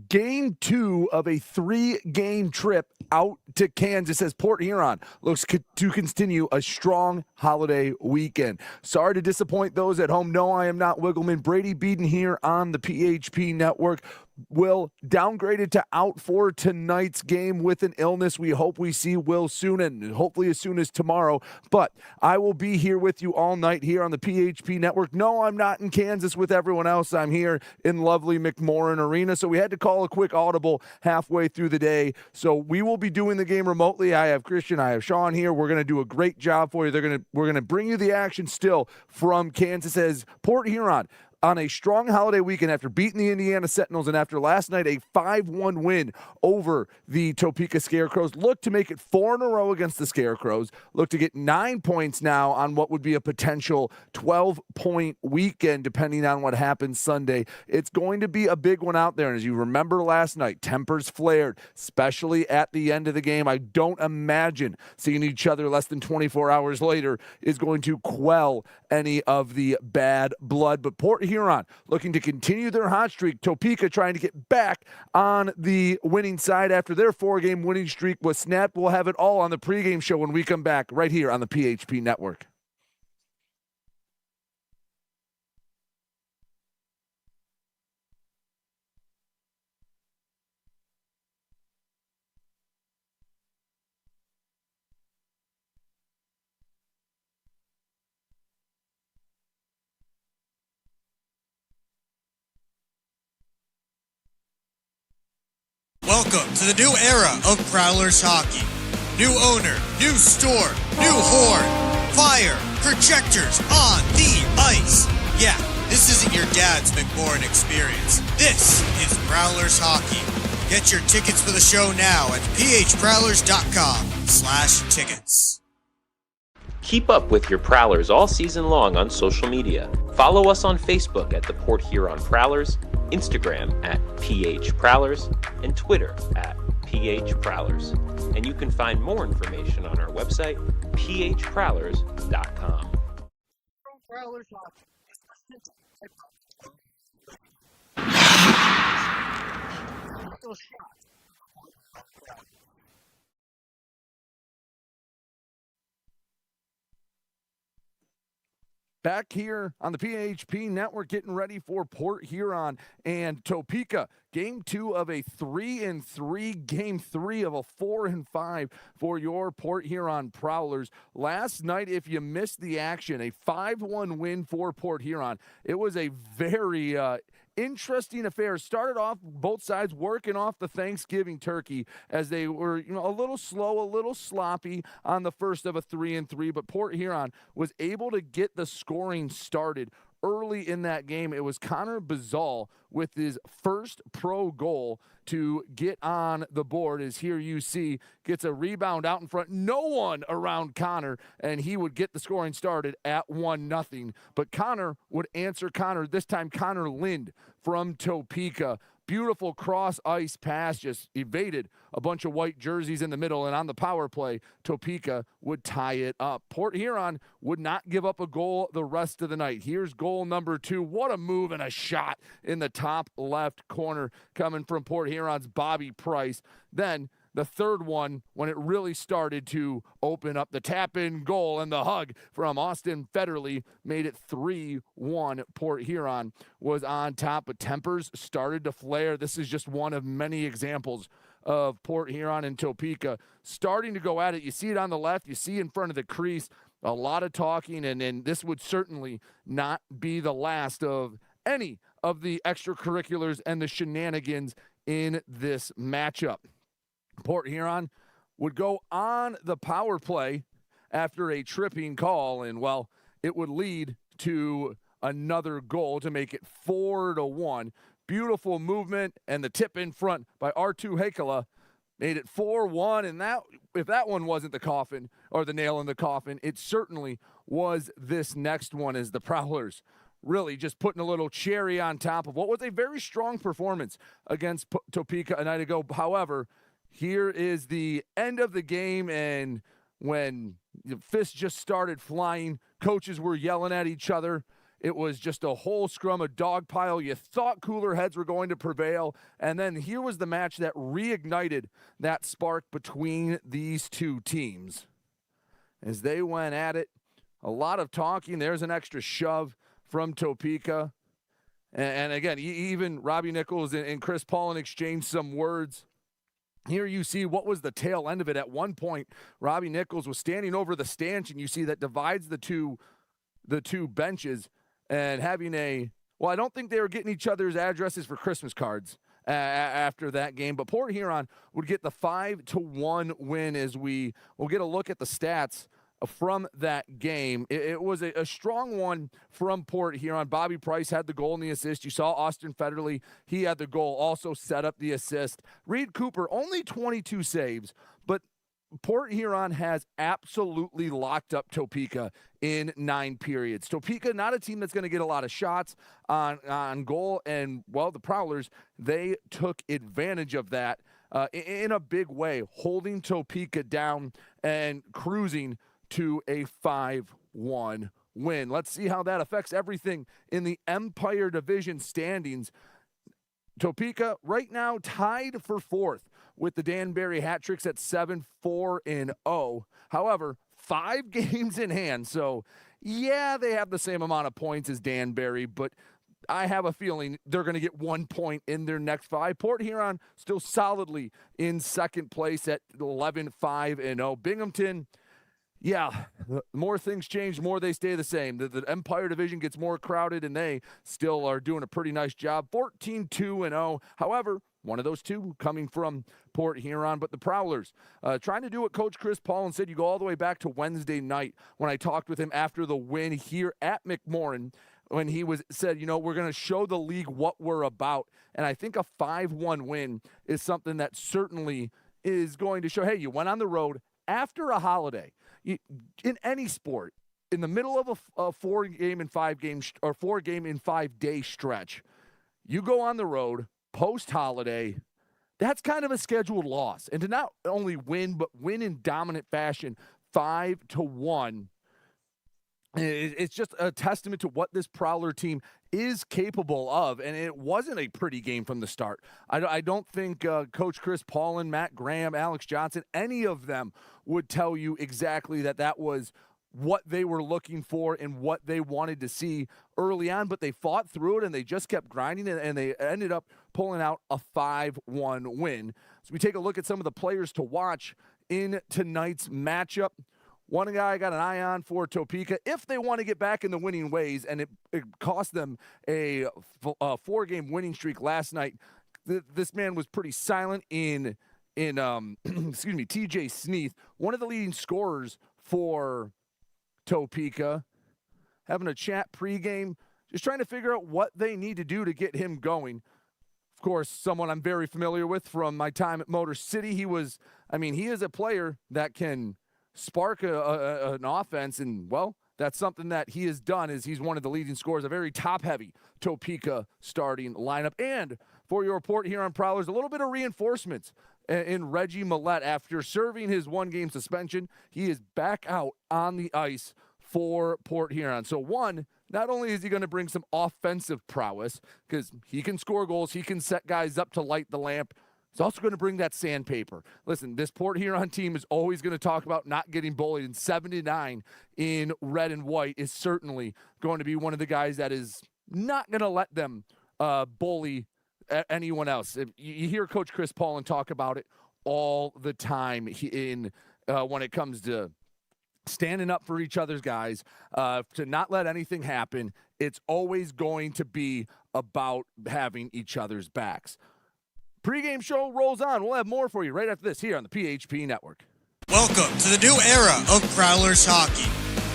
game 2 of a 3-game trip out to Kansas as Port Huron looks to continue a strong holiday weekend. Sorry to disappoint those at home. No, I am not Wiggleman. Brady Beaton here on the PHP Network. Will downgraded to out for tonight's game with an illness. We hope we see Will soon, and hopefully as soon as tomorrow. But I will be here with you all night here on the PHP Network. No, I'm not in Kansas with everyone else. I'm here in lovely McMorran Arena. So we had to call a quick audible halfway through the day. So we will be doing the game remotely. I have Christian, I have Sean here. We're going to do a great job for you. We're going to bring you the action still from Kansas as Port Huron on a strong holiday weekend after beating the Indiana Sentinels and after last night a 5-1 win over the Topeka Scarecrows. Look to make it 4 in a row against the Scarecrows. Look to get 9 points now on what would be a potential 12-point weekend depending on what happens Sunday. It's going to be a big one out there. And as you remember last night, tempers flared, especially at the end of the game. I don't imagine seeing each other less than 24 hours later is going to quell any of the bad blood. But Port Huron looking to continue their hot streak. Topeka trying to get back on the winning side after their 4-game winning streak was snapped. We'll have it all on the pregame show when we come back right here on the PHP Network. Welcome to the new era of Prowlers hockey. New owner, new store, new horn, fire, projectors on the ice. Yeah, this isn't your dad's McMorran experience. This is Prowlers hockey. Get your tickets for the show now at phprowlers.com/tickets. Keep up with your Prowlers all season long on social media. Follow us on Facebook at the Port Huron Prowlers, Instagram at PH Prowlers, and Twitter at PH Prowlers. And you can find more information on our website, phprowlers.com. Back here on the PHP Network, getting ready for Port Huron and Topeka. Game 2 of a 3-3, game 3 of a 4-5 for your Port Huron Prowlers. Last night, if you missed the action, a 5-1 win for Port Huron. It was a very interesting affair. Started off both sides working off the Thanksgiving turkey as they were a little slow, a little sloppy on the first of a 3-3, but Port Huron was able to get the scoring started early in that game. It was Connor Bazal with his first pro goal to get on the board. As here you see, gets a rebound out in front. No one around Connor, and he would get the scoring started at 1-0. But Connor would answer Connor. This time Connor Lind from Topeka. Beautiful cross-ice pass, just evaded a bunch of white jerseys in the middle, and on the power play, Topeka would tie it up. Port Huron would not give up a goal the rest of the night. Here's goal number 2. What a move and a shot in the top left corner coming from Port Huron's Bobby Price. Then the third one, when it really started to open up, the tap-in goal and the hug from Austin Federley made it 3-1. Port Huron was on top, but tempers started to flare. This is just one of many examples of Port Huron and Topeka starting to go at it. You see it on the left. You see in front of the crease. A lot of talking, and this would certainly not be the last of any of the extracurriculars and the shenanigans in this matchup. Port Huron would go on the power play after a tripping call, and, well, it would lead to another goal to make it 4-1. Beautiful movement, and the tip in front by Artu Heikkila made it 4-1, and that, if that one wasn't the coffin or the nail in the coffin, it certainly was this next one, as the Prowlers really just putting a little cherry on top of what was a very strong performance against Topeka a night ago. However, here is the end of the game, and when the fists just started flying, coaches were yelling at each other, It was just a whole scrum, a dog pile. You thought cooler heads were going to prevail. And then here was the match that reignited that spark between these two teams. As they went at it, a lot of talking. There's an extra shove from Topeka. And again, even Robbie Nichols and Chris Paulin exchanged some words. Here you see what was the tail end of it. At one point, Robbie Nichols was standing over the stanchion. You see that divides the two benches and having I don't think they were getting each other's addresses for Christmas cards after that game. But Port Huron would get the 5-1 win as we'll get a look at the stats from that game. It was a strong one from Port Huron. Bobby Price had the goal and the assist. You saw Austin Federley. He had the goal, also set up the assist. Reed Cooper, only 22 saves, but Port Huron has absolutely locked up Topeka in 9 periods. Topeka, not a team that's going to get a lot of shots on goal, and, well, the Prowlers, they took advantage of that in a big way, holding Topeka down and cruising to a 5-1 win. Let's see how that affects everything in the Empire Division standings. Topeka right now tied for 4th with the Danbury hat tricks at 7-4-0. However, 5 games in hand. So, yeah, they have the same amount of points as Danbury, but I have a feeling they're going to get 1 point in their next 5. Port Huron still solidly in 2nd place at 11-5-0. Binghamton, yeah, the more things change, the more they stay the same. The Empire Division gets more crowded, and they still are doing a pretty nice job. 14-2-0. However, one of those two coming from Port Huron. But the Prowlers trying to do what Coach Chris Paulin said. You go all the way back to Wednesday night when I talked with him after the win here at McMorran, when he said, we're going to show the league what we're about. And I think a 5-1 win is something that certainly is going to show, hey, you went on the road after a holiday. In any sport, in the middle of a 4-game in 5-day stretch, you go on the road post-holiday. That's kind of a scheduled loss. And to not only win, but win in dominant fashion, 5-1, it's just a testament to what this Prowler team is capable of. And it wasn't a pretty game from the start. I don't think Coach Chris Paulin, Matt Graham, Alex Johnson, any of them would tell you exactly that was what they were looking for and what they wanted to see early on. But they fought through it, and they just kept grinding, and they ended up pulling out a 5-1 win. So we take a look at some of the players to watch in tonight's matchup. One guy I got an eye on for Topeka, if they want to get back in the winning ways, and it cost them a 4-game winning streak last night. This man was pretty silent in TJ Sneath, one of the leading scorers for Topeka, having a chat pregame, just trying to figure out what they need to do to get him going. Of course, someone I'm very familiar with from my time at Motor City. He is a player that can spark an offense, and, well, that's something that he has done. Is he's one of the leading scorers, a very top-heavy Topeka starting lineup. And for your report here on Prowlers, a little bit of reinforcements in Reggie Millette. After serving his 1-game suspension, he is back out on the ice for Port Huron. So, not only is he going to bring some offensive prowess, because he can score goals, he can set guys up to light the lamp, he's also going to bring that sandpaper. Listen, this Port Huron team is always going to talk about not getting bullied, and 79 in red and white is certainly going to be one of the guys that is not going to let them bully anyone else. You hear Coach Chris Paulin talk about it all the time when it comes to standing up for each other's guys, to not let anything happen. It's always going to be about having each other's backs. Pregame show rolls on. We'll have more for you right after this here on the PHP Network. Welcome to the new era of Prowlers hockey.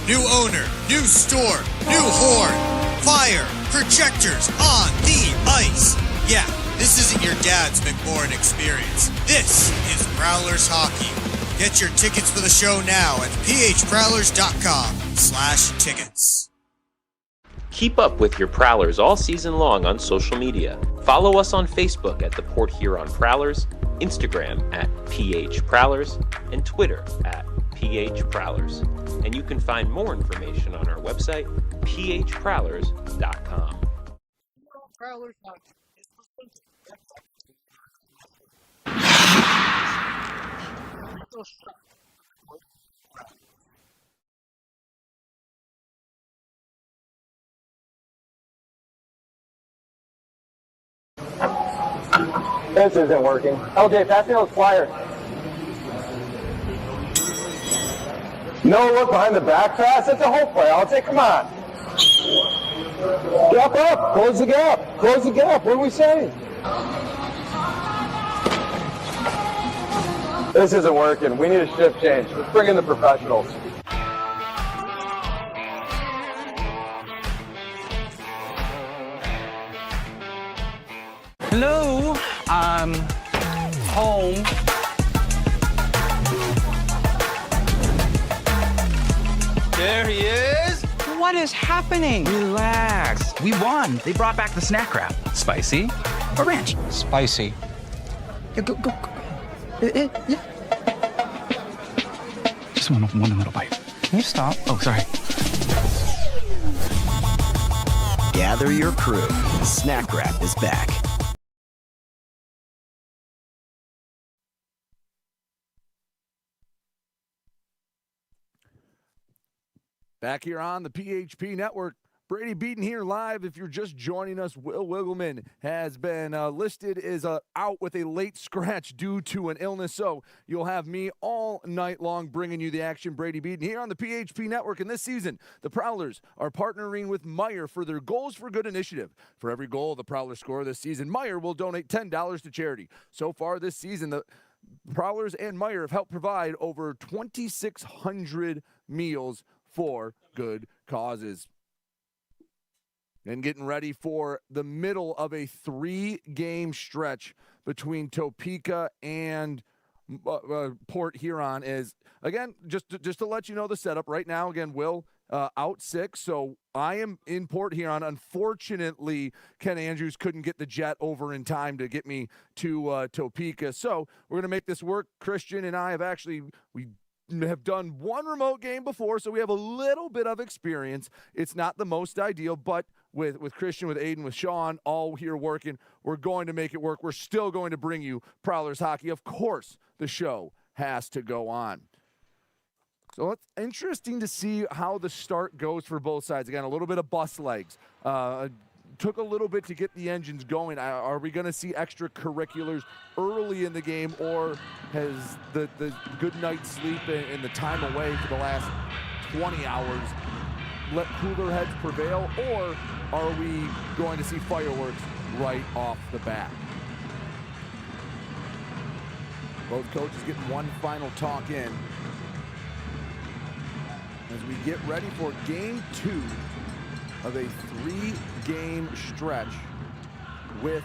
New owner, new store, new horn, fire, projectors on the ice. Yeah, this isn't your dad's McMorran experience. This is Prowlers hockey. Get your tickets for the show now at phprowlers.com/tickets. Keep up with your Prowlers all season long on social media. Follow us on Facebook at the Port Huron Prowlers, Instagram at PH Prowlers, and Twitter at PH Prowlers. And you can find more information on our website phprowlers.com. This isn't working. LJ, pass me those flyers. No look behind the back pass. It's a hope play. LJ, come on. Gap up. Close the gap. Close the gap. What are we saying? This isn't working. We need a shift change. Let's bring in the professionals. Hello, I'm home. There he is. What is happening? Relax. We won. They brought back the snack wrap. Spicy or ranch? Spicy. Yeah, go. Yeah. Just one little bite. Can you stop? Oh, sorry. Gather your crew. Snack Wrap is back. Back here on the PHP Network, Brady Beaton here live. If you're just joining us, Will Wiggleman has been listed as out with a late scratch due to an illness. So you'll have me all night long bringing you the action. Brady Beaton here on the PHP Network. And this season, the Prowlers are partnering with Meijer for their Goals for Good initiative. For every goal the Prowlers score this season, Meijer will donate $10 to charity. So far this season, the Prowlers and Meijer have helped provide over 2,600 meals for good causes. And getting ready for the middle of a 3-game stretch between Topeka and Port Huron is, again, just to let you know the setup right now, again, Will out sick, so I am in Port Huron. Unfortunately, Ken Andrews couldn't get the jet over in time to get me to Topeka, so we're going to make this work. Christian and I have done one remote game before, so we have a little bit of experience. It's not the most ideal, but with Christian, with Aiden, with Sean, all here working, we're going to make it work. We're still going to bring you Prowlers hockey. Of course, the show has to go on. So it's interesting to see how the start goes for both sides. Again, a little bit of bus legs. Took a little bit to get the engines going. Are we going to see extracurriculars early in the game, or has the good night's sleep and the time away for the last 20 hours let cooler heads prevail, or are we going to see fireworks right off the bat? Both coaches getting one final talk in as we get ready for game 2 of a 3-game stretch with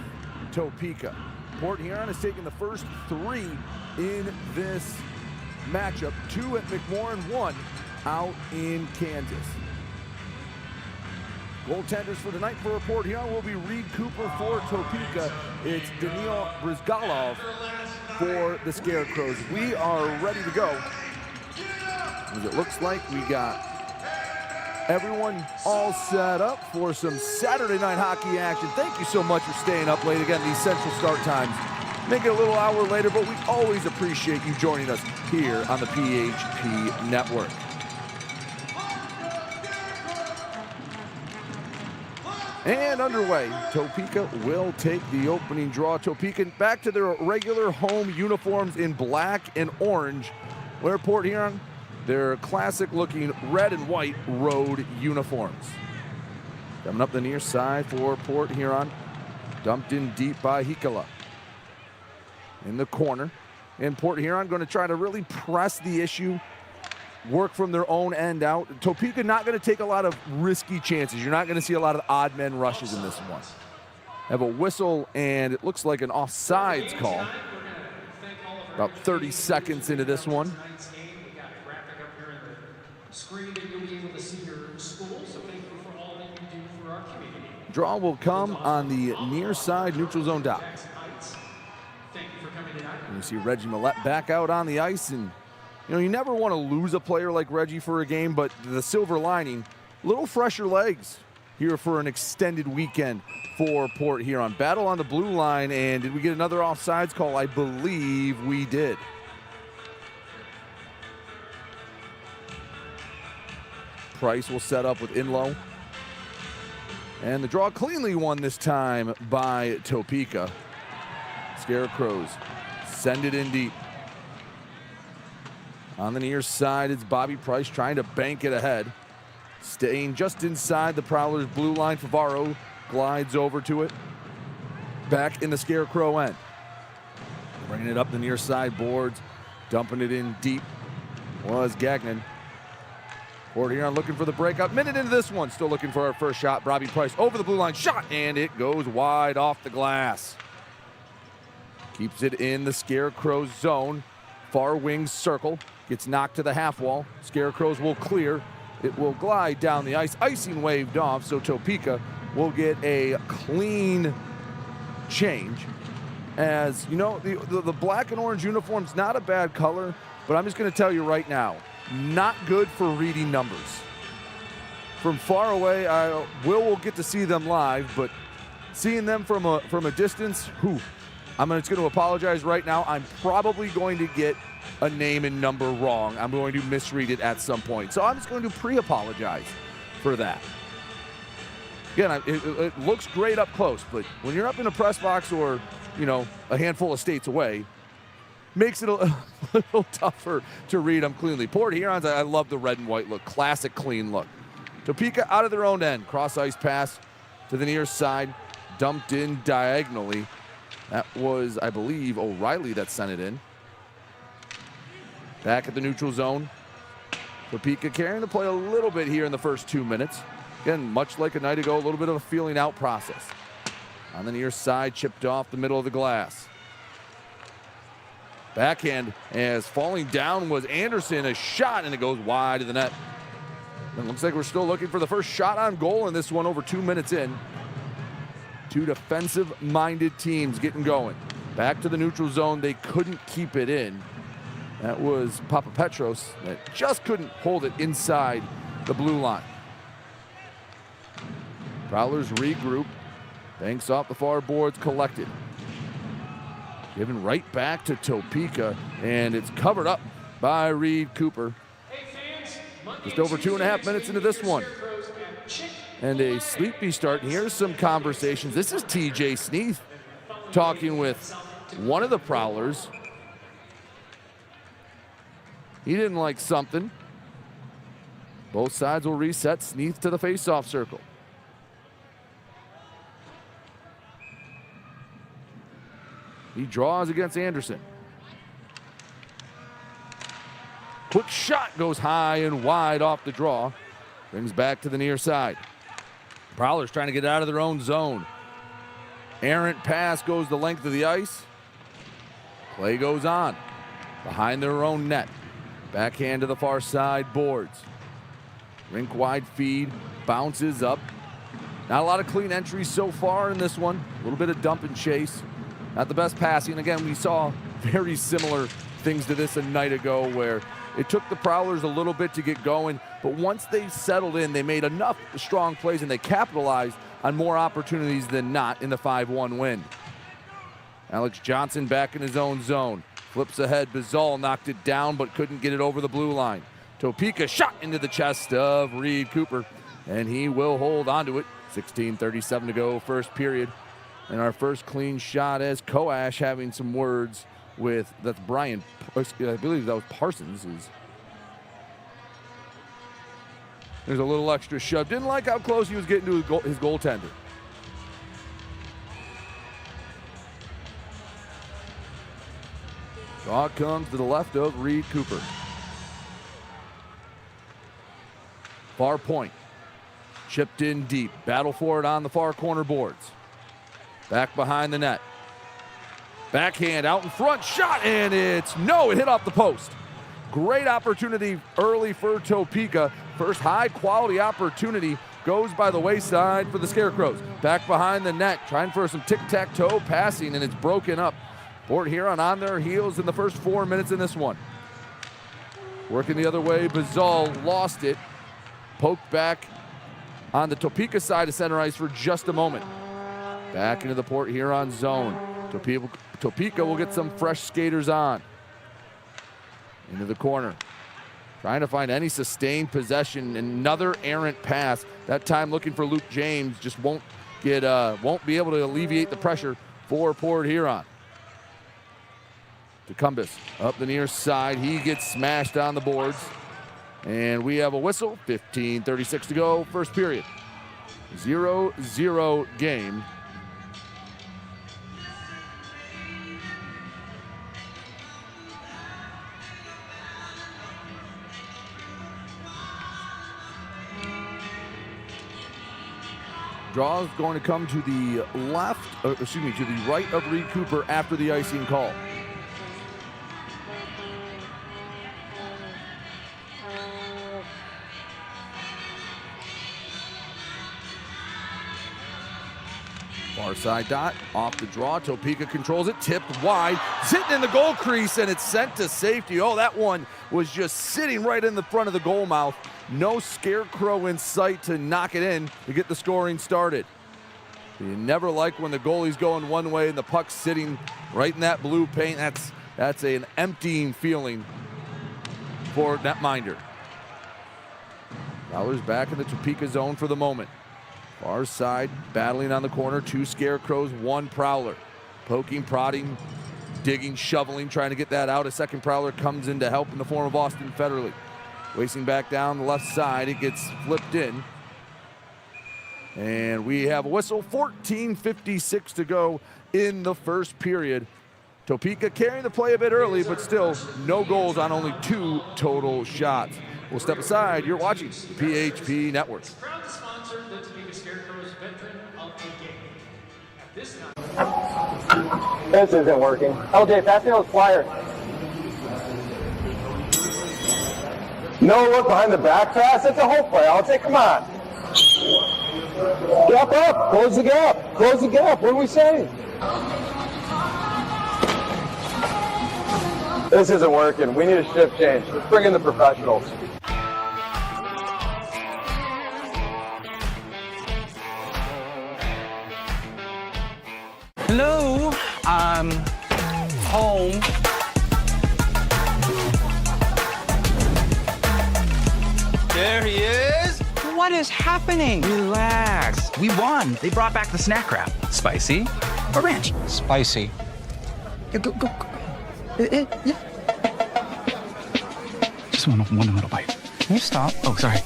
Topeka. Port Huron has taken the first 3 in this matchup, 2 at McMorran, 1 out in Kansas. Goaltenders for tonight for Port Huron will be Reed Cooper for Topeka. It's Daniil Brizgalov for the Scarecrows. We are ready to go. As it looks like we got everyone all set up for some Saturday night hockey action. Thank you so much for staying up late. Again, these central start times make it a little hour later, but we always appreciate you joining us here on the PHP Network. And underway, Topeka will take the opening draw. Topeka back to their regular home uniforms in black and orange, where Port Huron, their classic-looking red and white road uniforms. Coming up the near side for Port Huron, dumped in deep by Hikala. In the corner, and Port Huron going to try to really press the issue, work from their own end out. Topeka not going to take a lot of risky chances. You're not going to see a lot of odd men rushes in this one. Have a whistle, and it looks like an offsides call. About 30 seconds into this one. Draw will come on the near side neutral zone dot. And you see Reggie Millette back out on the ice, and you know, you never want to lose a player like Reggie for a game, but the silver lining, little fresher legs here for an extended weekend for Port Huron. Battle on the blue line, and did we get another offsides call? I believe we did. Price will set up with Inlow. And the draw cleanly won this time by Topeka. Scarecrows send it in deep. On the near side, it's Bobby Price trying to bank it ahead. Staying just inside the Prowlers blue line. Favaro glides over to it. Back in the Scarecrow end. Bringing it up the near side boards. Dumping it in deep was Gagnon. Port Huron looking for the breakout. Minute into this one. Still looking for our first shot. Bobby Price over the blue line. Shot, and it goes wide off the glass. Keeps it in the Scarecrow zone. Far wing circle. Gets knocked to the half wall. Scarecrows will clear. It will glide down the ice. Icing waved off, so Topeka will get a clean change. As you know, the black and orange uniform's not a bad color, but I'm just going to tell you right now, not good for reading numbers. From far away, we'll get to see them live, but seeing them from a distance, I'm just going to apologize right now. I'm probably going to get a name and number wrong. I'm going to misread it at some point. So I'm just going to pre-apologize for that. Again, it looks great up close, but when you're up in a press box or, a handful of states away, makes it a little tougher to read them cleanly. Port Hurons, I love the red and white look. Classic, clean look. Topeka out of their own end. Cross ice pass to the near side. Dumped in diagonally. That was, I believe, O'Reilly that sent it in. Back at the neutral zone. Topeka carrying the play a little bit here in the first 2 minutes. Again, much like a night ago, a little bit of a feeling out process. On the near side, chipped off the middle of the glass. Backhand as falling down was Anderson. A shot, and it goes wide of the net. It looks like we're still looking for the first shot on goal in this one over 2 minutes in. Two defensive-minded teams getting going. Back to the neutral zone. They couldn't keep it in. That was Papapetros that just couldn't hold it inside the blue line. Prowlers regroup. Banks off the far boards, collected. Given right back to Topeka, and it's covered up by Reed Cooper. Just over 2.5 minutes into this one. And a sleepy start. And here's some conversations. This is TJ Sneath talking with one of the Prowlers. He didn't like something. Both sides will reset. Sneath to the faceoff circle. He draws against Anderson. Quick shot goes high and wide off the draw. Brings back to the near side. Prowlers trying to get out of their own zone. Errant pass goes the length of the ice. Play goes on. Behind their own net. Backhand to the far side boards. Rink wide feed. Bounces up. Not a lot of clean entries so far in this one. A little bit of dump and chase. Not the best passing. Again, we saw very similar things to this a night ago where it took the Prowlers a little bit to get going, but once they settled in, they made enough strong plays and they capitalized on more opportunities than not in the 5-1 win. Alex Johnson back in his own zone. Flips ahead. Bizal knocked it down but couldn't get it over the blue line. Topeka shot into the chest of Reed Cooper, and he will hold onto it. 16:37 to go, first period. And our first clean shot as Coash having some words with, that's Brian, I believe that was Parsons. There's a little extra shove. Didn't like how close he was getting to his goaltender. Draw comes to the left of Reed Cooper. Far point. Chipped in deep. Battle for it on the far corner boards. Back behind the net. Backhand out in front. Shot, and it hit off the post. Great opportunity early for Topeka. First high-quality opportunity goes by the wayside for the Scarecrows. Back behind the net, trying for some tic-tac-toe passing, and it's broken up. Port Huron on their heels in the first 4 minutes in this one. Working the other way, Bizal lost it. Poked back on the Topeka side of center ice for just a moment. Back into the Port Huron zone. Topeka will get some fresh skaters on. Into the corner. Trying to find any sustained possession. Another errant pass. That time looking for Luke James. Just won't be able to alleviate the pressure for Port Huron. DeCumbus up the near side. He gets smashed on the boards. And we have a whistle. 15:36 to go, first period. 0-0 game. Draw is going to come to the to the right of Reed Cooper after the icing call. Far side dot, off the draw. Topeka controls it, tipped wide, sitting in the goal crease, and it's sent to safety. Oh, that one was just sitting right in the front of the goal mouth. No Scarecrow in sight to knock it in to get the scoring started. You never like when the goalie's going one way and the puck's sitting right in that blue paint. That's an emptying feeling for netminder. Prowlers back in the Topeka zone for the moment. Far side, battling on the corner. 2 Scarecrows, 1 Prowler. Poking, prodding, digging, shoveling, trying to get that out. A second Prowler comes in to help in the form of Austin Federley. Racing back down the left side, it gets flipped in. And we have a whistle. 14:56 to go in the first period. Topeka carrying the play a bit early, but still no goals on only 2 total shots. We'll step aside. You're watching the PHP Network. Proud to sponsor the Topeka Scarecrows veteran of the game. At this time. This isn't working. LJ, pass me those flyers. No look behind the back pass. It's a whole play. I'll take. Come on. Gap up. Close the gap. Close the gap. What are we saying? This isn't working. We need a shift change. Let's bring in the professionals. Hello? Home. There he is. What is happening? Relax. We won. They brought back the snack wrap. Spicy or ranch? Spicy. Yeah, go. Yeah. Just one little bite. Can you stop? Oh, sorry.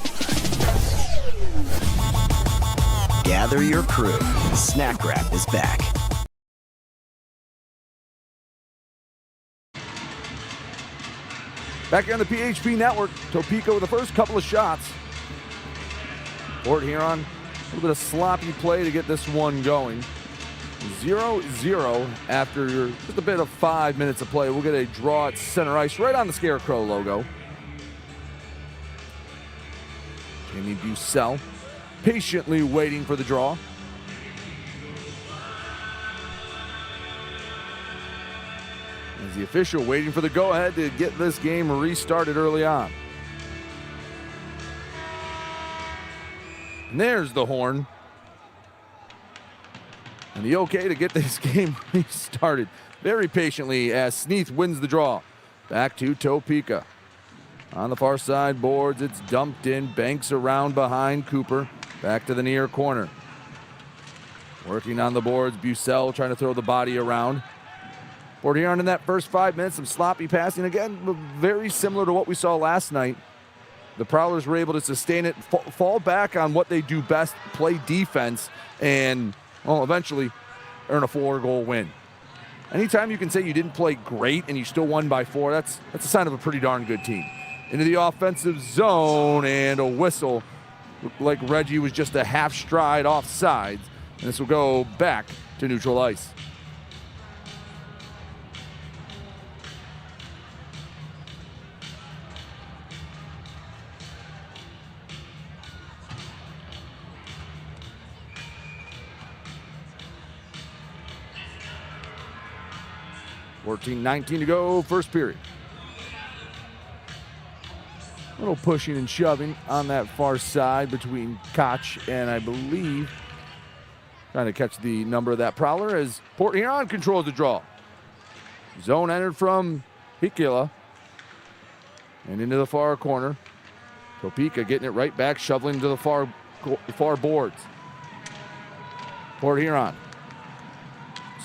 Gather your crew. Snack Wrap is back. Back on the PHP Network, Topeka with the first couple of shots. Port Huron, a little bit of sloppy play to get this one going. 0-0 after just a bit of 5 minutes of play. We'll get a draw at center ice right on the Scarecrow logo. Jamie Bucell patiently waiting for the draw. As the official waiting for the go-ahead to get this game restarted early on. And there's the horn. And the okay to get this game restarted very patiently as Sneath wins the draw. Back to Topeka. On the far side boards, it's dumped in, banks around behind Cooper. Back to the near corner. Working on the boards, Bucell trying to throw the body around. Port Huron in that first 5 minutes, some sloppy passing. Again, very similar to what we saw last night. The Prowlers were able to sustain it, fall back on what they do best, play defense, and eventually earn a 4-goal win. Anytime you can say you didn't play great and you still won by 4, that's a sign of a pretty darn good team. Into the offensive zone and a whistle. Looked like Reggie was just a half stride off sides, and this will go back to neutral ice. $14:19 to go, first period. little pushing and shoving on that far side between Koch and I believe trying to catch the number of that Prowler as Port Huron controls the draw. Zone entered from Hikila and into the far corner. Topeka getting it right back, shoveling to the far boards. Port Huron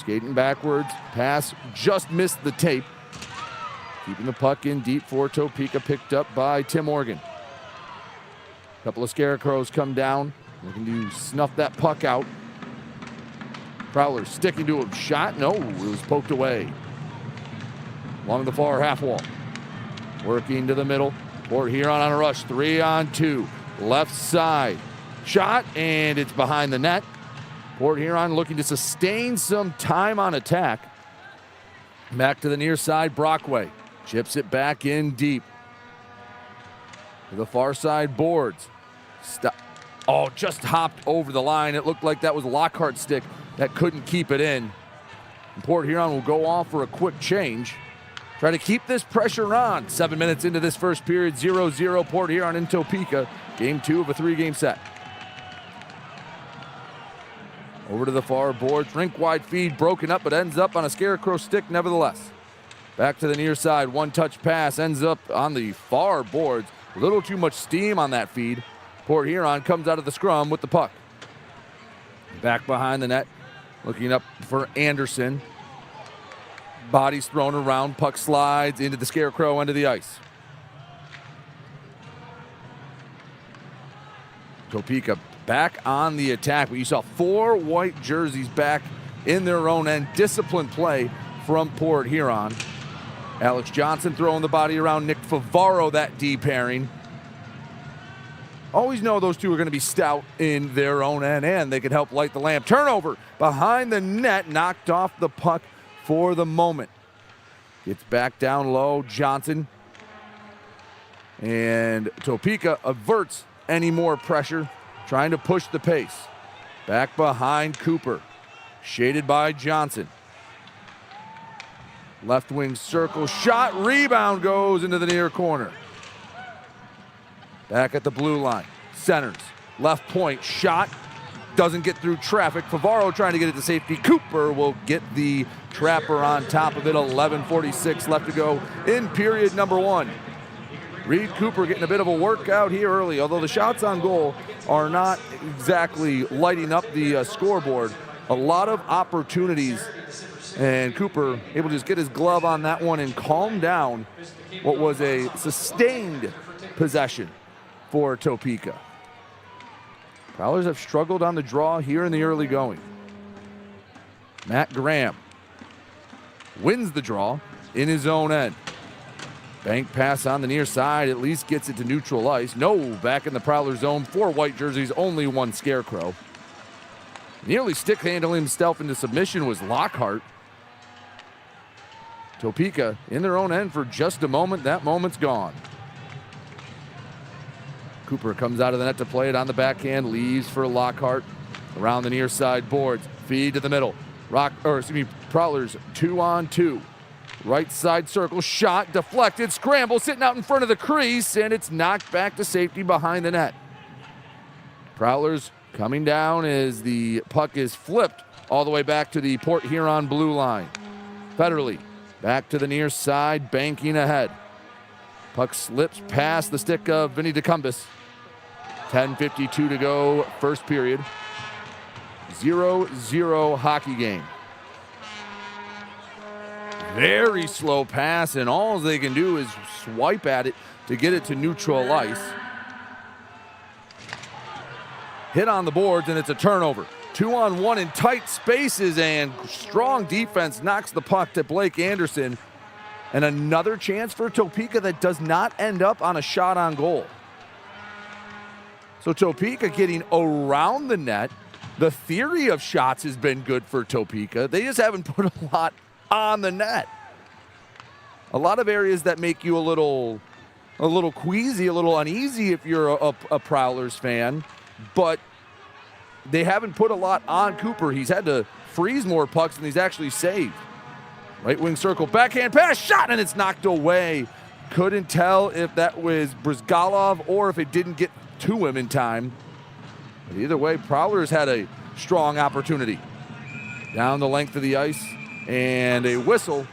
skating backwards, pass just missed the tape. Keeping the puck in deep for Topeka, picked up by Tim Morgan. A couple of Scarecrows come down, looking to snuff that puck out. Prowlers sticking to him, shot, no, it was poked away. Along the far half wall. Working to the middle, Port Huron on a rush, 3-on-2. Left side, shot, and it's behind the net. Port Huron looking to sustain some time on attack. Back to the near side, Brockway. Chips it back in deep. To the far side boards. Oh, just hopped over the line. It looked like that was Lockhart's stick that couldn't keep it in. And Port Huron will go off for a quick change. Try to keep this pressure on. 7 minutes into this first period, 0-0 Port Huron in Topeka. Game 2 of a 3-game set. Over to the far boards, rink-wide feed broken up, but ends up on a Scarecrow stick nevertheless. Back to the near side, one-touch pass ends up on the far boards. A little too much steam on that feed. Port Huron comes out of the scrum with the puck. Back behind the net, looking up for Anderson. Bodies thrown around, puck slides into the Scarecrow end of the ice. Topeka back on the attack, but you saw 4 white jerseys back in their own end. Disciplined play from Port Huron. Alex Johnson throwing the body around Nick Favaro, that D pairing. Always know those two are going to be stout in their own end, and they could help light the lamp. Turnover behind the net, knocked off the puck for the moment. Gets back down low, Johnson. And Topeka averts any more pressure, trying to push the pace. Back behind Cooper, shaded by Johnson. Left wing circle, shot, rebound goes into the near corner. Back at the blue line, centers, left point, shot, doesn't get through traffic. Favaro trying to get it to safety. Cooper will get the trapper on top of it. 11:46 left to go in period number 1. Reed Cooper getting a bit of a workout here early, although the shots on goal are not exactly lighting up the scoreboard. A lot of opportunities, and Cooper able to just get his glove on that one and calm down what was a sustained possession for Topeka. Prowlers have struggled on the draw here in the early going. Matt Graham wins the draw in his own end. Bank pass on the near side, at least gets it to neutral ice. No, back in the Prowler zone, 4 white jerseys, only 1 Scarecrow. Nearly stick handling himself into submission was Lockhart. Topeka in their own end for just a moment. That moment's gone. Cooper comes out of the net to play it on the backhand, leaves for Lockhart. Around the near side boards, feed to the middle. Prowlers 2-on-2. Right side circle, shot, deflected, scramble, sitting out in front of the crease, and it's knocked back to safety behind the net. Prowlers coming down as the puck is flipped all the way back to the Port Huron blue line. Federally back to the near side, banking ahead. Puck slips past the stick of Vinny DeCumbus. 10:52 to go, first period. 0-0 hockey game. Very slow pass, and all they can do is swipe at it to get it to neutral ice. Hit on the boards, and it's a turnover. 2-on-1 in tight spaces, and strong defense knocks the puck to Blake Anderson. And another chance for Topeka that does not end up on a shot on goal. So Topeka getting around the net. The theory of shots has been good for Topeka. They just haven't put a lot on the net. A lot of areas that make you a little queasy, a little uneasy if you're a Prowlers fan, but they haven't put a lot on Cooper. He's had to freeze more pucks than he's actually saved. Right wing circle, backhand pass, shot, and it's knocked away Couldn't tell if that was Brizgalov or if it didn't get to him in time. But either way, Prowlers had a strong opportunity. Down the length of the ice, and a whistle.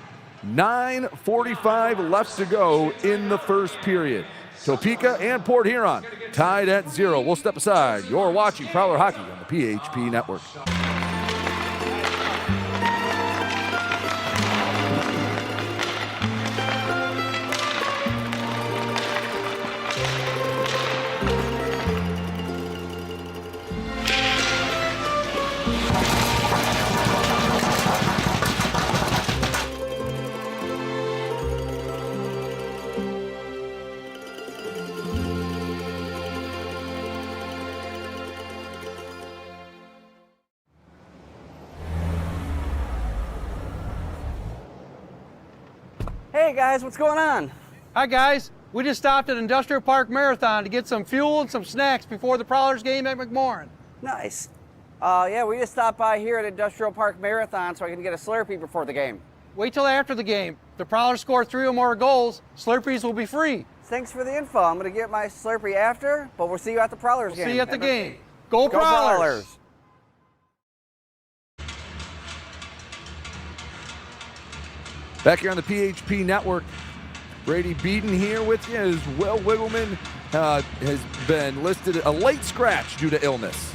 9:45 left to go in the first period. Topeka and Port Huron tied at 0. We'll step aside. You're watching Prowler Hockey on the PHP Network. Hey guys, what's going on? Hi guys, we just stopped at Industrial Park Marathon to get some fuel and some snacks before the Prowlers game at McMorran. Nice. Yeah, we just stopped by here at Industrial Park Marathon so I can get a Slurpee before the game. Wait till after the game. If the Prowlers score 3 or more goals, Slurpees will be free. Thanks for the info. I'm going to get my Slurpee after, but we'll see you at the Prowlers game. See you at the game. Go Go Prowlers! Back here on the PHP Network, Brady Beaton here with you as Will Wiggleman has been listed a late scratch due to illness.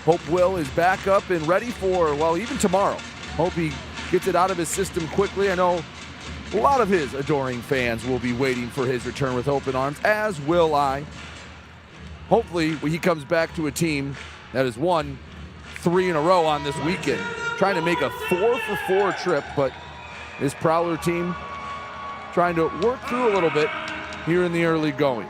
Hope Will is back up and ready for, well, even tomorrow. Hope he gets it out of his system quickly. I know a lot of his adoring fans will be waiting for his return with open arms, as will I. Hopefully he comes back to a team that has won 3 in a row on this weekend. Trying to make a 4-for-4 trip, but this Prowler team trying to work through a little bit here in the early going.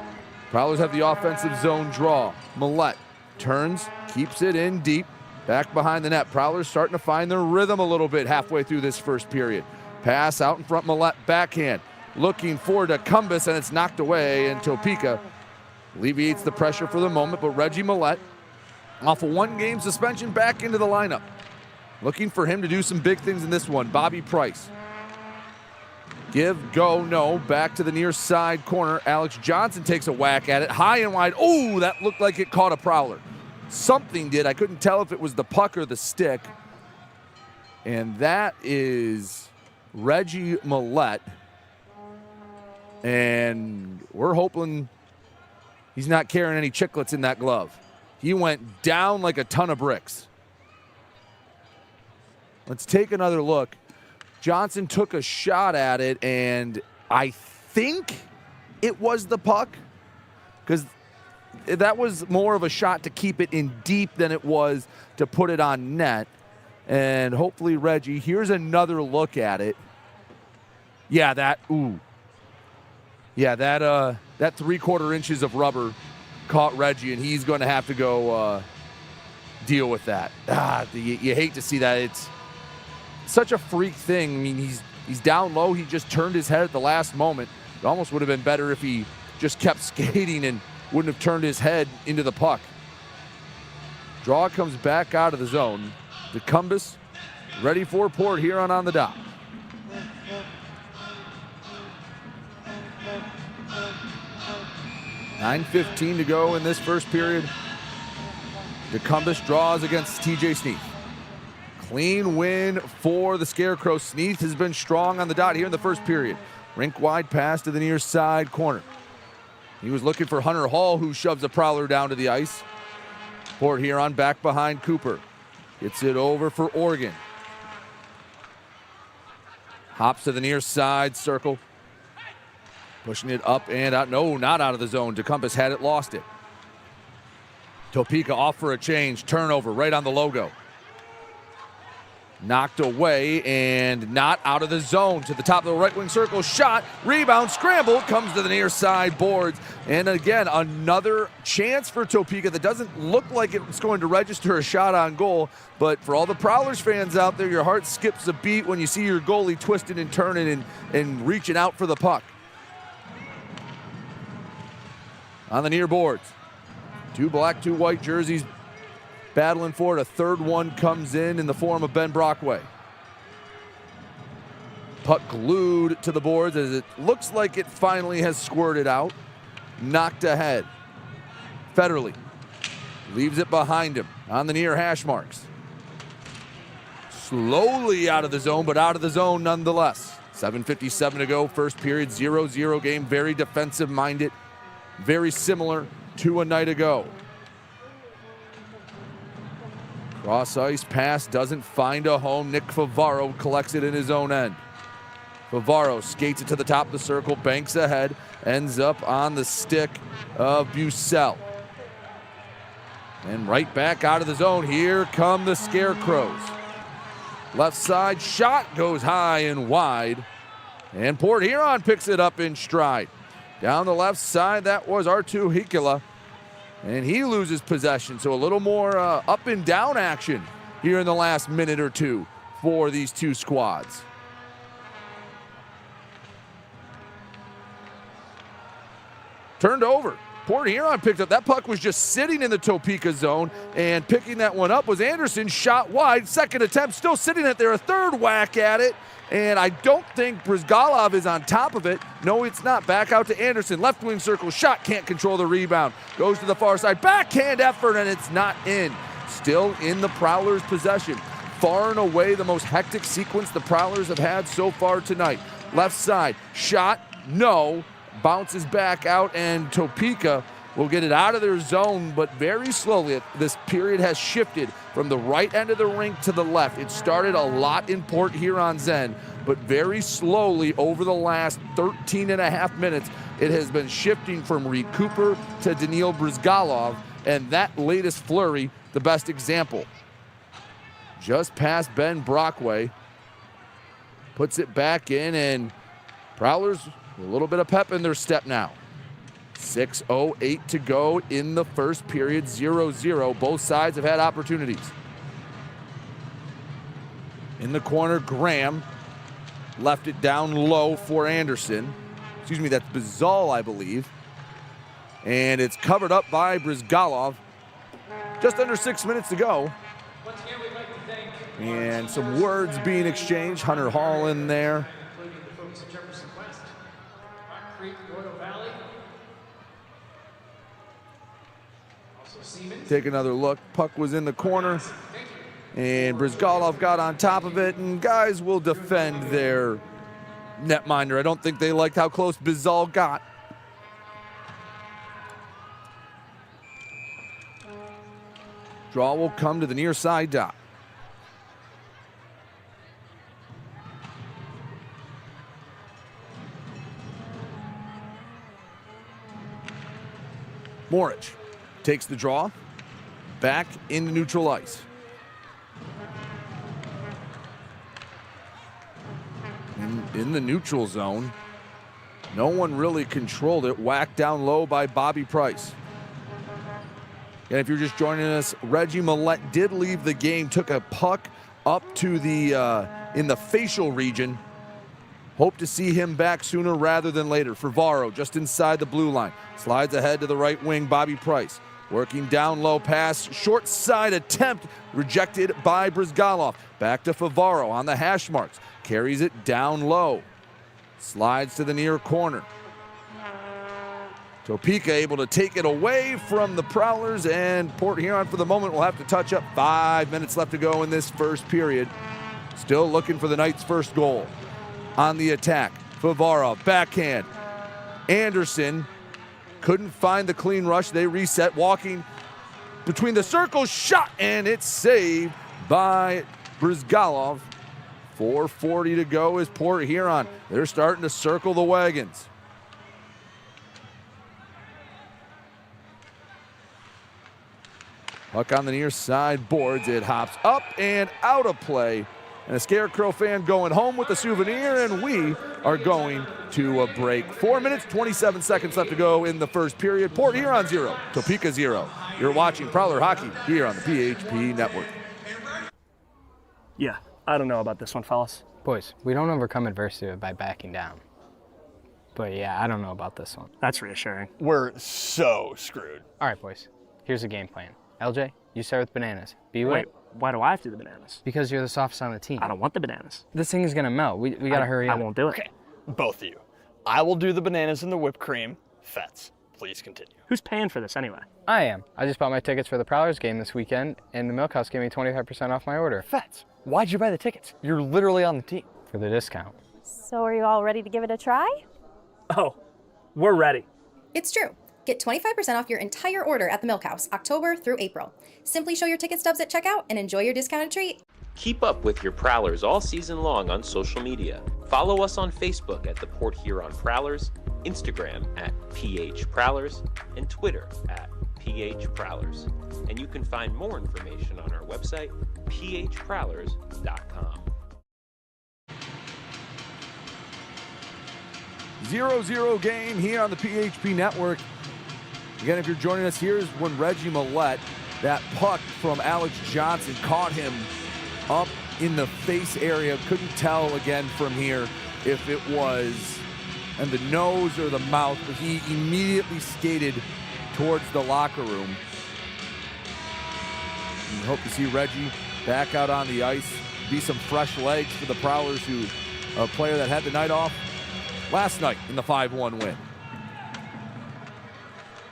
Prowlers have the offensive zone draw. Millette turns, keeps it in deep, back behind the net. Prowlers starting to find their rhythm a little bit halfway through this first period. Pass out in front, Millette backhand. Looking for Decumbus, and it's knocked away, and Topeka alleviates the pressure for the moment, but Reggie Millette, off a 1-game suspension, back into the lineup. Looking for him to do some big things in this one. Bobby Price. Give, go, no. Back to the near side corner. Alex Johnson takes a whack at it. High and wide. Oh, that looked like it caught a Prowler. Something did. I couldn't tell if it was the puck or the stick. And that is Reggie Millette. And we're hoping he's not carrying any chiclets in that glove. He went down like a ton of bricks. Let's take another look. Johnson took a shot at it, and I think it was the puck, because that was more of a shot to keep it in deep than it was to put it on net. And hopefully Reggie, here's another look at it. Yeah, that 3/4 inches of rubber caught Reggie, and he's going to have to go deal with that. You hate to see that. It's such a freak thing. I mean, he's down low. He just turned his head at the last moment. It almost would have been better if he just kept skating and wouldn't have turned his head into the puck. Draw comes back out of the zone. Decumbus ready for Port Huron on the dot. $9:15 to go in this first period. Decumbus draws against TJ Sneath. Clean win for the Scarecrows. Sneath has been strong on the dot here in the first period. Rink wide pass to the near side corner. He was looking for Hunter Hall, who shoves a Prowler down to the ice. Port Huron back behind Cooper. Gets it over for Oregon. Hops to the near side circle. Pushing it up and out. No, not out of the zone. Decumbus had it, lost it. Topeka off for a change. Turnover right on the logo. Knocked away and not out of the zone. To the top of the right wing circle. Shot. Rebound. Scramble. Comes to the near side boards. And again, another chance for Topeka that doesn't look like it's going to register a shot on goal. But for all the Prowlers fans out there, your heart skips a beat when you see your goalie twisting and turning and reaching out for the puck. On the near boards. 2 black, 2 white jerseys battling for it. A third one comes in the form of Ben Brockway. Puck glued to the boards as it looks like it finally has squirted out. Knocked ahead. Federle leaves it behind him on the near hash marks. Slowly out of the zone, but out of the zone nonetheless. 7:57 to go, first period, 0-0 game. Very defensive-minded, very similar to a night ago. Cross ice pass doesn't find a home. Nick Favaro collects it in his own end. Favaro skates it to the top of the circle, banks ahead, ends up on the stick of Bucell. And right back out of the zone, here come the Scarecrows. Left side shot goes high and wide. And Port Huron picks it up in stride. Down the left side, that was Artu Hikila. And he loses possession, so a little more up and down action here in the last minute or two for these two squads. Turned over. Port Huron picked up. That puck was just sitting in the Topeka zone, and picking that one up was Anderson. Shot wide. Second attempt, still sitting it there. A third whack at it, and I don't think Brizgalov is on top of it. No, it's not. Back out to Anderson. Left wing circle. Shot, can't control the rebound. Goes to the far side. Backhand effort, and it's not in. Still in the Prowlers' possession. Far and away the most hectic sequence the Prowlers have had so far tonight. Left side. Shot, no. Bounces back out, and Topeka will get it out of their zone, but very slowly. This period has shifted from the right end of the rink to the left. It started a lot in Port Huron's end, but very slowly over the last 13 and a half minutes, it has been shifting from Reed Cooper to Daniil Brizgalov, and that latest flurry, the best example. Just past Ben Brockway, puts it back in, and Prowlers a little bit of pep in their step now. 6:08 to go in the first period, 0-0. Both sides have had opportunities. In the corner, Graham left it down low for Anderson. Excuse me, that's Bizal, I believe. And it's covered up by Brizgalov. Just under 6 minutes to go. And some words being exchanged. Hunter Hall in there. Take another look. Puck was in the corner, and Brizgalov got on top of it, and guys will defend their netminder. I don't think they liked how close Bizal got. Draw will come to the near side dot. Morich takes the draw, back into neutral ice. In the neutral zone, no one really controlled it. Whacked down low by Bobby Price. And if you're just joining us, Reggie Millette did leave the game, took a puck up to the in the facial region. Hope to see him back sooner rather than later. Favaro just inside the blue line. Slides ahead to the right wing, Bobby Price. Working down low pass, short side attempt, rejected by Brizgalov. Back to Favaro on the hash marks. Carries it down low. Slides to the near corner. Topeka able to take it away from the Prowlers, and Port Huron for the moment will have to touch up. 5 minutes left to go in this first period. Still looking for the night's first goal. On the attack, Favaro, backhand. Anderson couldn't find the clean rush. They reset, walking between the circles, shot, and it's saved by Brizgalov. 4:40 to go is Port Huron. They're starting to circle the wagons. Puck on the near side boards. It hops up and out of play. And a Scarecrow fan going home with a souvenir, and we are going to a break. 4 minutes, 27 seconds left to go in the first period. Port Huron 0, Topeka 0. You're watching Prowler Hockey here on the PHP Network. Yeah, I don't know about this one, fellas. Boys, we don't overcome adversity by backing down. But yeah, I don't know about this one. That's reassuring. We're so screwed. All right, boys, here's the game plan. LJ, you start with bananas. B-Way. Why do I have to do the bananas? Because you're the softest on the team. I don't want the bananas. This thing is gonna melt. We gotta hurry up. I won't do it. Okay, both of you. I will do the bananas and the whipped cream. Fets, please continue. Who's paying for this anyway? I am. I just bought my tickets for the Prowlers game this weekend, and the Milk House gave me 25% off my order. Fets, why'd you buy the tickets? You're literally on the team. For the discount. So are you all ready to give it a try? Oh, we're ready. It's true. Get 25% off your entire order at the Milk House, October through April. Simply show your ticket stubs at checkout and enjoy your discounted treat. Keep up with your Prowlers all season long on social media. Follow us on Facebook at the Port Huron Prowlers, Instagram at PH Prowlers, and Twitter at PH Prowlers. And you can find more information on our website, phprowlers.com. 0-0 game here on the PHP Network. Again, if you're joining us, here's when Reggie Millette, that puck from Alex Johnson, caught him up in the face area. Couldn't tell again from here if it was in the nose or the mouth, but he immediately skated towards the locker room. And hope to see Reggie back out on the ice. Be some fresh legs for the Prowlers, who a player that had the night off last night in the 5-1 win.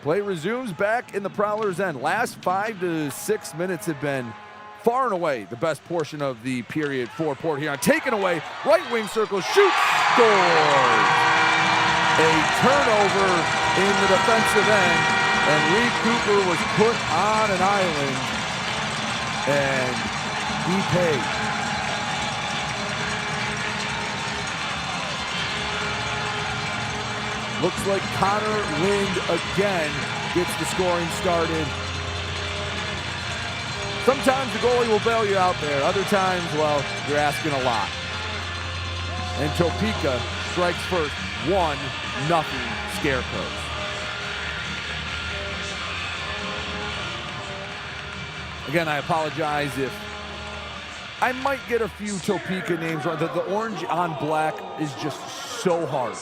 Play resumes back in the Prowlers' end. Last 5 to 6 minutes have been far and away the best portion of the period for Port Huron. Taken away, right wing circle, shoots, scores! A turnover in the defensive end, and Lee Cooper was put on an island, and he paid. Looks like Connor Lind again gets the scoring started. Sometimes the goalie will bail you out there. Other times, well, you're asking a lot. And Topeka strikes first, 1-0 Scarecrows. Again, I apologize if I might get a few Topeka names wrong. The orange on black is just so hard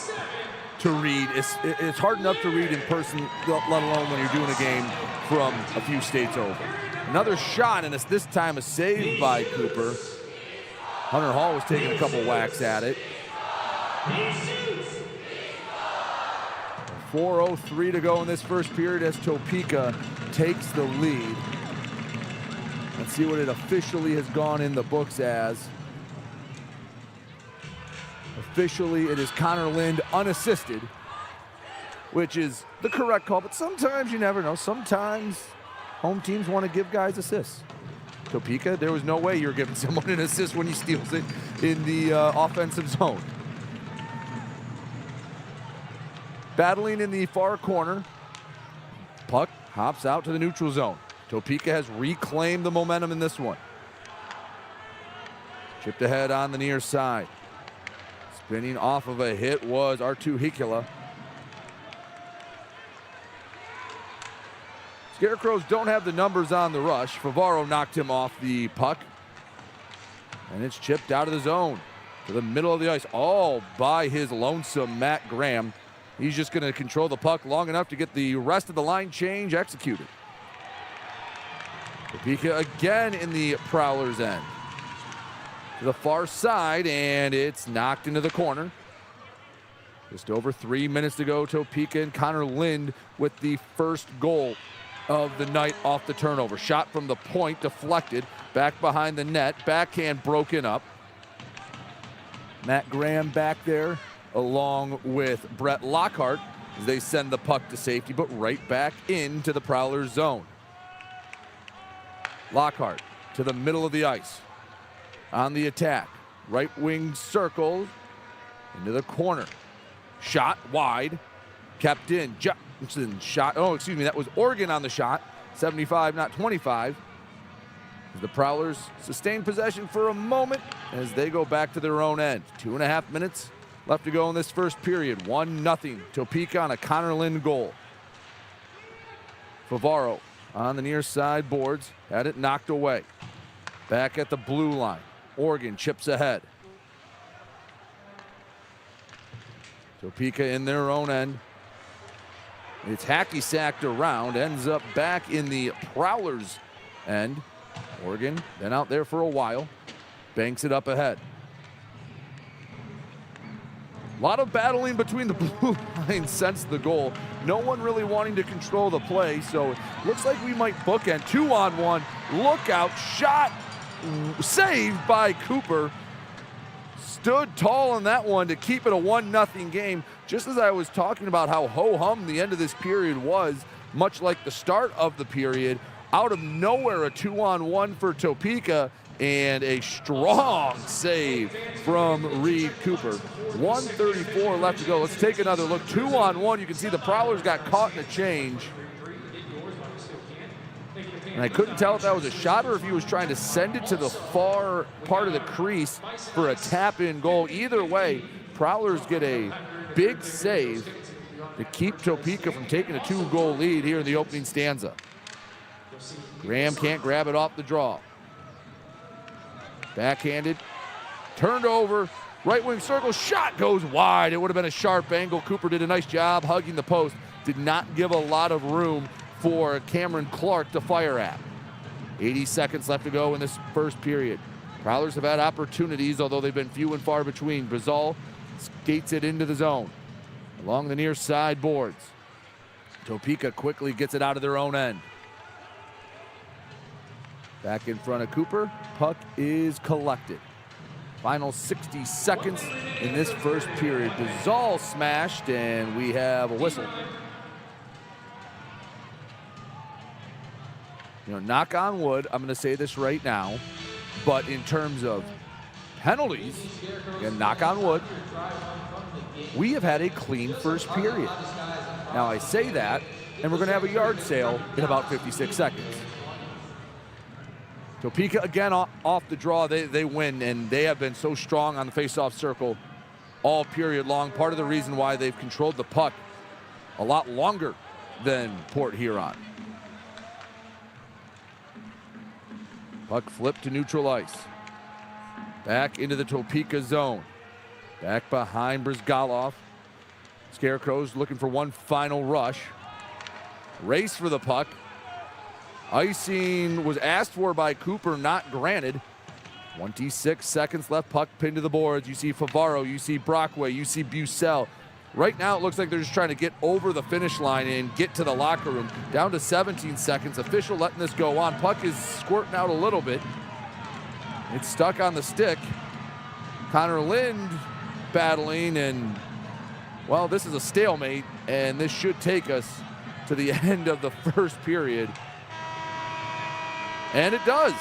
to read. It's hard enough to read in person, let alone when you're doing a game from a few states over. Another shot, and it's this time a save by Cooper. Hunter Hall was taking a couple whacks at it. 4:03 to go in this first period as Topeka takes the lead. Let's see what it officially has gone in the books as. Officially, it is Connor Lind unassisted, which is the correct call, but sometimes you never know. Sometimes home teams want to give guys assists. Topeka, there was no way you're giving someone an assist when he steals it in the offensive zone. Battling in the far corner. Puck hops out to the neutral zone. Topeka has reclaimed the momentum in this one. Chipped ahead on the near side. Spinning off of a hit was Artu Hikula. Scarecrows don't have the numbers on the rush. Favaro knocked him off the puck. And it's chipped out of the zone to the middle of the ice, all by his lonesome Matt Graham. He's just going to control the puck long enough to get the rest of the line change executed. Topeka again in the Prowlers' end. To the far side, and it's knocked into the corner. Just over 3 minutes to go. Topeka and Connor Lind with the first goal of the night off the turnover. Shot from the point, deflected, back behind the net, backhand broken up. Matt Graham back there, along with Brett Lockhart, as they send the puck to safety, but right back into the Prowlers' zone. Lockhart to the middle of the ice. On the attack, right wing circle into the corner. Shot wide, kept in. Johnson shot, oh, excuse me, that was Oregon on the shot. 75, not 25. The Prowlers sustain possession for a moment as they go back to their own end. 2.5 minutes left to go in this first period. 1-0 Topeka on a Connor Lind goal. Favaro on the near side boards, had it knocked away. Back at the blue line. Oregon chips ahead. Topeka in their own end. It's hacky sacked around, ends up back in the Prowlers end Oregon been out there for a while. Banks it up ahead. A lot of battling between the blue lines since the goal. No one really wanting to control the play, so it looks like we might bookend. 2-on-1, look out, shot, saved by Cooper. Stood tall on that one to keep it a 1-0 game. Just as I was talking about how ho-hum the end of this period was, much like the start of the period, out of nowhere a 2-on-1 for Topeka, and a strong save from Reed Cooper. 1:34 left to go. Let's take another look. 2-on-1. You can see the Prowlers got caught in a change. And I couldn't tell if that was a shot or if he was trying to send it to the far part of the crease for a tap-in goal. Either way, Prowlers get a big save to keep Topeka from taking a 2-goal lead here in the opening stanza. Graham can't grab it off the draw. Backhanded, turned over, right wing circle, shot goes wide. It would have been a sharp angle. Cooper did a nice job hugging the post. Did not give a lot of room for Cameron Clark to fire at. 80 seconds left to go in this first period. Prowlers have had opportunities, although they've been few and far between. Brazal skates it into the zone along the near side boards. Topeka quickly gets it out of their own end. Back in front of Cooper, puck is collected. Final 60 seconds in this first period. Brazal smashed, and we have a whistle. You know, knock on wood, I'm gonna say this right now, but in terms of penalties, again, knock on wood, we have had a clean first period. Now I say that, and we're gonna have a yard sale in about 56 seconds. Topeka again off the draw, they win, and they have been so strong on the face-off circle all period long. Part of the reason why they've controlled the puck a lot longer than Port Huron. Puck flipped to neutral ice. Back into the Topeka zone. Back behind Brizgalov. Scarecrows looking for one final rush. Race for the puck. Icing was asked for by Cooper, not granted. 26 seconds left, puck pinned to the boards. You see Favaro, you see Brockway, you see Bucell. Right now it looks like they're just trying to get over the finish line and get to the locker room. Down to 17 seconds, official letting this go on. Puck is squirting out a little bit. It's stuck on the stick. Connor Lind battling, and well, this is a stalemate, and this should take us to the end of the first period. And it does.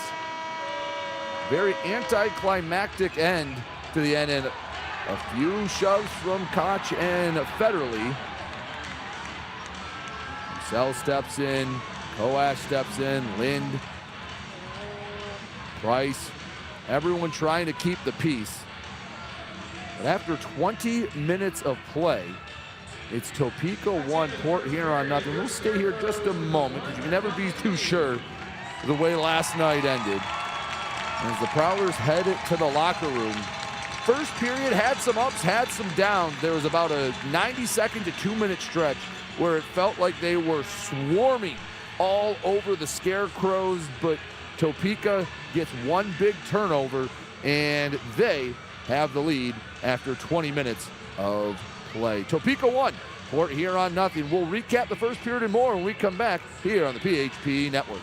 Very anticlimactic end to the end, and a few shoves from Koch and Federley. Sell steps in, Coash steps in, Lind, Price, everyone trying to keep the peace. But after 20 minutes of play, it's Topeka 1, Port Huron nothing. We'll stay here just a moment because you can never be too sure the way last night ended. As the Prowlers head to the locker room. First period had some ups, had some downs. There was about a 90-second to 2-minute stretch where it felt like they were swarming all over the Scarecrows, but Topeka gets one big turnover, and they have the lead after 20 minutes of play. Topeka 1, Port Huron nothing. We'll recap the first period and more when we come back here on the PHP Network.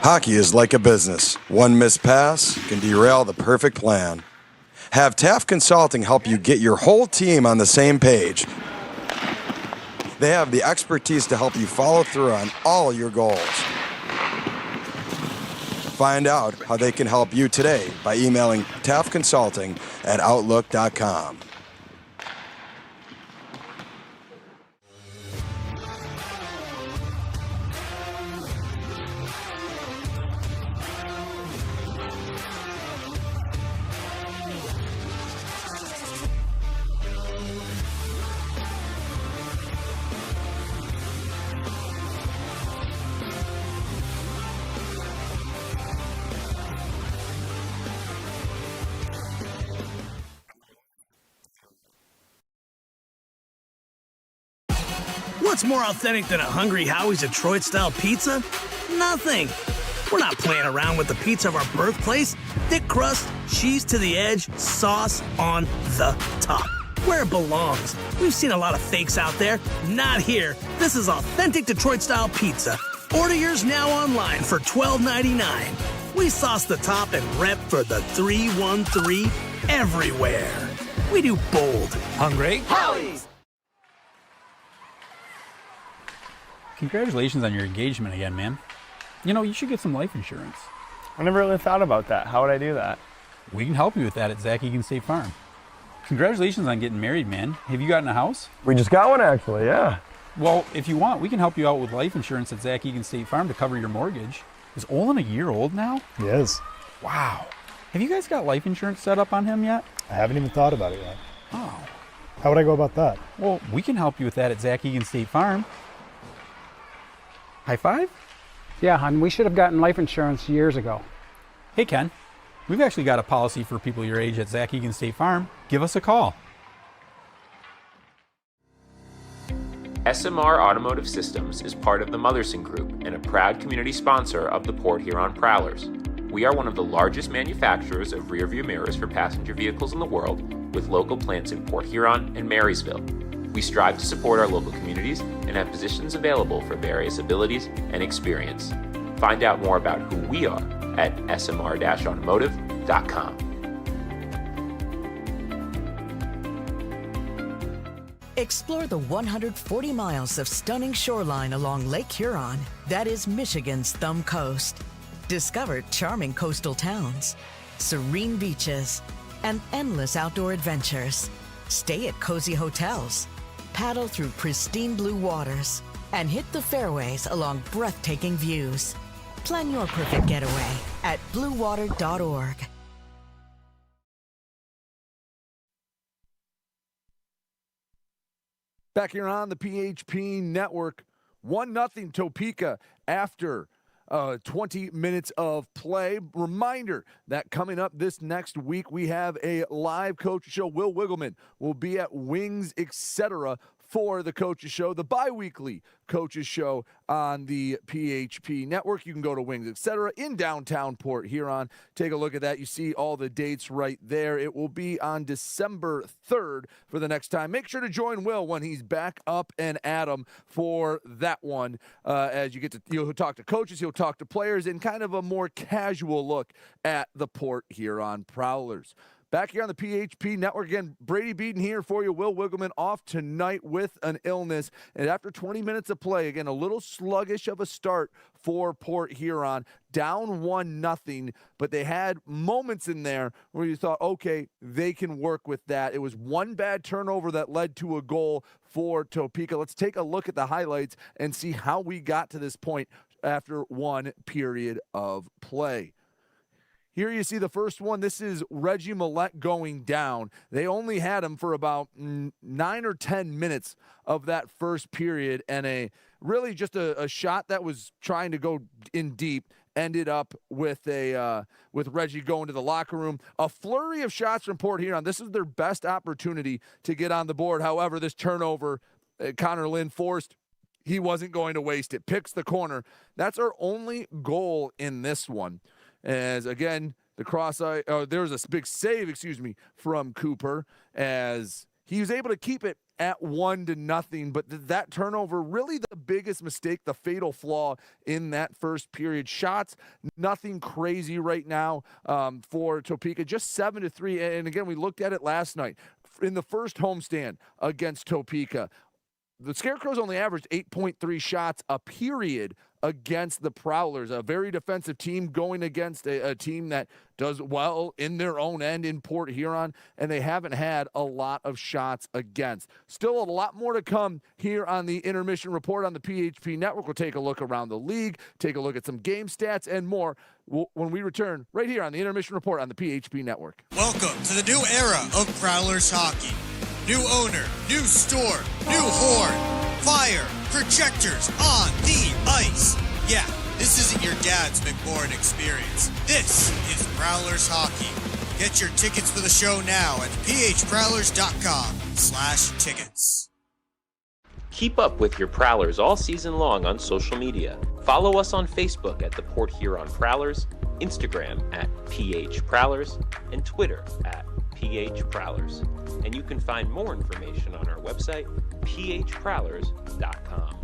Hockey is like a business. One missed pass can derail the perfect plan. Have Taft Consulting help you get your whole team on the same page. They have the expertise to help you follow through on all your goals. Find out how they can help you today by emailing taftconsulting@outlook.com. What's more authentic than a Hungry Howie's Detroit-style pizza? Nothing. We're not playing around with the pizza of our birthplace. Thick crust, cheese to the edge, sauce on the top. Where it belongs. We've seen a lot of fakes out there. Not here. This is authentic Detroit-style pizza. Order yours now online for $12.99. We sauce the top and rep for the 313 everywhere. We do bold. Hungry Howie's. Congratulations on your engagement again, man. You know, you should get some life insurance. I never really thought about that. How would I do that? We can help you with that at Zach Egan State Farm. Congratulations on getting married, man. Have you gotten a house? We just got one, actually, yeah. Well, if you want, we can help you out with life insurance at Zach Egan State Farm to cover your mortgage. Is Olin a year old now? He is. Wow. Have you guys got life insurance set up on him yet? I haven't even thought about it yet. Oh. How would I go about that? Well, we can help you with that at Zach Egan State Farm. High five? Yeah, and we should have gotten life insurance years ago. Hey, Ken. We've actually got a policy for people your age at Zach Egan State Farm. Give us a call. SMR Automotive Systems is part of the Motherson Group and a proud community sponsor of the Port Huron Prowlers. We are one of the largest manufacturers of rearview mirrors for passenger vehicles in the world, with local plants in Port Huron and Marysville. We strive to support our local communities and have positions available for various abilities and experience. Find out more about who we are at smr-automotive.com. Explore the 140 miles of stunning shoreline along Lake Huron. That is Michigan's Thumb Coast. Discover charming coastal towns, serene beaches, and endless outdoor adventures. Stay at cozy hotels, paddle through pristine blue waters, and hit the fairways along breathtaking views. Plan your perfect getaway at bluewater.org. Back here on the PHP Network, 1-0 Topeka after 20 minutes of play. Reminder that coming up this next week, we have a live coach show. Will Wiggleman will be at Wings, etc. for the Coaches Show, the bi-weekly Coaches Show on the PHP Network. You can go to Wings, etc. in downtown Port Huron. Take a look at that. You see all the dates right there. It will be on December 3rd for the next time. Make sure to join Will when he's back up and at 'em for that one. As you get to, he'll talk to coaches, he'll talk to players, and kind of a more casual look at the Port Huron Prowlers. Back here on the PHP Network again, Brady Beaton here for you. Will Wiggleman off tonight with an illness. And after 20 minutes of play, again, a little sluggish of a start for Port Huron. Down 1-0, but they had moments in there where you thought, okay, they can work with that. It was one bad turnover that led to a goal for Topeka. Let's take a look at the highlights and see how we got to this point after one period of play. Here you see the first one. This is Reggie Millette going down. They only had him for about 9 or 10 minutes of that first period, and really just a shot that was trying to go in deep ended up with Reggie going to the locker room. A flurry of shots from Port Huron. This is their best opportunity to get on the board. However, this turnover, Connor Lynn forced. He wasn't going to waste it. Picks the corner. That's our only goal in this one. As again, the cross-eye, there was a big save, from Cooper as he was able to keep it at 1-0. But that turnover, really the biggest mistake, the fatal flaw in that first period. Shots, nothing crazy right now for Topeka, just 7-3. And again, we looked at it last night in the first homestand against Topeka. the Scarecrows only averaged 8.3 shots a period against the Prowlers, a very defensive team going against a team that does well in their own end in Port Huron, and they haven't had a lot of shots against. Still a lot more to come here on the Intermission Report on the PHP Network. We'll take a look around the league, take a look at some game stats, and more when we return right here on the Intermission Report on the PHP Network. Welcome to the new era of Prowlers hockey. New owner, new store, new horn, fire, projectors on the ice. Yeah, this isn't your dad's McMorrin experience. This is Prowlers hockey. Get your tickets for the show now at phprowlers.com/tickets. Keep up with your Prowlers all season long on social media. Follow us on Facebook at the Port Huron Prowlers, Instagram at PH Prowlers, and Twitter at PH Prowlers. And you can find more information on our website, phprowlers.com.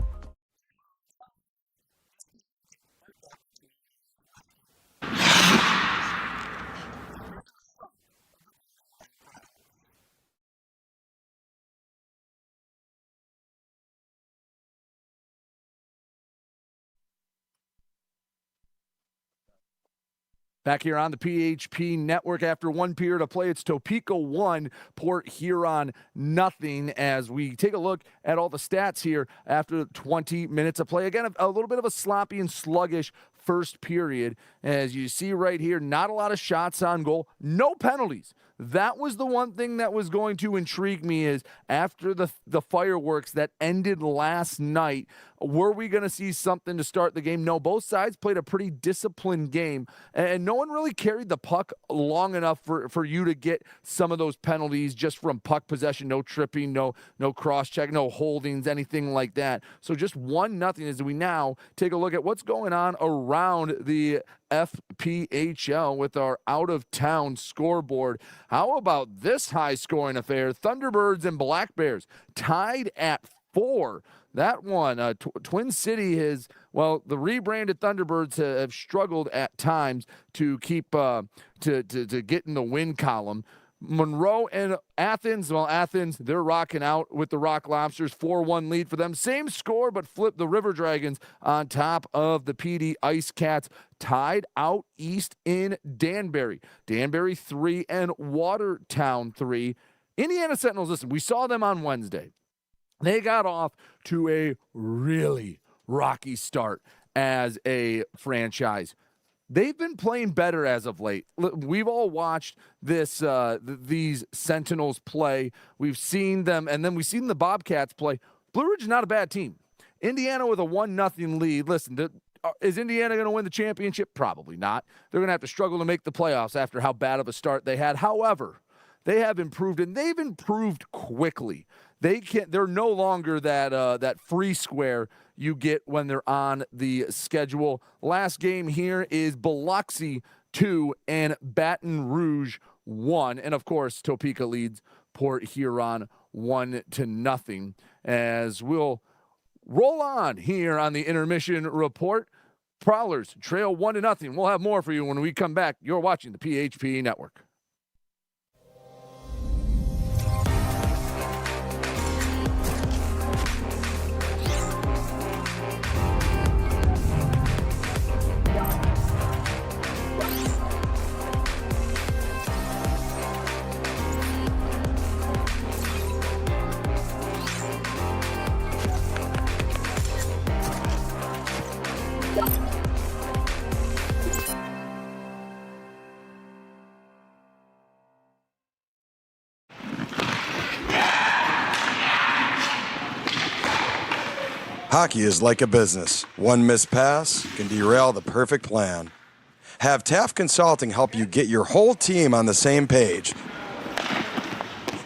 Back here on the PHP Network after one period of play, it's Topeka 1, Port Huron nothing, as we take a look at all the stats here after 20 minutes of play. Again, a little bit of a sloppy and sluggish first period. As you see right here, not a lot of shots on goal, no penalties. That was the one thing that was going to intrigue me, is after the fireworks that ended last night, were we going to see something to start the game? No, both sides played a pretty disciplined game, and no one really carried the puck long enough for you to get some of those penalties just from puck possession, no tripping, no cross-check, no holdings, anything like that. So just 1-0 as we now take a look at what's going on around the FPHL with our out-of-town scoreboard. How about this high-scoring affair? Thunderbirds and Black Bears tied at 4. That one, Twin City has, well, the rebranded Thunderbirds have struggled at times to keep to get in the win column. Monroe and Athens, well, Athens, they're rocking out with the Rock Lobsters, 4-1 lead for them. Same score, but flip the River Dragons on top of the PD Ice Cats, tied out east in Danbury. Danbury 3 and Watertown 3. Indiana Sentinels, listen, we saw them on Wednesday. They got off to a really rocky start as a franchise. They've been playing better as of late. We've all watched these Sentinels play. We've seen them, and then we've seen the Bobcats play. Blue Ridge is not a bad team. Indiana with a 1-0 lead. Listen, is Indiana going to win the championship? Probably not. They're going to have to struggle to make the playoffs after how bad of a start they had. However, they have improved, and they've improved quickly. They're no longer that free square you get when they're on the schedule. Last game here is Biloxi 2 and Baton Rouge 1. And of course, Topeka leads Port Huron 1-0. As we'll roll on here on the Intermission Report. Prowlers trail 1-0. We'll have more for you when we come back. You're watching the PHP Network. Hockey is like a business. One missed pass can derail the perfect plan. Have Taft Consulting help you get your whole team on the same page.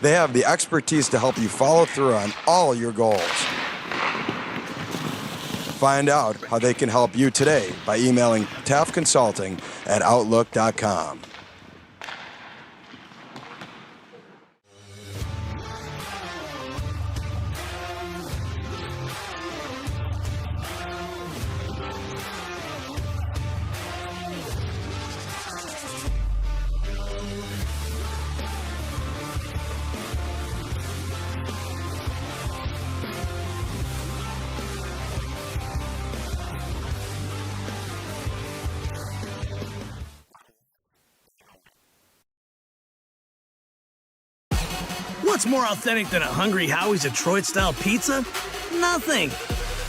They have the expertise to help you follow through on all your goals. Find out how they can help you today by emailing taftconsulting@outlook.com. What's more authentic than a Hungry Howie's Detroit-style pizza? Nothing.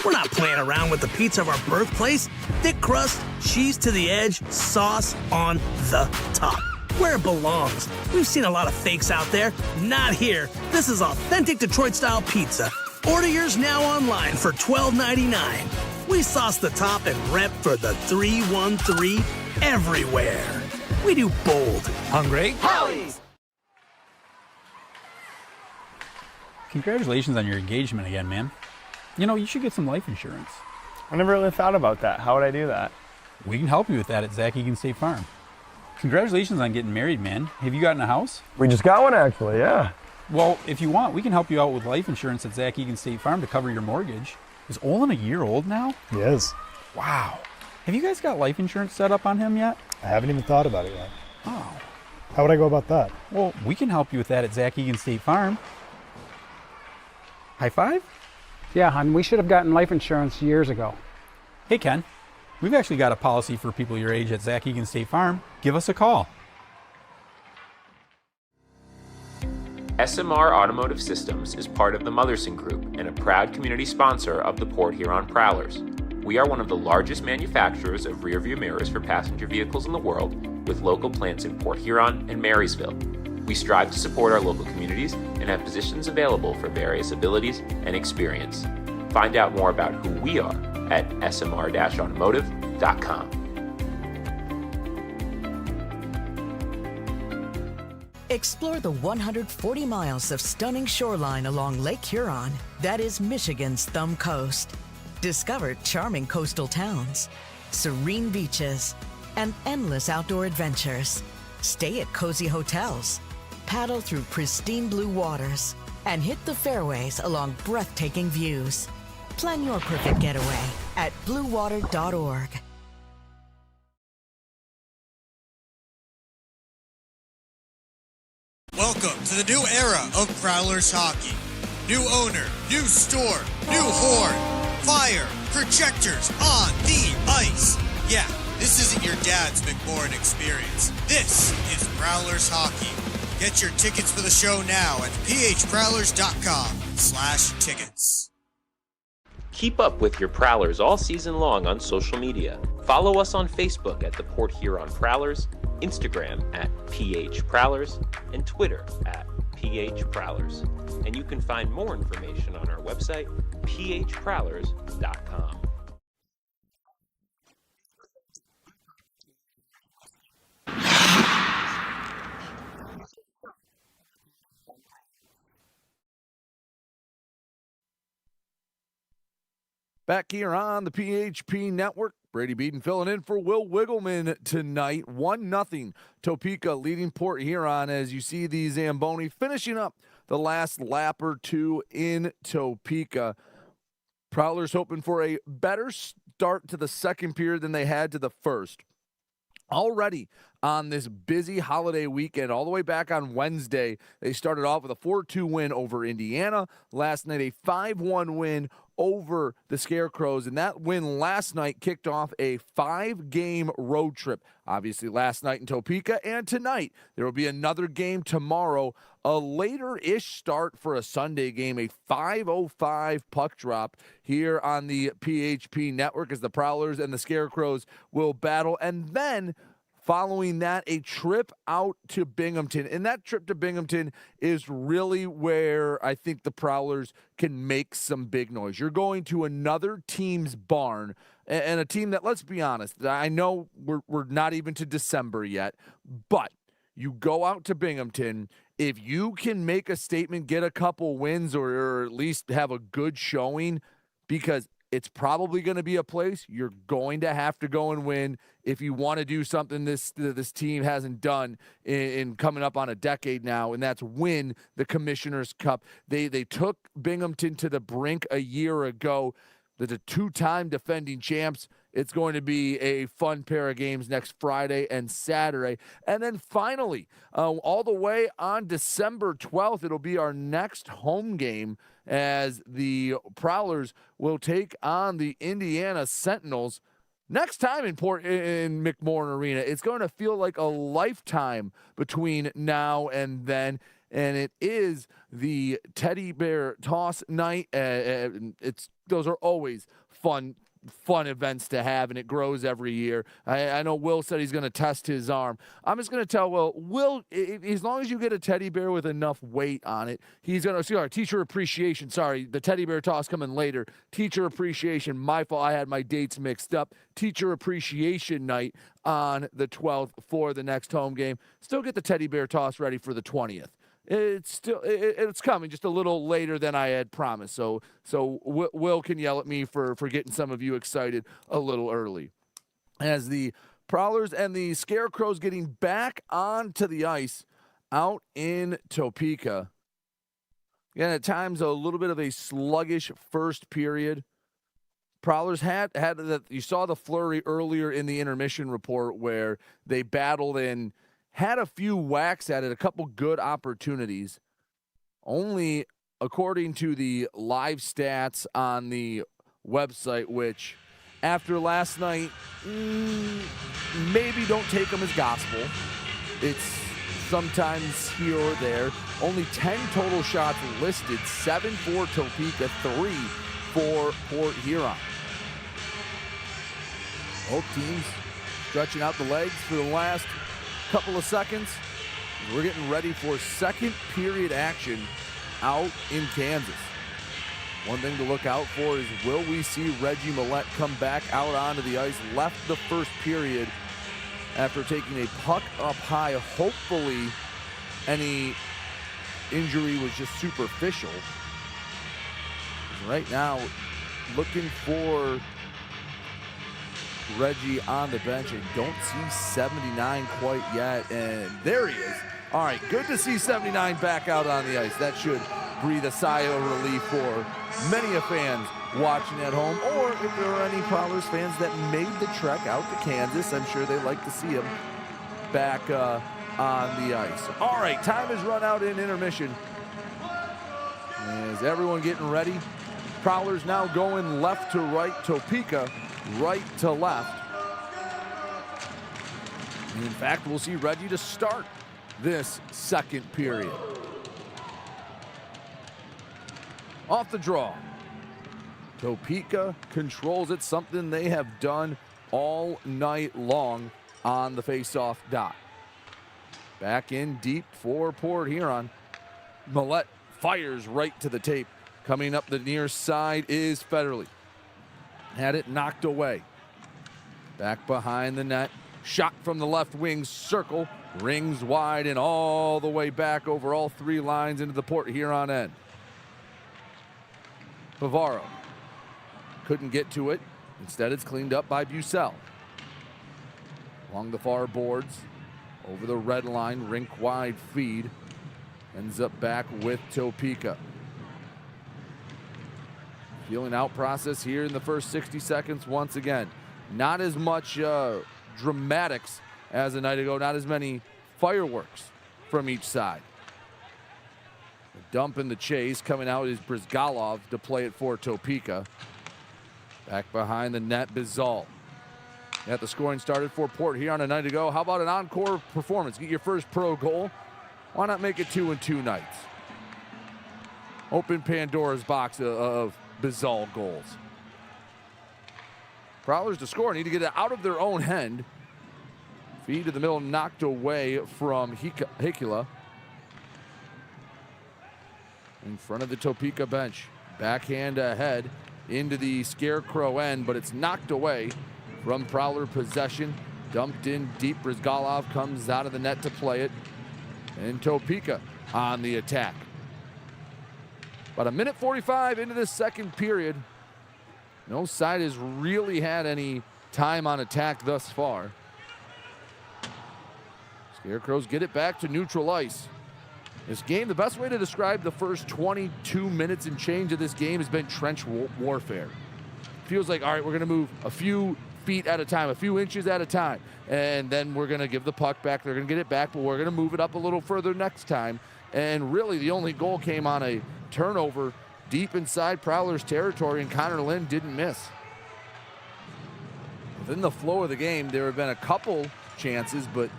We're not playing around with the pizza of our birthplace. Thick crust, cheese to the edge, sauce on the top. Where it belongs. We've seen a lot of fakes out there. Not here. This is authentic Detroit-style pizza. Order yours now online for $12.99. We sauce the top and rep for the 313 everywhere. We do bold. Hungry? Howie's! Congratulations on your engagement again, man. You know, you should get some life insurance. I never really thought about that. How would I do that? We can help you with that at Zach Egan State Farm. Congratulations on getting married, man. Have you gotten a house? We just got one, actually, yeah. Well, if you want, we can help you out with life insurance at Zach Egan State Farm to cover your mortgage. Is Olin a year old now? He is. Wow. Have you guys got life insurance set up on him yet? I haven't even thought about it yet. Oh. How would I go about that? Well, we can help you with that at Zach Egan State Farm. High five? Yeah, hon, we should have gotten life insurance years ago. Hey, Ken. We've actually got a policy for people your age at Zach Egan State Farm. Give us a call. SMR Automotive Systems is part of the Motherson Group and a proud community sponsor of the Port Huron Prowlers. We are one of the largest manufacturers of rear-view mirrors for passenger vehicles in the world, with local plants in Port Huron and Marysville. We strive to support our local communities and have positions available for various abilities and experience. Find out more about who we are at smr-automotive.com. Explore the 140 miles of stunning shoreline along Lake Huron. That is Michigan's Thumb Coast. Discover charming coastal towns, serene beaches, and endless outdoor adventures. Stay at cozy hotels, paddle through pristine blue waters, and hit the fairways along breathtaking views. Plan your perfect getaway at bluewater.org. Welcome to the new era of Prowlers hockey. New owner, new store, new horn, fire, projectors on the ice. Yeah, this isn't your dad's McMorrin experience. This is Prowlers hockey. Get your tickets for the show now at phprowlers.com/tickets. Keep up with your Prowlers all season long on social media. Follow us on Facebook at the Port Huron Prowlers, Instagram at PH Prowlers, and Twitter at PH Prowlers. And you can find more information on our website, phprowlers.com. Back here on the PHP Network, Brady Beaton filling in for Will Wiggleman tonight. 1-0 Topeka leading Port Huron as you see the Zamboni finishing up the last lap or two in Topeka. Prowlers hoping for a better start to the second period than they had to the first. Already on this busy holiday weekend, all the way back on Wednesday, they started off with a 4-2 win over Indiana. Last night, a 5-1 win over the Scarecrows, and that win last night kicked off a 5-game road trip. Obviously, last night in Topeka, and tonight there will be another game tomorrow. A later-ish start for a Sunday game, a 5:05 puck drop here on the PHP Network as the Prowlers and the Scarecrows will battle, and then following that, a trip out to Binghamton. And that trip to Binghamton is really where I think the Prowlers can make some big noise. You're going to another team's barn, and a team that, let's be honest, I know we're not even to December yet, but you go out to Binghamton. If you can make a statement, get a couple wins, or at least have a good showing, because it's probably going to be a place you're going to have to go and win if you want to do something this team hasn't done in coming up on a decade now, and that's win the Commissioner's Cup. They took Binghamton to the brink a year ago. The two-time defending champs. It's going to be a fun pair of games next Friday and Saturday. And then finally, all the way on December 12th, it'll be our next home game as the Prowlers will take on the Indiana Sentinels. Next time in McMorrin Arena, it's going to feel like a lifetime between now and then. and it is the teddy bear toss night. Those are always fun events to have, and it grows every year. I know Will said he's going to test his arm. I'm just going to tell Will, as long as you get a teddy bear with enough weight on it, he's going to see our teacher appreciation. Sorry, the teddy bear toss coming later. Teacher appreciation. My fault. I had my dates mixed up. Teacher appreciation night on the 12th for the next home game. Still get the teddy bear toss ready for the 20th. It's coming just a little later than I had promised. So Will can yell at me for getting some of you excited a little early. As the Prowlers and the Scarecrows getting back onto the ice out in Topeka. Again, at times a little bit of a sluggish first period. Prowlers had that. You saw the flurry earlier in the intermission report where they battled and had a few whacks at it, a couple good opportunities. Only, according to the live stats on the website, which after last night, maybe don't take them as gospel. It's sometimes here or there. Only 10 total shots listed, 7 for Topeka, 3 for Port Huron. Both teams stretching out the legs for the last couple of seconds. We're getting ready for second period action out in Kansas. One thing to look out for is, will we see Reggie Millette come back out onto the ice? Left the first period after taking a puck up high. Hopefully any injury was just superficial. Right now, looking for Reggie on the bench. I don't see 79 quite yet, and there he is. All right, good to see 79 back out on the ice. That should breathe a sigh of relief for many a fans watching at home, or if there are any Prowlers fans that made the trek out to Kansas, I'm sure they like to see him back on the ice. All right, time has run out in intermission. Is everyone getting ready? Prowlers now going left to right, Topeka right to left. And in fact, we'll see Reggie to start this second period. Off the draw. Topeka controls it, something they have done all night long on the face-off dot. Back in deep for Port Huron. Millette fires right to the tape. Coming up the near side is Federle. Had it knocked away. Back behind the net. Shot from the left wing circle. Rings wide and all the way back over all three lines into the Port Huron end. Pavaro couldn't get to it. Instead, it's cleaned up by Bucell. Along the far boards. Over the red line. Rink wide feed. Ends up back with Topeka. Feeling out process here in the first 60 seconds once again. Not as much dramatics as a night ago. Not as many fireworks from each side. The dump in the chase. Coming out is Brizgalov to play it for Topeka. Back behind the net, Bizal. Got the scoring started for Port Huron a night ago. How about an encore performance? Get your first pro goal. Why not make it 2-2 nights? Open Pandora's box of Bizal goals. Prowlers to score. Need to get it out of their own end. Feed to the middle, knocked away from Hikula. In front of the Topeka bench. Backhand ahead into the Scarecrow end, but it's knocked away from Prowler possession. Dumped in deep. Brizgalov comes out of the net to play it. And Topeka on the attack. About a minute 45 into this second period. No side has really had any time on attack thus far. Scarecrows get it back to neutral ice. This game, the best way to describe the first 22 minutes and change of this game has been trench warfare. Feels like, all right, we're going to move a few feet at a time, a few inches at a time, and then we're going to give the puck back. They're going to get it back, but we're going to move it up a little further next time. And really, the only goal came on a turnover deep inside Prowler's territory, and Connor Lynn didn't miss. Within the flow of the game, there have been a couple chances, but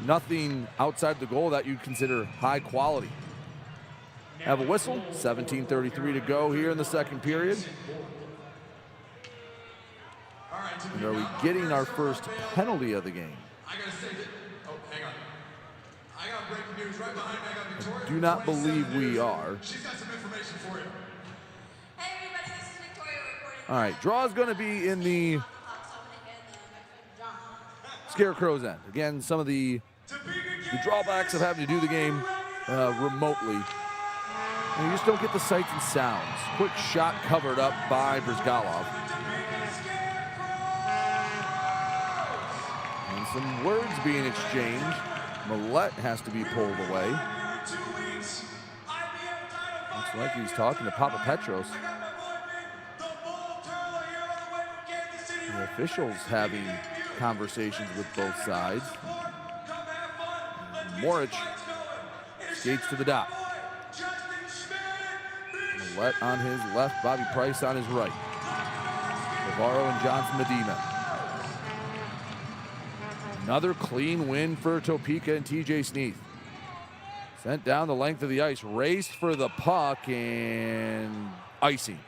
nothing outside the goal that you'd consider high quality. Have a whistle. 17:33 to go here in the second period. And are we getting our first penalty of the game? I do not believe we are. All right, draw is going to be in the Scarecrows' end. Again, some of the drawbacks of having to do the game remotely. And you just don't get the sights and sounds. Quick shot covered up by Brizgalov. And some words being exchanged. Millette has to be pulled away. Looks like he's talking to Papa Petros. The officials having conversations with both sides. Morich skates to the dot. Millette on his left, Bobby Price on his right. Navarro and Johnson Medina. Another clean win for Topeka and TJ Sneath. Sent down the length of the ice, raced for the puck, and icing.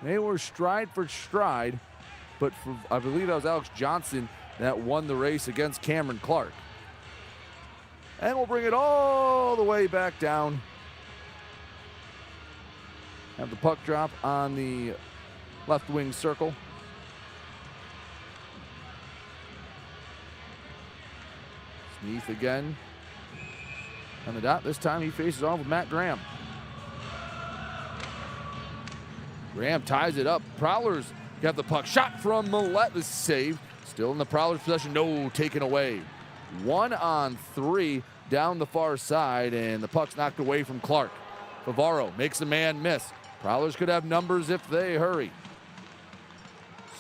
They were stride for stride, but for, I believe that was Alex Johnson that won the race against Cameron Clark. And we'll bring it all the way back down. Have the puck drop on the left wing circle. Sneath again on the dot. This time he faces off with Matt Graham. Graham ties it up. Prowlers got the puck. Shot from Millette is saved. Still in the Prowlers' possession. No, taken away. 1-on-3 down the far side, and the puck's knocked away from Clark. Favaro makes a man miss. Prowlers could have numbers if they hurry.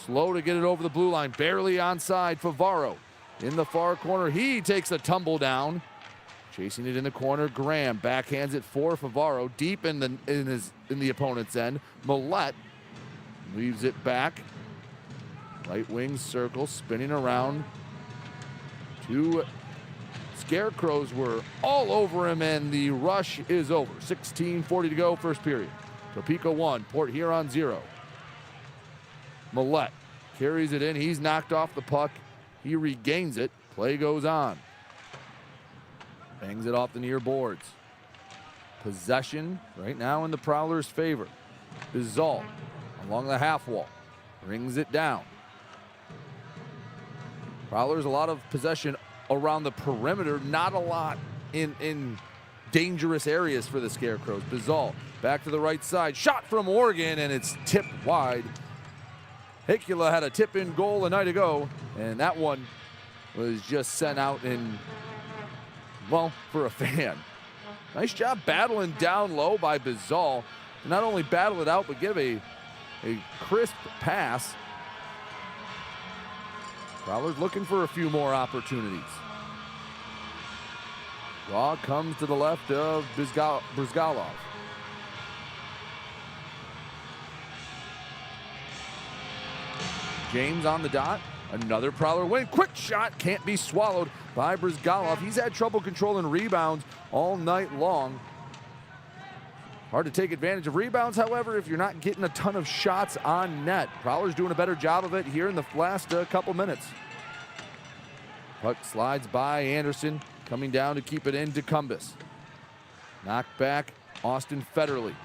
Slow to get it over the blue line. Barely onside. Favaro in the far corner. He takes a tumble down. Chasing it in the corner. Graham backhands it for Favaro. Deep in the opponent's end. Millette leaves it back. Right wing circle, spinning around. Two Scarecrows were all over him, and the rush is over. 16:40 to go, first period. Topeka 1, Port Huron 0. Millette carries it in. He's knocked off the puck. He regains it. Play goes on. Bangs it off the near boards. Possession right now in the Prowlers' favor. Bizal along the half wall. Brings it down. Prowlers a lot of possession around the perimeter. Not a lot in dangerous areas for the Scarecrows. Bizal back to the right side. Shot from Oregon, and it's tipped wide. Hicula had a tip-in goal a night ago, and that one was just sent out in, well, for a fan. Nice job battling down low by Bizal. Not only battle it out, but give a crisp pass. Prowlers looking for a few more opportunities. Draw comes to the left of Brizgalov. James on the dot. Another Prowler win. Quick shot can't be swallowed by Brizgalov. He's had trouble controlling rebounds all night long. Hard to take advantage of rebounds, however, if you're not getting a ton of shots on net. Prowler's doing a better job of it here in the last couple minutes. Puck slides by Anderson, coming down to keep it in to Cumbus. Knocked back, Austin Federley.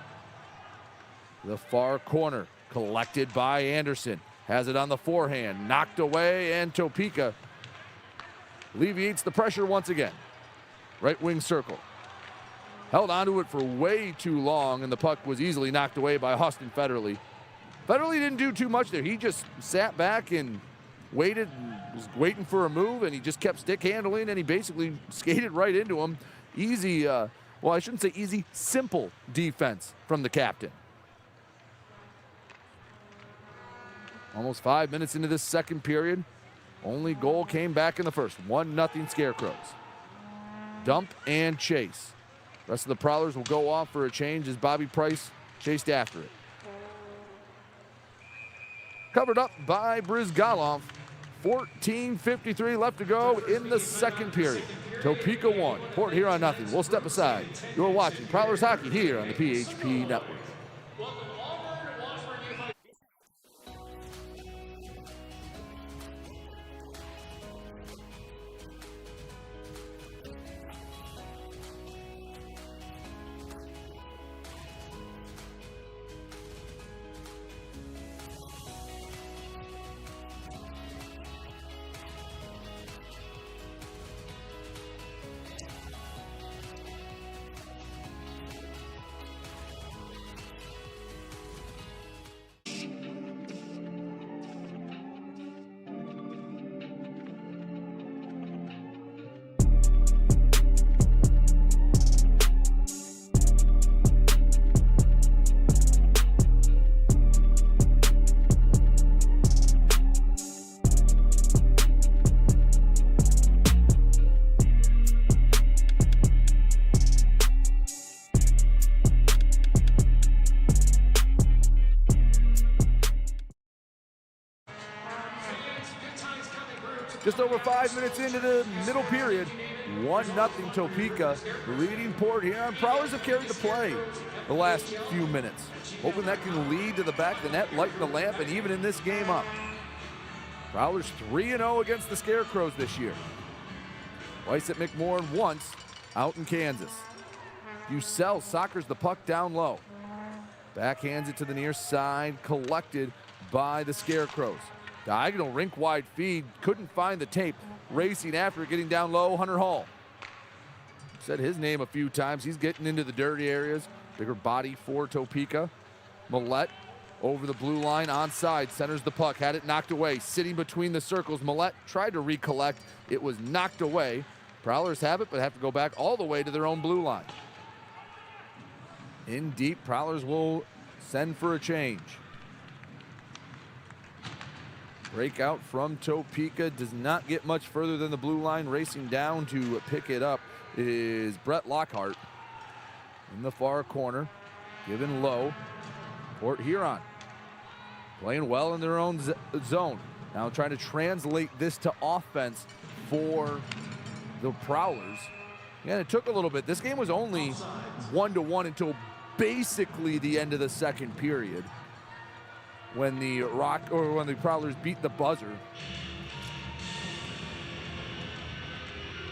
The far corner, collected by Anderson. Has it on the forehand, knocked away, and Topeka alleviates the pressure once again. Right wing circle. Held onto it for way too long, and the puck was easily knocked away by Austin Federley. Federley didn't do too much there. He just sat back and waited, was waiting for a move, and he just kept stick handling, and he basically skated right into him. Easy, well, I shouldn't say easy, simple defense from the captain. Almost 5 minutes into this second period. Only goal came back in the first. 1-0 Scarecrows. Dump and chase. Rest of the Prowlers will go off for a change as Bobby Price chased after it. Covered up by Brizgalov. 14:53 left to go in the second period. Topeka 1, Port Huron nothing. We'll step aside. You're watching Prowlers Hockey here on the PHP Network. Just over 5 minutes into the middle period, 1-0 Topeka, leading Port Huron. Prowlers have carried the play the last few minutes. Hoping that can lead to the back of the net, lighten the lamp, and even in this game up. Prowlers 3-0 against the Scarecrows this year. Twice at McMorran, once out in Kansas. Bucell soccers the puck down low. Backhands it to the near side, collected by the Scarecrows. Diagonal rink-wide feed, couldn't find the tape. Racing after it, getting down low, Hunter Hall. Said his name a few times. He's getting into the dirty areas. Bigger body for Topeka. Millette over the blue line, onside, centers the puck, had it knocked away. Sitting between the circles, Millette tried to recollect. It was knocked away. Prowlers have it, but have to go back all the way to their own blue line. In deep, Prowlers will send for a change. Breakout from Topeka does not get much further than the blue line. Racing down to pick it up is Brett Lockhart in the far corner, given low. Port Huron playing well in their own zone. Now trying to translate this to offense for the Prowlers. Yeah, it took a little bit. This game was only 1-1 until basically the end of the second period, when the Prowlers beat the buzzer.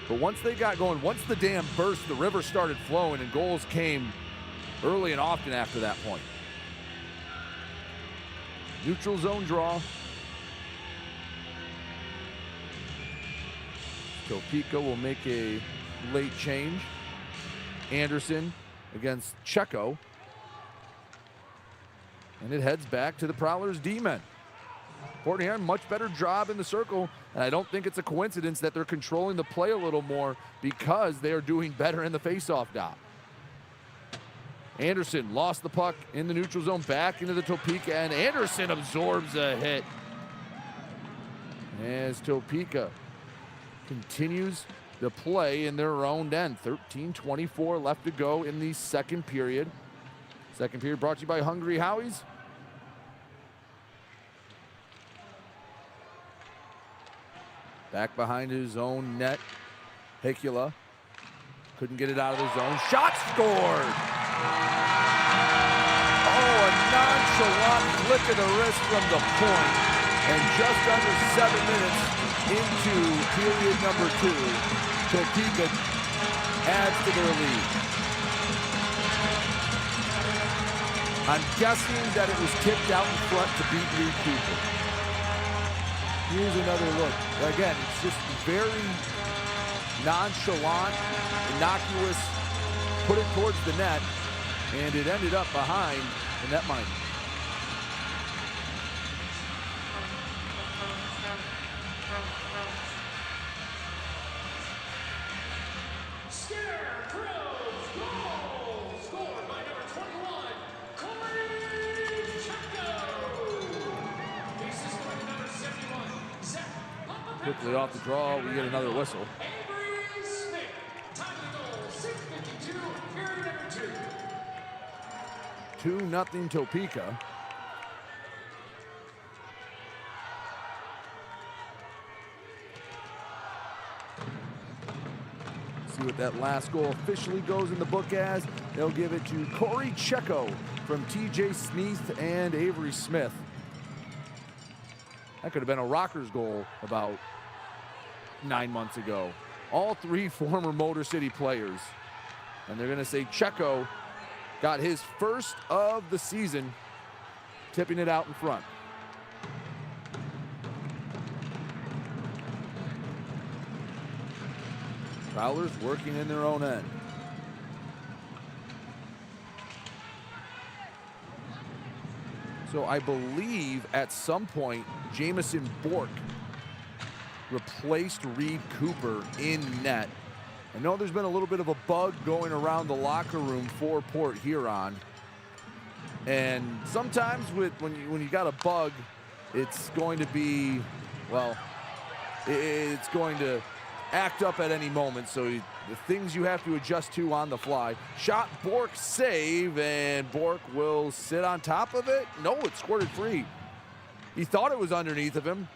But once they got going, once the dam burst, the river started flowing, and goals came early and often after that point. Neutral zone draw. Topeka will make a late change. Anderson against Checo. And it heads back to the Prowlers D-men. Port Huron, much better job in the circle, and I don't think it's a coincidence that they're controlling the play a little more because they are doing better in the face-off dot. Anderson lost the puck in the neutral zone, back into the Topeka, and Anderson absorbs a hit. As Topeka continues the play in their own end. 13:24 left to go in the second period. Second period brought to you by Hungry Howie's. Back behind his own net, Hecula couldn't get it out of the zone. Shot scored! Oh, a nonchalant flick of the wrist from the point. And just under 7 minutes into period number 2, Topeka adds to their lead. I'm guessing that it was tipped out in front to beat Reed Cooper. Here's another look. Again, it's just very nonchalant, innocuous, put it towards the net, and it ended up behind the netminder. Scarecrows goal scored by number 21, Corey Checo. Bases for number 71, Zach. Quickly off the draw, we get another whistle. Avery Smith. Time of the goal, 6:52, period number 2. 2-0 Topeka. See what that last goal officially goes in the book as. They'll give it to Corey Checo from TJ Sneath and Avery Smith. That could have been a Rockers goal about 9 months ago. All three former Motor City players. And they're going to say Checo got his first of the season, tipping it out in front. Prowlers working in their own end. So I believe at some point, Jamison Bork replaced Reed Cooper in net. I know there's been a little bit of a bug going around the locker room for Port Huron. And sometimes when you got a bug, it's going to be, well, it's going to act up at any moment. So the things you have to adjust to on the fly. Shot, Bork, save, and Bork will sit on top of it. No, it squirted free. He thought it was underneath of him.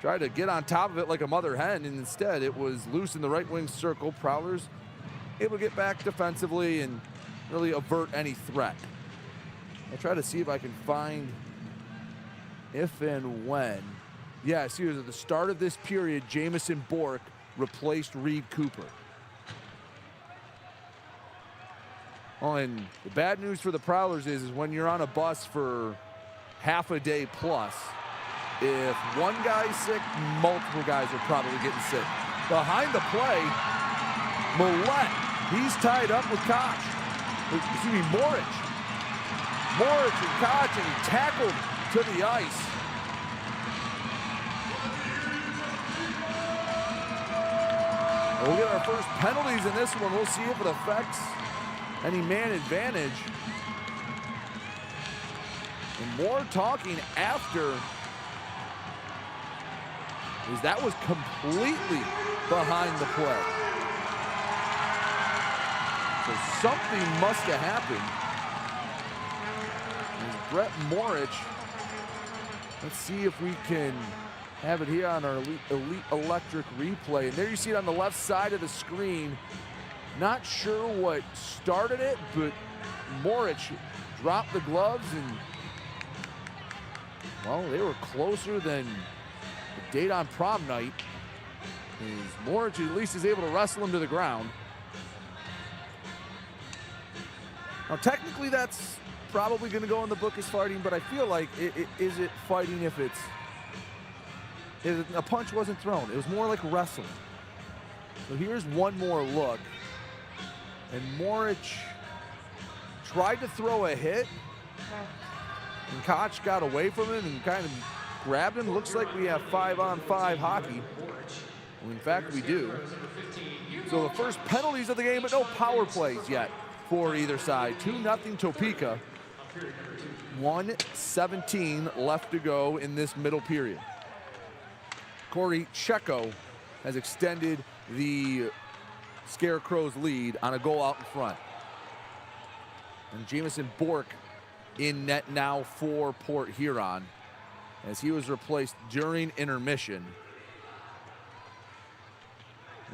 Tried to get on top of it like a mother hen, and instead it was loose in the right wing circle. Prowlers able to get back defensively and really avert any threat. I'll try to see if I can find if and when. Yeah, see, at the start of this period, Jamison Bork replaced Reed Cooper. Oh, and the bad news for the Prowlers is when you're on a bus for half a day plus, if one guy's sick, multiple guys are probably getting sick. Behind the play, Millette, he's tied up with Koch. Excuse me, Morich. Morich and Koch, and he tackled to the ice. We'll get our first penalties in this one. We'll see if it affects any man advantage. And more talking after, is that was completely behind the play. So something must have happened. And Brett Morich, let's see if we can have it here on our Elite Electric replay. And there you see it on the left side of the screen. Not sure what started it, but Morich dropped the gloves and, well, they were closer than the date on prom night. As Morich at least is able to wrestle him to the ground. Now, technically, that's probably going to go in the book as fighting, but I feel like, is it fighting if it's, a punch wasn't thrown? It was more like wrestling. So here's one more look. And Morich tried to throw a hit, and Koch got away from him and kind of grabbed him. Looks like we have 5-on-5 hockey. Well, in fact, we do. So the first penalties of the game, but no power plays yet for either side. 2-0 Topeka. 1:17 left to go in this middle period. Corey Checo has extended the Scarecrows lead on a goal out in front. And Jamison Bork in net now for Port Huron, as he was replaced during intermission.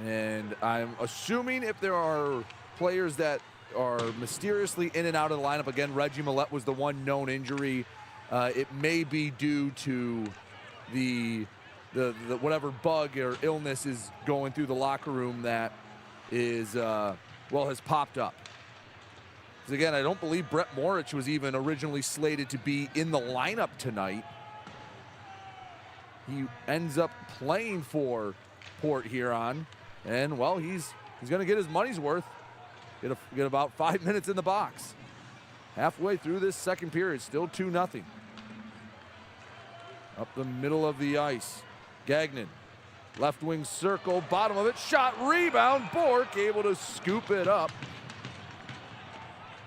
And I'm assuming if there are players that are mysteriously in and out of the lineup, again, Reggie Millette was the one known injury. It may be due to the whatever bug or illness is going through the locker room that is, well, has popped up. Because again, I don't believe Brett Morich was even originally slated to be in the lineup tonight. He ends up playing for Port Huron, and well, he's going to get his money's worth. Get about 5 minutes in the box. Halfway through this second period, still 2-0. Up the middle of the ice, Gagnon, left wing circle, bottom of it, shot, rebound, Bork able to scoop it up.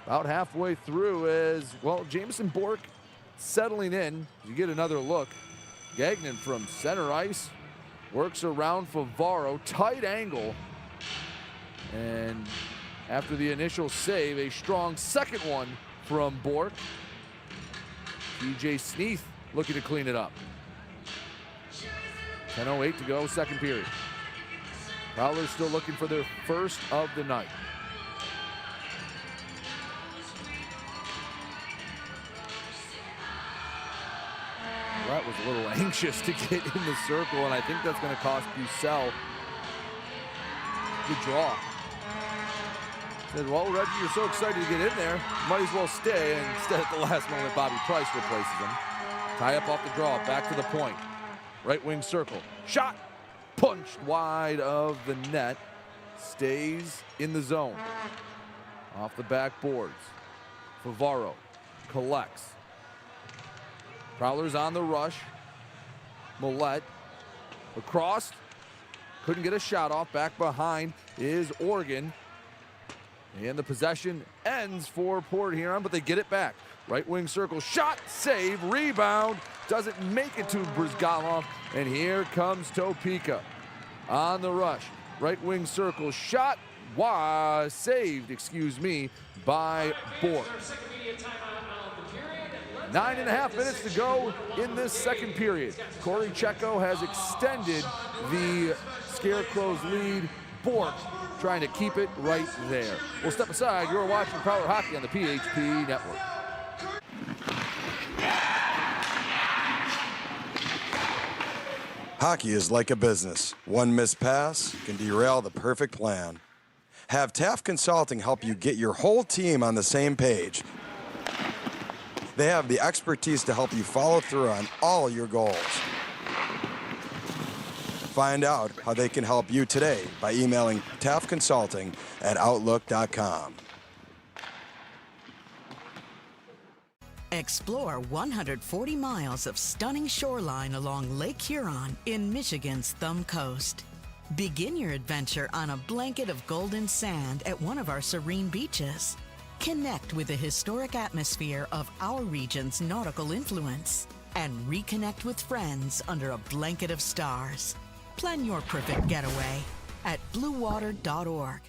About halfway through as, well, Jamison Bork settling in. You get another look. Gagnon from center ice works around Favaro, tight angle. And after the initial save, a strong second one from Bork. TJ Sneath looking to clean it up. 10:08 to go, second period. Prowlers still looking for their first of the night. Brett was a little anxious to get in the circle, and I think that's going to cost Bucell the draw. Said, well, Reggie, you're so excited to get in there, might as well stay. And instead, at the last moment, Bobby Price replaces him. Tie up off the draw, back to the point. Right wing circle, shot, punched wide of the net. Stays in the zone. Off the backboards. Favaro collects. Prowlers on the rush. Millette across. Couldn't get a shot off. Back behind is Oregon. And the possession ends for Port Huron, but they get it back. Right wing circle, shot, save, rebound. Doesn't make it to Brizgalov. And here comes Topeka on the rush. Right wing circle, shot, saved, by Bork. 9.5 minutes to go in this second period. Corey Checo has extended the Scarecrows lead. Bork trying to keep it right there. We'll step aside. You're watching Prowler Hockey on the PHP Network. Hockey is like a business. One missed pass can derail the perfect plan. Have Taft Consulting help you get your whole team on the same page. They have the expertise to help you follow through on all your goals. Find out how they can help you today by emailing taftconsulting@outlook.com. Explore 140 miles of stunning shoreline along Lake Huron in Michigan's Thumb Coast. Begin your adventure on a blanket of golden sand at one of our serene beaches. Connect with the historic atmosphere of our region's nautical influence and reconnect with friends under a blanket of stars. Plan your perfect getaway at bluewater.org.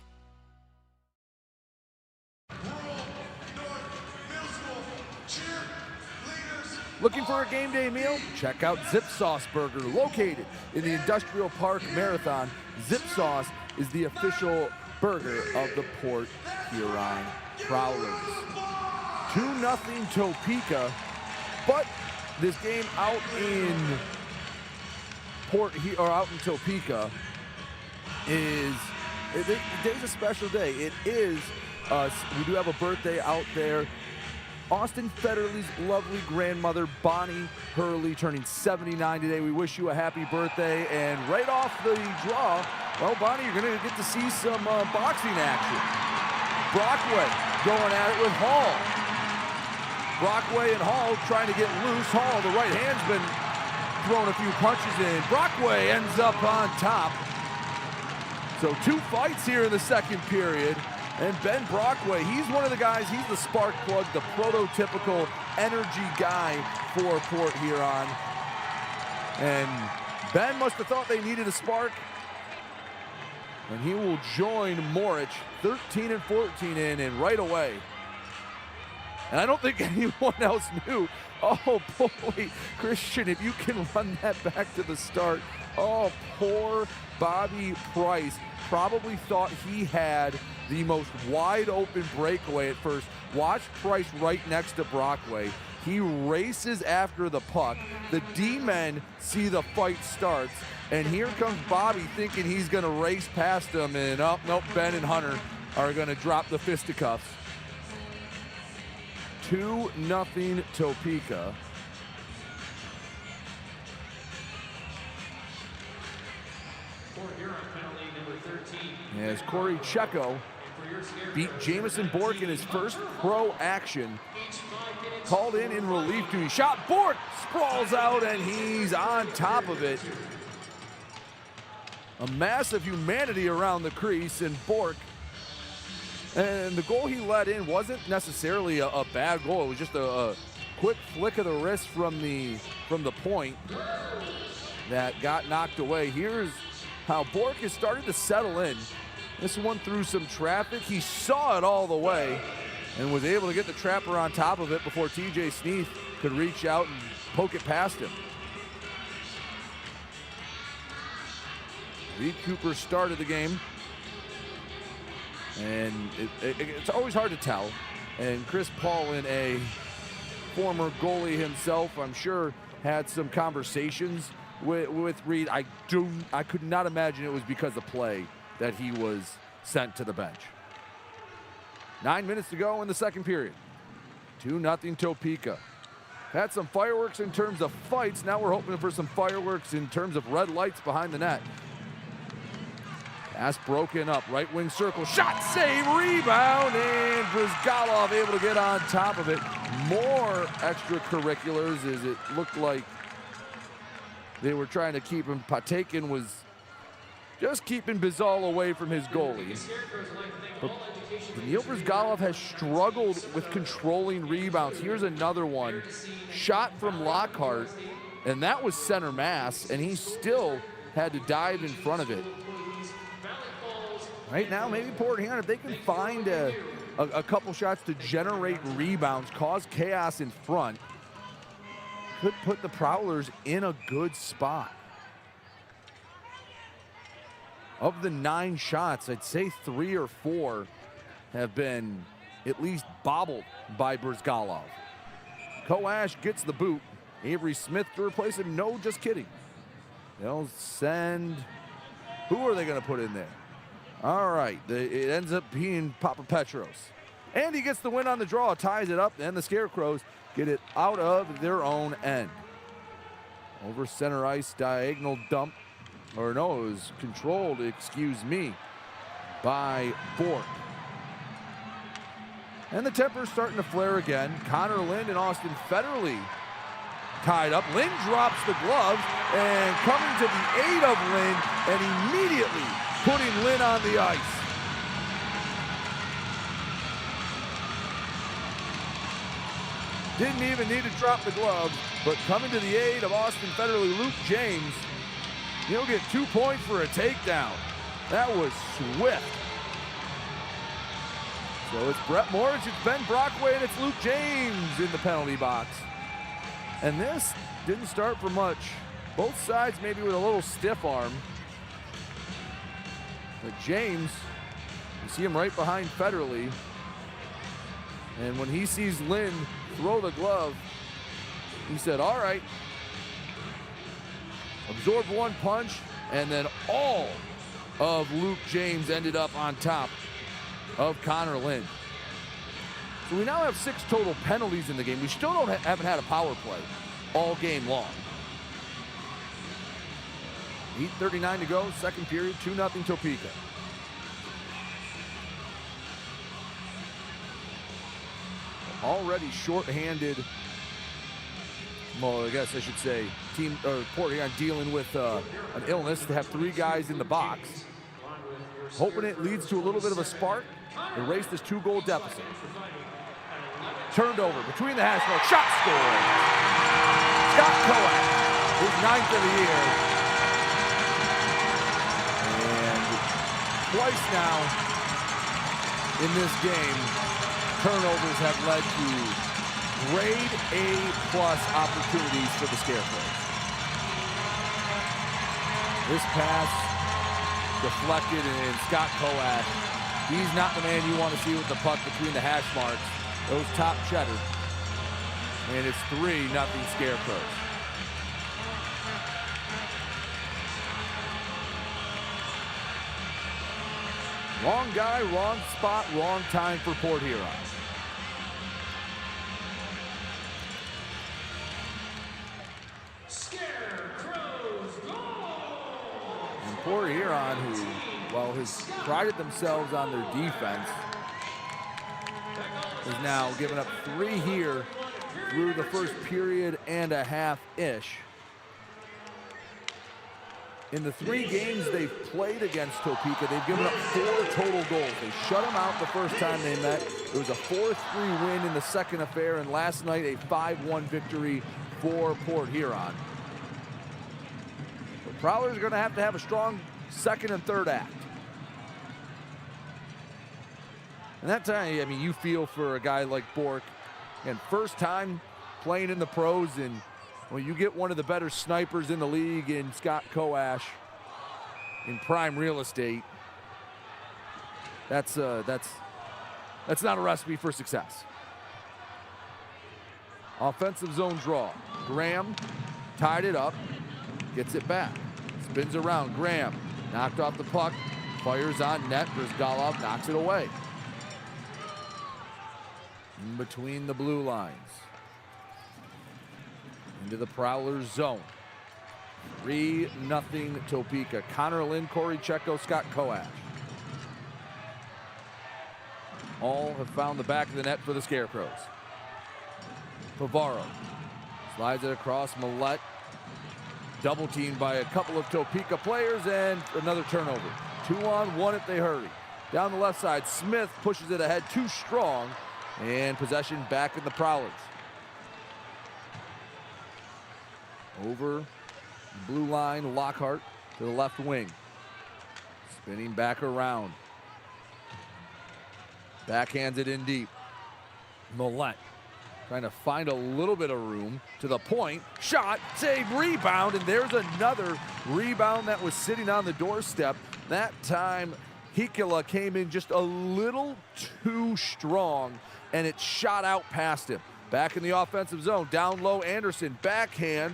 Looking for a game day meal? Check out Zip Sauce Burger, located in the Industrial Park Marathon. Zip Sauce is the official burger of the Port Huron Prowlers. 2-0 Topeka, but this game out in out in Topeka today's a special day. It is we do have a birthday out there. Austin Federley's lovely grandmother, Bonnie Hurley, turning 79 today. We wish you a happy birthday. And right off the draw, well, Bonnie, you're going to get to see some boxing action. Brockway going at it with Hall. Brockway and Hall trying to get loose. Hall, the right hand's been throwing a few punches in. Brockway ends up on top. So 2 fights here in the second period. And Ben Brockway, he's one of the guys, he's the spark plug, the prototypical energy guy for Port Huron. And Ben must have thought they needed a spark. And he will join Morich, 13-14 in, and right away. And I don't think anyone else knew. Oh boy, Christian, if you can run that back to the start. Oh, poor Bobby Price. Probably thought he had the most wide open breakaway at first. Watch Price right next to Brockway. He races after the puck. The D-men see the fight starts. And here comes Bobby thinking he's going to race past him. And nope, Ben and Hunter are going to drop the fisticuffs. 2-0 Topeka. As Corey Checo beat Jamison Bork in his first pro action. Called in relief duty. Shot, Bork sprawls out and he's on top of it. A massive humanity around the crease, and Bork. And the goal he let in wasn't necessarily a bad goal. It was just a quick flick of the wrist from the point that got knocked away. Here's how Bork has started to settle in. This one through some traffic. He saw it all the way and was able to get the trapper on top of it before TJ Sneath could reach out and poke it past him. Reed Cooper started the game. And it's always hard to tell. And Chris Paulin, a former goalie himself, I'm sure had some conversations with Reed. I could not imagine it was because of play that he was sent to the bench. 9 minutes to go in the second period. 2-0 Topeka. Had some fireworks in terms of fights. Now we're hoping for some fireworks in terms of red lights behind the net. Pass broken up, right wing circle, shot, save, rebound, and Brizgalov able to get on top of it. More extracurriculars as it looked like they were trying to keep him. Patekin was just keeping Bizal away from his goalie. But Neil Brizgalov has struggled with controlling rebounds. Here's another one, shot from Lockhart, and that was center mass, and he still had to dive in front of it. Right now, maybe Port Huron, if they can find a couple shots to generate rebounds, cause chaos in front, could put the Prowlers in a good spot. Of the 9 shots, I'd say 3 or 4 have been at least bobbled by Brizgalov. Koash gets the boot. Avery Smith to replace him. No, just kidding. They'll send, who are they going to put in there? All right, it ends up being Papa Petros. And he gets the win on the draw, ties it up, and the Scarecrows get it out of their own end. Over center ice, diagonal dump, or no, it was controlled, excuse me, by Bork. And the temper's starting to flare again. Connor Lind and Austin Federley tied up. Lind drops the gloves, and coming to the aid of Lind, and immediately putting Lynn on the ice. Didn't even need to drop the gloves, but coming to the aid of Austin Federley, Luke James, he'll get 2 points for a takedown. That was swift. So it's Brett Morris, it's Ben Brockway, and it's Luke James in the penalty box. And this didn't start for much. Both sides maybe with a little stiff arm. But James, you see him right behind Federley. And when he sees Lynn throw the glove, he said, all right. Absorbed one punch, and then all of Luke James ended up on top of Connor Lynn. So we now have 6 total penalties in the game. We still haven't had a power play all game long. 8:39 to go, second period, 2-0 Topeka. Already short-handed, well, I guess I should say, Port Huron dealing with an illness to have 3 guys in the box. Hoping it leads to a little bit of a spark, erase this 2-goal deficit. Turned over between the hash marks, shot scored. Scott Coax, his 9th of the year. And twice now in this game, turnovers have led to grade A+ opportunities for the Scarecrows. This pass deflected, and Scott Coash, he's not the man you want to see with the puck between the hash marks. Those top cheddar. And it's 3-0 Scarecrows. Wrong guy, wrong spot, wrong time for Port Huron. And Port Huron, who, well, has prided themselves on their defense, is now giving up 3 here through the first period and a half-ish. In the 3 games they've played against Topeka, they've given up 4 total goals. They shut them out the first time they met. It was a 4-3 win in the second affair, and last night a 5-1 victory for Port Huron. The Prowlers are going to have a strong second and third act. And that time, I mean, you feel for a guy like Bork, and first time playing in the pros, and well, you get one of the better snipers in the league in Scott Coash. in prime real estate, that's not a recipe for success. Offensive zone draw. Graham tied it up, gets it back, spins around. Graham knocked off the puck, fires on net. Brizgalov knocks it away. In between the blue lines. Into the Prowlers zone. 3-0 Topeka. Connor Lind, Corey Checo, Scott Koash. All have found the back of the net for the Scarecrows. Pavaro slides it across. Millette double teamed by a couple of Topeka players, and another turnover. 2-on-1 if they hurry. Down the left side, Smith pushes it ahead too strong, and possession back in the Prowlers. Over the blue line, Lockhart to the left wing. Spinning back around. Backhands it in deep. Millette trying to find a little bit of room to the point. Shot, save, rebound, and there's another rebound that was sitting on the doorstep. That time, Hikila came in just a little too strong, and it shot out past him. Back in the offensive zone, down low, Anderson, backhand,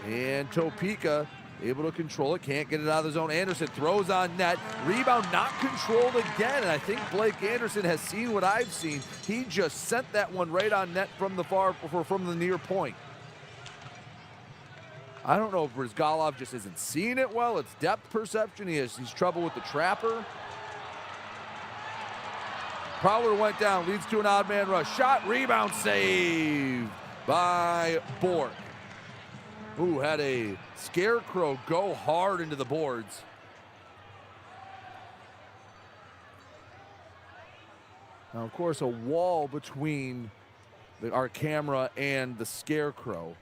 and Topeka able to control it, can't get it out of the zone. Anderson throws on net, rebound not controlled again, and I think Blake Anderson has seen what I've seen. He just sent that one right on net from the near point. I don't know if Brizgalov just isn't seeing it well. It's depth perception. He's trouble with the trapper. Prowler went down, leads to an odd man rush. Shot, rebound, saved by Bork, who had a Scarecrow go hard into the boards. Now, of course, a wall between our camera and the Scarecrow.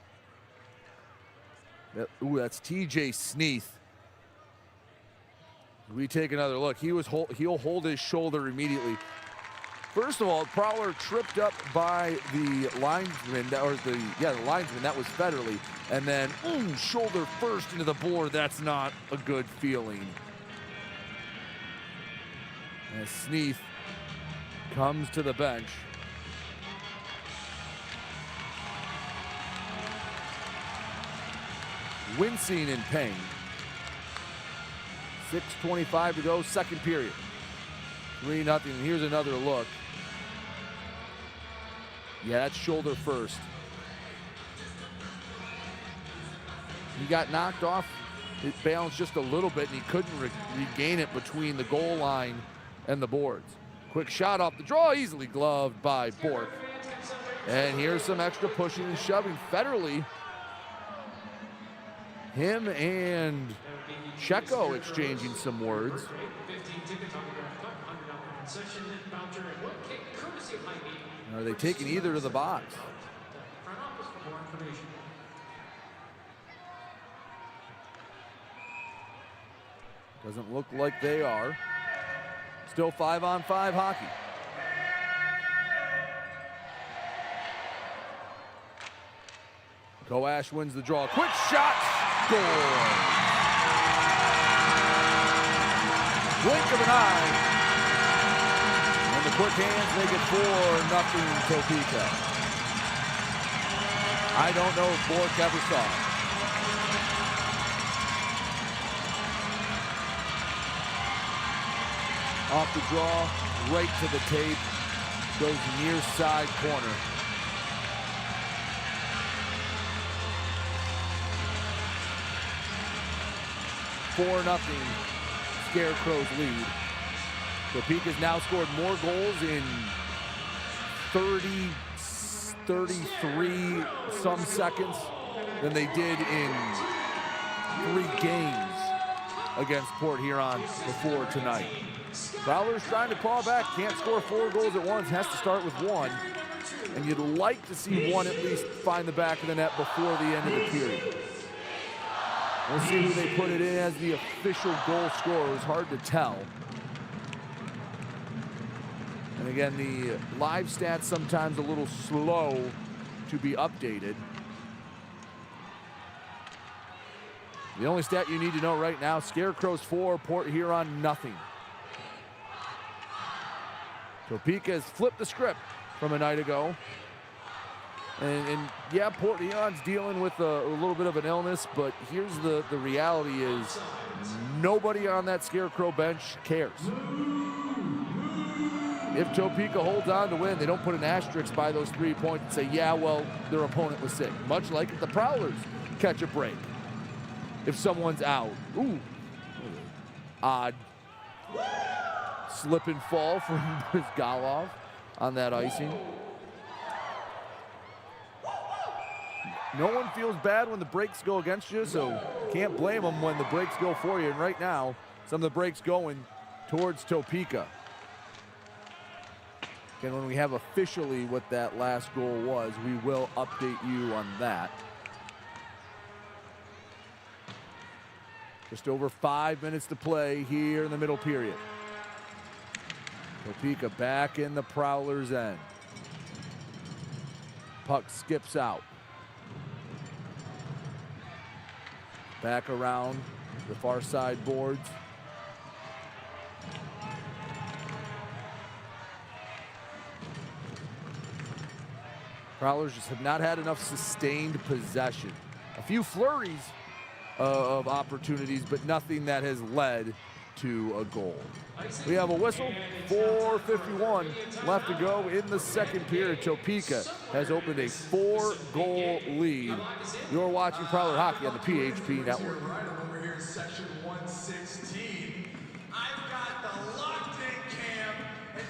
That's TJ Sneath. We take another look. He'll hold his shoulder immediately. First of all, Prowler tripped up by the linesman, the linesman, that was Federley, and then shoulder first into the board. That's not a good feeling. As Sneath comes to the bench. Wincing in pain. 6:25 to go, second period. 3-0, here's another look. Yeah, that's shoulder first. He got knocked off. It balanced just a little bit, and he couldn't regain it between the goal line and the boards. Quick shot off the draw, easily gloved by Bork. And here's some extra pushing and shoving. Federally, him and Checo exchanging some words. Are they taking either to the box? Doesn't look like they are. Still 5-on-5 hockey. Koash wins the draw. Quick shot, score. Blink of an eye. And the quick hands make it 4-0 Topeka. I don't know if Bork ever saw it. Off the draw, right to the tape, goes near side corner. (4-0) Scarecrows lead. Topeka's now scored more goals in 33 some seconds than they did in 3 games against Port Huron before tonight. Prowlers trying to claw back, can't score 4 goals at once, has to start with 1. And you'd like to see one at least find the back of the net before the end of the period. We'll see who they put it in as the official goal scorer. It's hard to tell. And again, the live stats sometimes a little slow to be updated. The only stat you need to know right now, Scarecrows 4, Port Huron nothing. Topeka has flipped the script from a night ago. And yeah, Port Huron's dealing with a little bit of an illness, but here's the reality is nobody on that Scarecrow bench cares. If Topeka holds on to win, they don't put an asterisk by those 3 points and say, yeah, well, their opponent was sick. Much like if the Prowlers catch a break. If someone's out. Ooh. Odd slip and fall from Brizgalov on that icing. No one feels bad when the breaks go against you, so can't blame them when the breaks go for you. And right now, some of the breaks going towards Topeka. And when we have officially what that last goal was, we will update you on that. Just over 5 minutes to play here in the middle period. Topeka back in the Prowlers' end. Puck skips out. Back around the far side boards. Prowlers just have not had enough sustained possession. A few flurries of opportunities, but nothing that has led to a goal. We have a whistle, 4:51 left to go in the second period. Topeka has opened a 4-goal lead. You're watching Prowler Hockey on the PHP Network. Over here in section 116. I've got the locked-in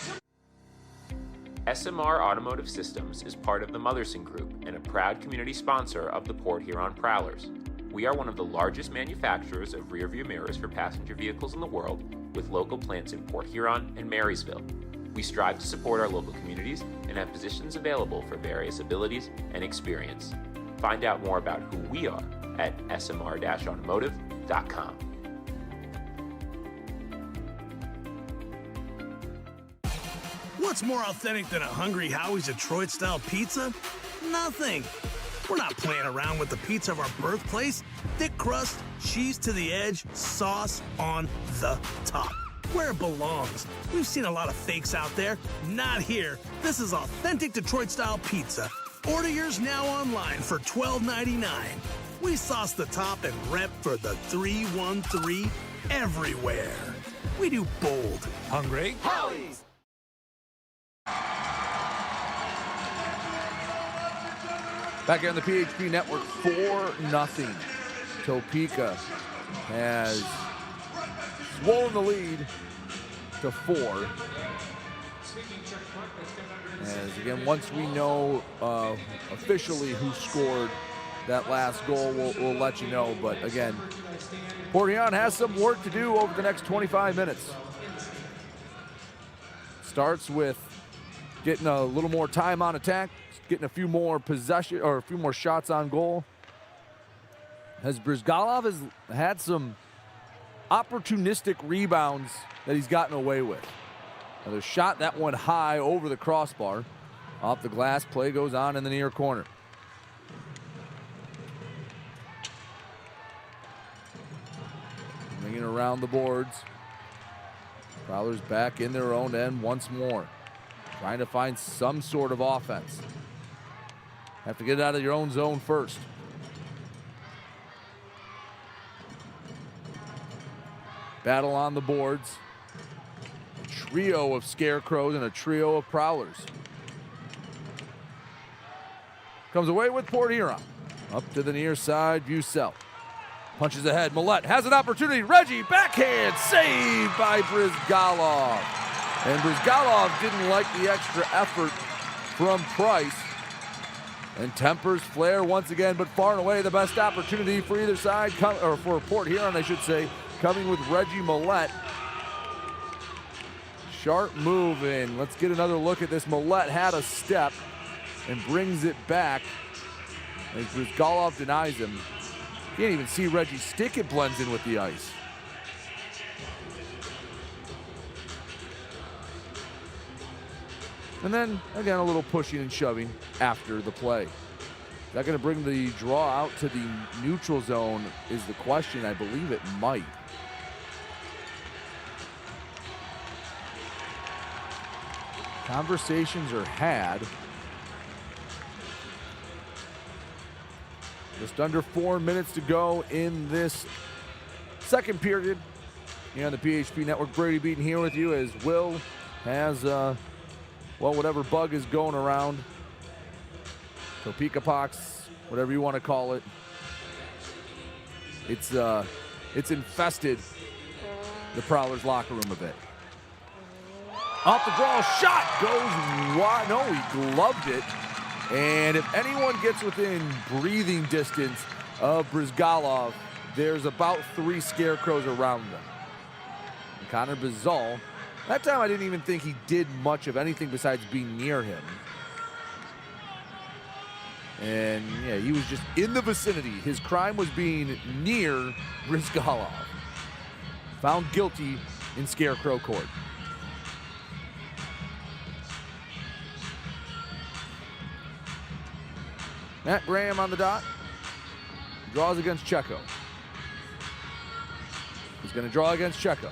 cam. SMR Automotive Systems is part of the Motherson Group and a proud community sponsor of the Port Huron Prowlers. We are one of the largest manufacturers of rear-view mirrors for passenger vehicles in the world, with local plants in Port Huron and Marysville. We strive to support our local communities and have positions available for various abilities and experience. Find out more about who we are at smr-automotive.com. What's more authentic than a Hungry Howie's Detroit-style pizza? Nothing. We're not playing around with the pizza of our birthplace. Thick crust, cheese to the edge, sauce on the top. Where it belongs. We've seen a lot of fakes out there. Not here. This is authentic Detroit-style pizza. Order yours now online for $12.99. We sauce the top and rep for the 313 everywhere. We do bold. Hungry Howie's. Back here on the PHP Network, 4-0. Topeka has swollen the lead to 4. As again, once we know officially who scored that last goal, we'll let you know. But again, Port Huron has some work to do over the next 25 minutes. Starts with getting a little more time on attack, getting a few more possession or a few more shots on goal. As Brizgalov has had some opportunistic rebounds that he's gotten away with. Another shot, that one high over the crossbar. Off the glass, play goes on in the near corner. Bringing around the boards. Prowlers back in their own end once more. Trying to find some sort of offense. Have to get it out of your own zone first. Battle on the boards. A trio of Scarecrows and a trio of Prowlers. Comes away with Port Huron. Up to the near side, Bucell. Punches ahead, Millette has an opportunity. Reggie, backhand, saved by Brizgalov. And Brizgalov didn't like the extra effort from Price. And tempers flare once again, but far and away the best opportunity for either side, or for Port Huron, I should say, coming with Reggie Millette. Sharp move in. Let's get another look at this. Millette had a step and brings it back as Brizgalov denies him. Can't even see Reggie's stick. It blends in with the ice. And then, again, a little pushing and shoving after the play. Is that going to bring the draw out to the neutral zone is the question. I believe it might. Conversations are had. Just under 4 minutes to go in this second period. Here on the PHP Network, Brady Beaton here with you as Will has, well, whatever bug is going around. Topeka pox, whatever you want to call it. It's infested the Prowlers locker room a bit. Off the draw, shot goes wide. No, he gloved it. And if anyone gets within breathing distance of Brizgalov, there's about 3 Scarecrows around them. And Connor Bazal, that time I didn't even think he did much of anything besides being near him. And yeah, he was just in the vicinity. His crime was being near Brizgalov. Found guilty in Scarecrow court. Matt Graham on the dot. Draws against Checo. He's going to draw against Checo.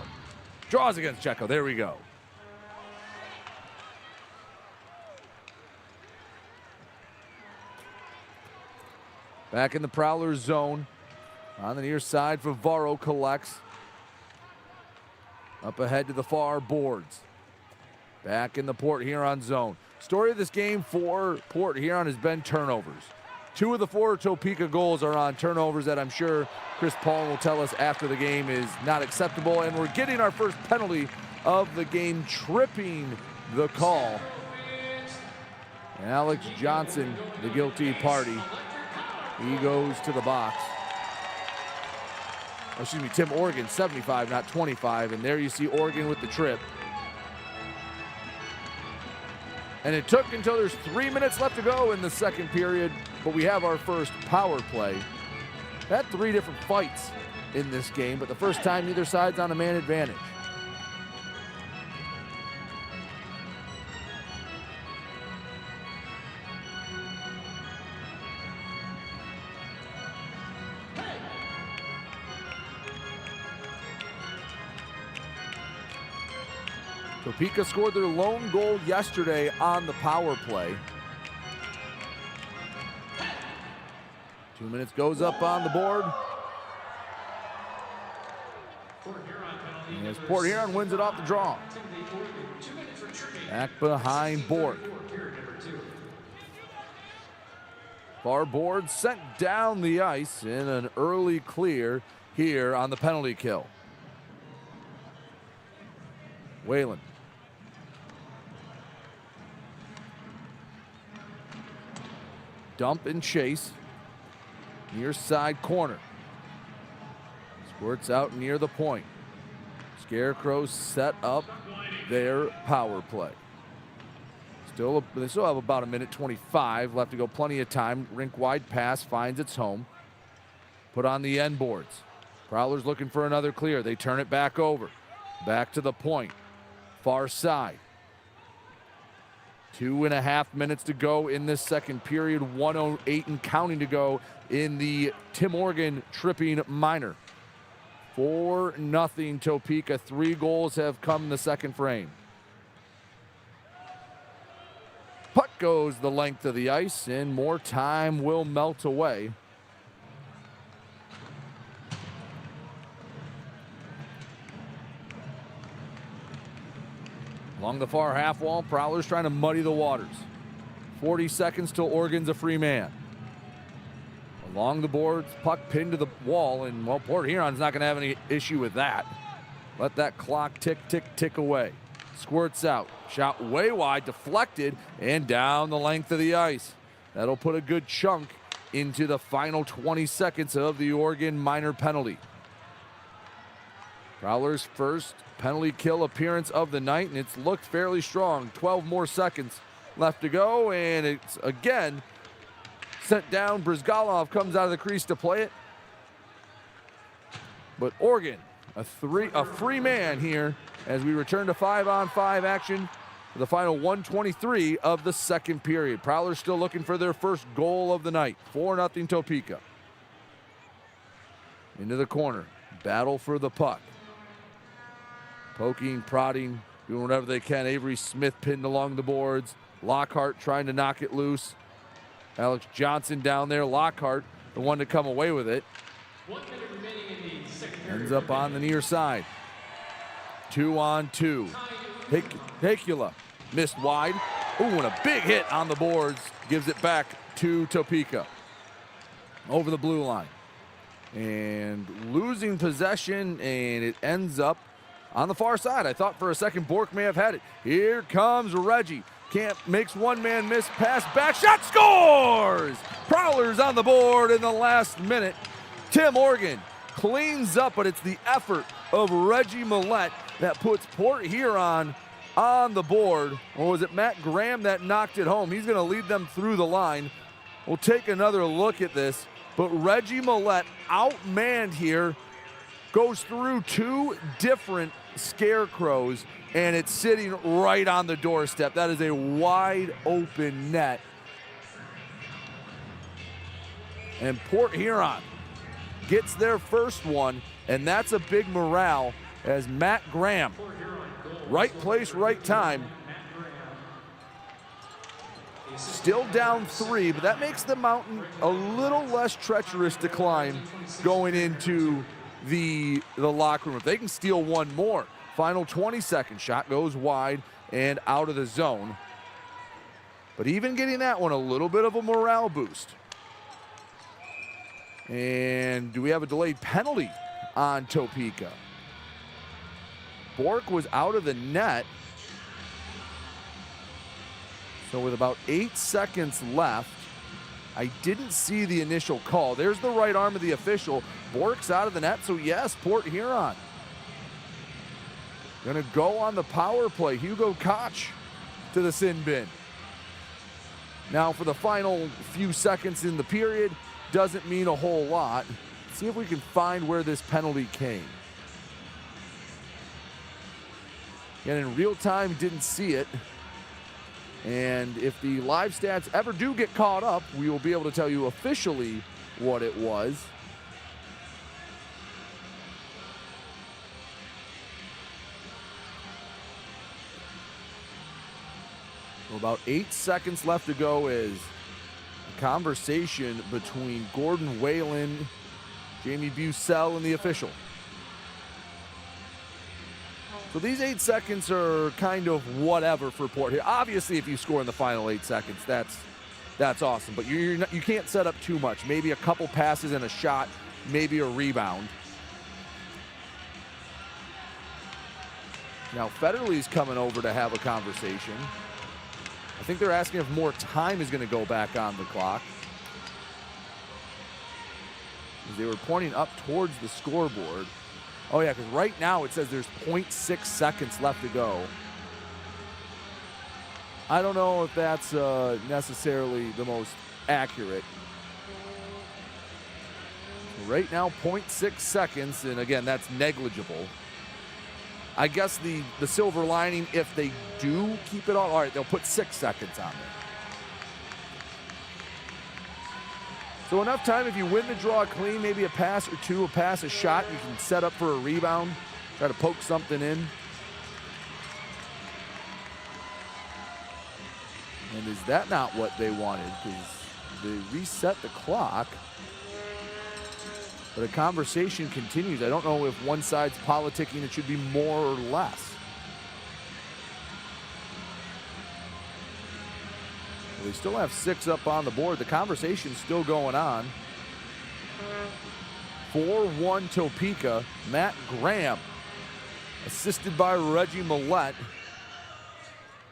Draws against Checo. There we go. Back in the Prowlers zone. On the near side, Favaro collects. Up ahead to the far boards. Back in the Port Huron zone. Story of this game for Port Huron has been turnovers. 2 of the 4 Topeka goals are on turnovers that I'm sure Chris Paul will tell us after the game is not acceptable. And we're getting our first penalty of the game, tripping the call. And Alex Johnson, the guilty party, he goes to the box. Oh, excuse me, Tim Organ, 75, not 25. And there you see Organ with the trip. And it took until there's 3 minutes left to go in the second period, but we have our first power play. Had 3 different fights in this game, but the first time neither side's on a man advantage. Topeka scored their lone goal yesterday on the power play. 2 minutes goes up on the board. As Port Huron wins it off the draw. Back behind Borg. Far board sent down the ice in an early clear here on the penalty kill. Whalen. Dump and chase. Near side corner. Squirts out near the point. Scarecrows set up their power play. They still have about 1:25 left to go. Plenty of time. Rink wide pass finds its home. Put on the end boards. Prowlers looking for another clear. They turn it back over. Back to the point. Far side. 2.5 minutes to go in this second period. 1:08 and counting to go in the Tim Organ tripping minor. 4-0 Topeka. 3 goals have come in the second frame. Puck goes the length of the ice, and more time will melt away. Along the far half wall, Prowlers trying to muddy the waters. 40 seconds till Oregon's a free man. Along the boards, puck pinned to the wall, and well, Port Huron's not going to have any issue with that. Let that clock tick, tick, tick away. Squirts out, shot way wide, deflected, and down the length of the ice. That'll put a good chunk into the final 20 seconds of the Oregon minor penalty. Prowlers' first penalty kill appearance of the night, and it's looked fairly strong. 12 more seconds left to go, and it's again sent down. Brizgalov comes out of the crease to play it. But Oregon, a free man here as we return to 5-on-5 action the final 1:23 of the second period. Prowlers still looking for their first goal of the night. 4-0 Topeka. Into the corner. Battle for the puck. Poking, prodding, doing whatever they can. Avery Smith pinned along the boards. Lockhart trying to knock it loose. Alex Johnson down there. Lockhart, the one to come away with it. 1 minute remaining in the second period. Ends up on the near side. 2-on-2. Hicula missed wide. Ooh, and a big hit on the boards. Gives it back to Topeka. Over the blue line. And losing possession, and it ends up on the far side. I thought for a second Bork may have had it. Here comes Reggie. Camp makes one man miss, pass back, shot, scores! Prowlers on the board in the last minute. Tim Morgan cleans up, but it's the effort of Reggie Millette that puts Port Huron on the board. Or was it Matt Graham that knocked it home? He's going to lead them through the line. We'll take another look at this, but Reggie Millette outmanned here, goes through two different Scarecrows, and it's sitting right on the doorstep. That is a wide open net. And Port Huron gets their first one, and that's a big morale as Matt Graham, right place, right time. Still down 3, but that makes the mountain a little less treacherous to climb going into the locker room. If they can steal one more, final 20 seconds, shot goes wide and out of the zone. But even getting that one, a little bit of a morale boost. And do we have a delayed penalty on Topeka? Bork was out of the net. So with about 8 seconds left, I didn't see the initial call. There's the right arm of the official. Bork's out of the net, so yes, Port Huron. Gonna go on the power play. Hugo Koch to the sin bin. Now for the final few seconds in the period, doesn't mean a whole lot. Let's see if we can find where this penalty came. And in real time, didn't see it. And if the live stats ever do get caught up, we will be able to tell you officially what it was. So about 8 seconds left to go is a conversation between Gordon Whalen, Jamie Bucell, and the official. So these 8 seconds are kind of whatever for Port here. Obviously, if you score in the final 8 seconds, that's awesome. But you can't set up too much. Maybe a couple passes and a shot, maybe a rebound. Now Federley's coming over to have a conversation. I think they're asking if more time is going to go back on the clock. They were pointing up towards the scoreboard. Oh yeah, because right now it says there's 0.6 seconds left to go. I don't know if that's necessarily the most accurate. Right now, 0.6 seconds, and again, that's negligible. I guess the silver lining, if they do keep it all right, they'll put 6 seconds on there. So enough time, if you win the draw clean, maybe a pass or two, a pass, a shot, you can set up for a rebound, try to poke something in. And is that not what they wanted? Because they reset the clock. But a conversation continues. I don't know if one side's politicking, it should be more or less. They still have 6 up on the board. The conversation's still going on. 4-1 Topeka. Matt Graham, assisted by Reggie Millette,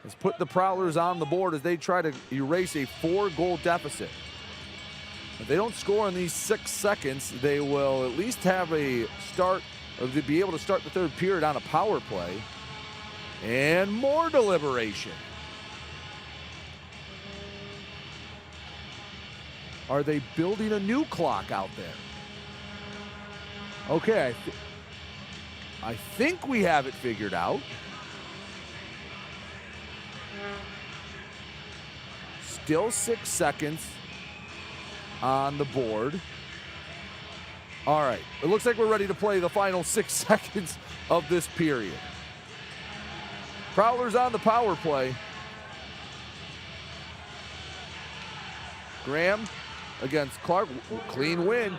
has put the Prowlers on the board as they try to erase a 4-goal deficit. If they don't score in these 6 seconds, they will at least have a start, or they'll be able to start the third period on a power play. And more deliberation. Are they building a new clock out there? Okay, I think we have it figured out. Still 6 seconds on the board. All right, it looks like we're ready to play the final 6 seconds of this period. Prowlers on the power play. Graham against Clark, clean win.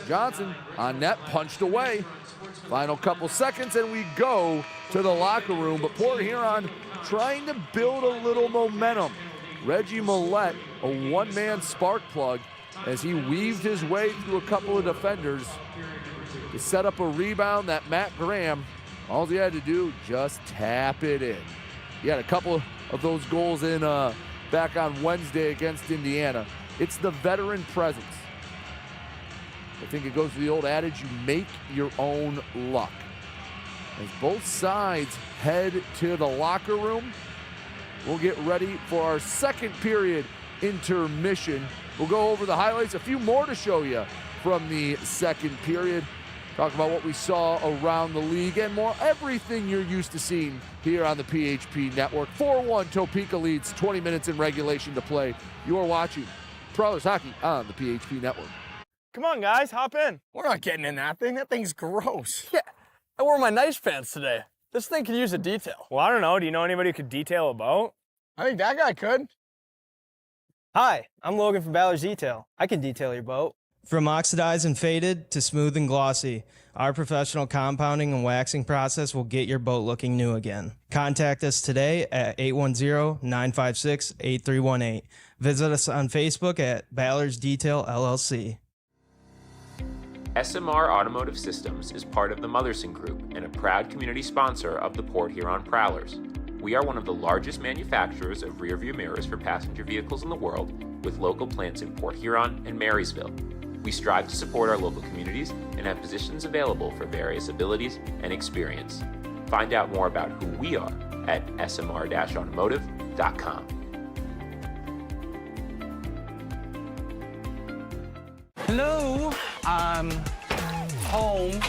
Johnson on net, punched away. Final couple seconds and we go to the locker room, but Port Huron trying to build a little momentum. Reggie Millette, a one-man spark plug, as he weaved his way through a couple of defenders to set up a rebound that Matt Graham, all he had to do, just tap it in. He had a couple of those goals in back on Wednesday against Indiana. It's the veteran presence. I think it goes to the old adage, you make your own luck. As both sides head to the locker room, we'll get ready for our second period intermission. We'll go over the highlights, a few more to show you from the second period. Talk about what we saw around the league and more, everything you're used to seeing here on the PHP Network. 4-1, Topeka leads, 20 minutes in regulation to play. You're watching Prowlers Hockey on the PHP Network. Come on, guys, hop in. We're not getting in that thing. That thing's gross. Yeah, I wore my nice pants today. This thing could use a detail. Well, I don't know. Do you know anybody who could detail a boat? I think that guy could. Hi, I'm Logan from Ballard's Detail. I can detail your boat. From oxidized and faded to smooth and glossy, our professional compounding and waxing process will get your boat looking new again. Contact us today at 810-956-8318. Visit us on Facebook at Ballard's Detail LLC. SMR Automotive Systems is part of the Motherson Group and a proud community sponsor of the Port Huron Prowlers. We are one of the largest manufacturers of rearview mirrors for passenger vehicles in the world, with local plants in Port Huron and Marysville. We strive to support our local communities and have positions available for various abilities and experience. Find out more about who we are at smr-automotive.com. Hello, I'm home.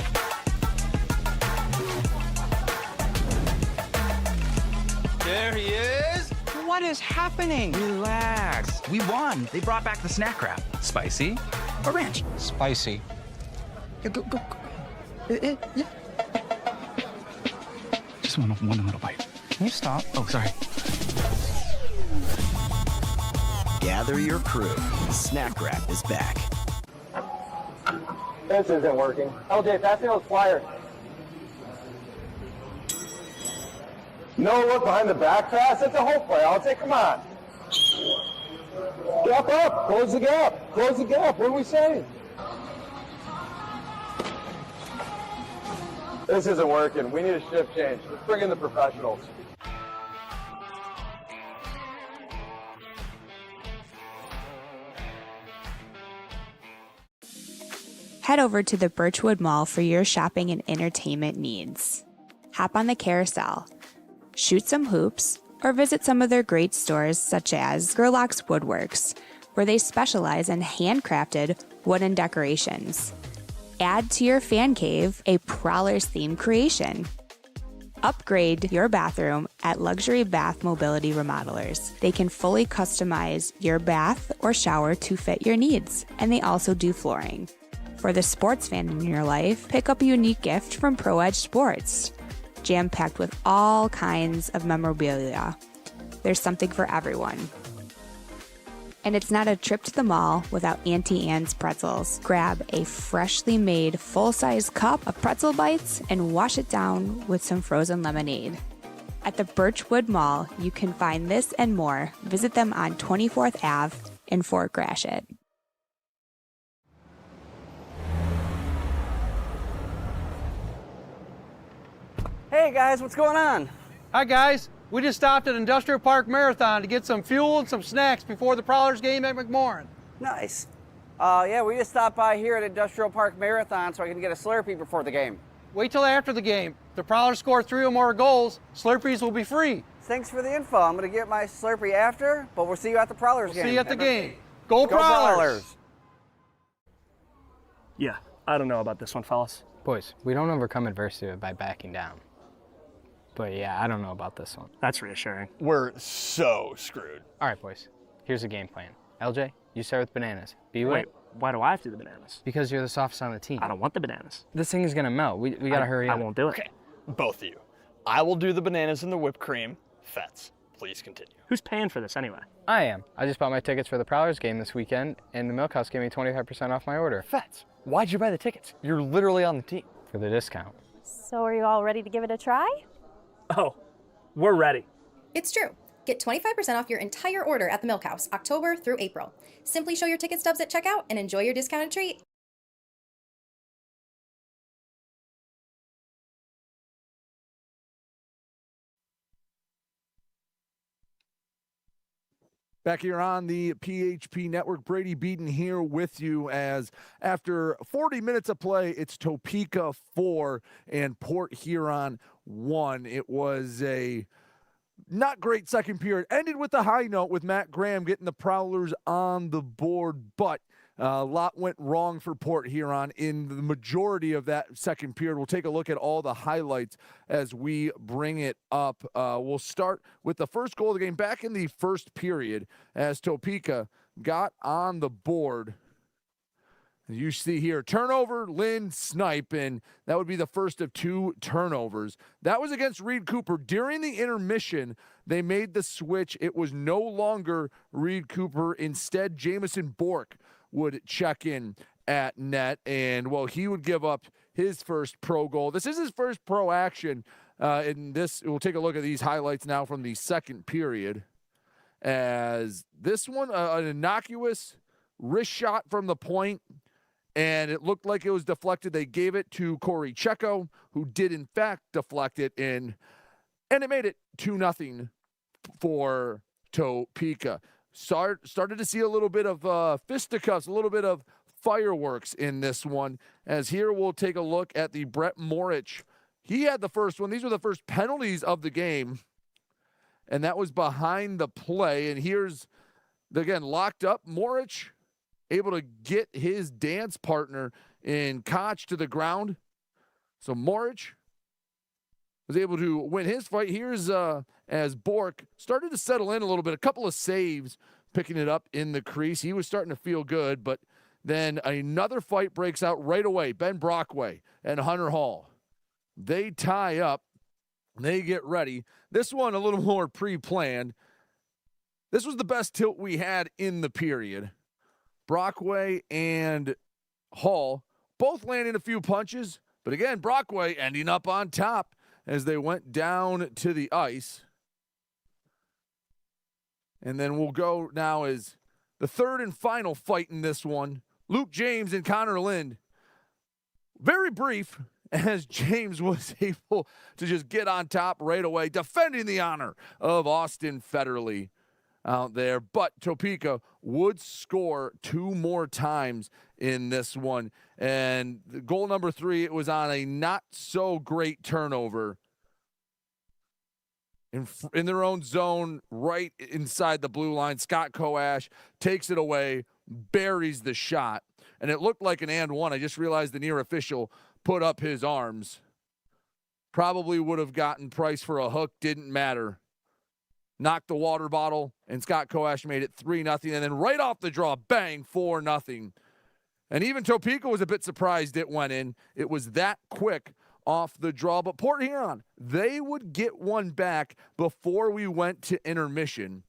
There he is. What is happening? Relax. We won. They brought back the snack wrap. Spicy or ranch? Spicy. Yeah, go. Yeah. Just one little bite. Can you stop? Oh, sorry. Gather your crew. Snack Wrap is back. This isn't working. LJ, pass me those flyers. No look behind the back pass. It's a hope play. LJ, come on. Gap up. Close the gap. Close the gap. What are we saying? This isn't working. We need a shift change. Let's bring in the professionals. Head over to the Birchwood Mall for your shopping and entertainment needs. Hop on the carousel, shoot some hoops, or visit some of their great stores such as Gerlach's Woodworks, where they specialize in handcrafted wooden decorations. Add to your fan cave a Prowlers themed creation. Upgrade your bathroom at Luxury Bath Mobility Remodelers. They can fully customize your bath or shower to fit your needs, and they also do flooring. For the sports fan in your life, pick up a unique gift from Pro Edge Sports. Jam-packed with all kinds of memorabilia. There's something for everyone. And it's not a trip to the mall without Auntie Anne's pretzels. Grab a freshly made full-size cup of pretzel bites and wash it down with some frozen lemonade. At the Birchwood Mall, you can find this and more. Visit them on 24th Ave in Fort Gratiot. Hey guys, what's going on? Hi guys, we just stopped at Industrial Park Marathon to get some fuel and some snacks before the Prowlers game at McMorran. Nice. Yeah, we just stopped by here at Industrial Park Marathon so I can get a Slurpee before the game. Wait till after the game. If the Prowlers score 3 or more goals, Slurpees will be free. Thanks for the info. I'm going to get my Slurpee after, but we'll see you at the Prowlers game. See you at the game. Go Prowlers! Yeah, I don't know about this one, fellas. Boys, we don't overcome adversity by backing down. But yeah, I don't know about this one. That's reassuring. We're so screwed. All right, boys. Here's the game plan. LJ, you start with bananas. B-Way. Wait, why do I have to do the bananas? Because you're the softest on the team. I don't want the bananas. This thing is going to melt. We got to hurry up. I won't do it. Okay, both of you. I will do the bananas and the whipped cream. Fets, please continue. Who's paying for this anyway? I am. I just bought my tickets for the Prowlers game this weekend, and the Milk House gave me 25% off my order. Fets, why'd you buy the tickets? You're literally on the team. For the discount. So are you all ready to give it a try? Oh, we're ready. It's true. Get 25% off your entire order at the Milk House, October through April. Simply show your ticket stubs at checkout and enjoy your discounted treat. Back here on the PHP Network, Brady Beaton here with you as after 40 minutes of play, it's Topeka 4 and Port Huron 1. It was a not great second period. Ended with a high note with Matt Graham getting the Prowlers on the board, but a lot went wrong for Port Huron in the majority of that second period. We'll take a look at all the highlights as we bring it up. We'll start with the first goal of the game back in the first period as Topeka got on the board. As you see here, turnover, Lynn snipe, and that would be the first of 2 turnovers. That was against Reed Cooper. During the intermission, they made the switch. It was no longer Reed Cooper. Instead, Jamison Bork would check in at net, and, well, he would give up his first pro goal. This is his first pro action. In this, we'll take a look at these highlights now from the second period. As this one, an innocuous wrist shot from the point, and it looked like it was deflected. They gave it to Corey Checo, who did in fact deflect it in, and it made it 2-0 for Topeka. Started to see a little bit of fisticuffs, a little bit of fireworks in this one. As here we'll take a look at the Brett Morich. He had the first one. These were the first penalties of the game, and that was behind the play. And here's, again, locked up. Morich able to get his dance partner in Koch to the ground. So Morich was able to win his fight. Here's as Bork started to settle in a little bit, a couple of saves, picking it up in the crease. He was starting to feel good, but then another fight breaks out right away. Ben Brockway and Hunter Hall. They tie up. They get ready. This one a little more pre-planned. This was the best tilt we had in the period. Brockway and Hall both landing a few punches, but again, Brockway ending up on top as they went down to the ice. And then we'll go now as the third and final fight in this one. Luke James and Connor Lind. Very brief, as James was able to just get on top right away, defending the honor of Austin Federley out there. But Topeka would score 2 more times in this one. And goal number 3, it was on a not so great turnover in their own zone, right inside the blue line. Scott Koash takes it away, buries the shot, and it looked like an and one. I just realized the near official put up his arms. Probably would have gotten Price for a hook, didn't matter. Knocked the water bottle, and Scott Koash made it 3-0, and then right off the draw, bang, 4-0. And even Topeka was a bit surprised it went in. It was that quick off the draw. But Port Huron, they would get one back before we went to intermission,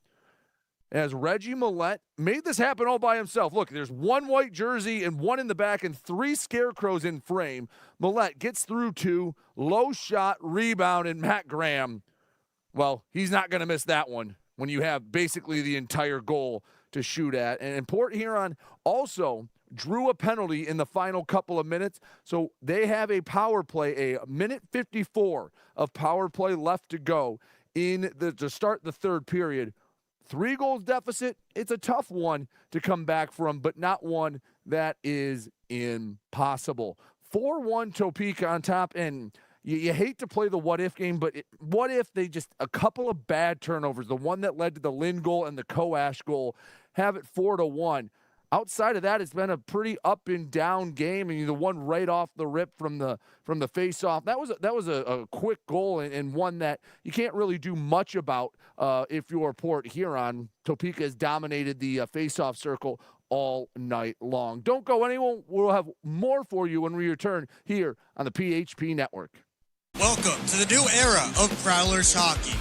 as Reggie Millette made this happen all by himself. Look, there's 1 white jersey and 1 in the back and 3 Scarecrows in frame. Millette gets through 2, low shot, rebound, and Matt Graham, well, he's not going to miss that one when you have basically the entire goal to shoot at. And Port Huron also drew a penalty in the final couple of minutes, so they have a power play, a minute 54 of power play left to go to start the third period. 3 goals deficit, it's a tough one to come back from, but not one that is impossible. 4-1 Topeka on top, and you hate to play the what-if game, but what if they just, a couple of bad turnovers, the one that led to the Lynn goal and the Koash goal, have it 4-1. outside of that, it's been a pretty up and down game. And the one right off the rip from the face-off, that was a quick goal and one that you can't really do much about if you're Port Huron. Topeka has dominated the face-off circle all night long. Don't go anywhere. We'll have more for you when we return here on the PHP Network. Welcome to the new era of Prowlers hockey.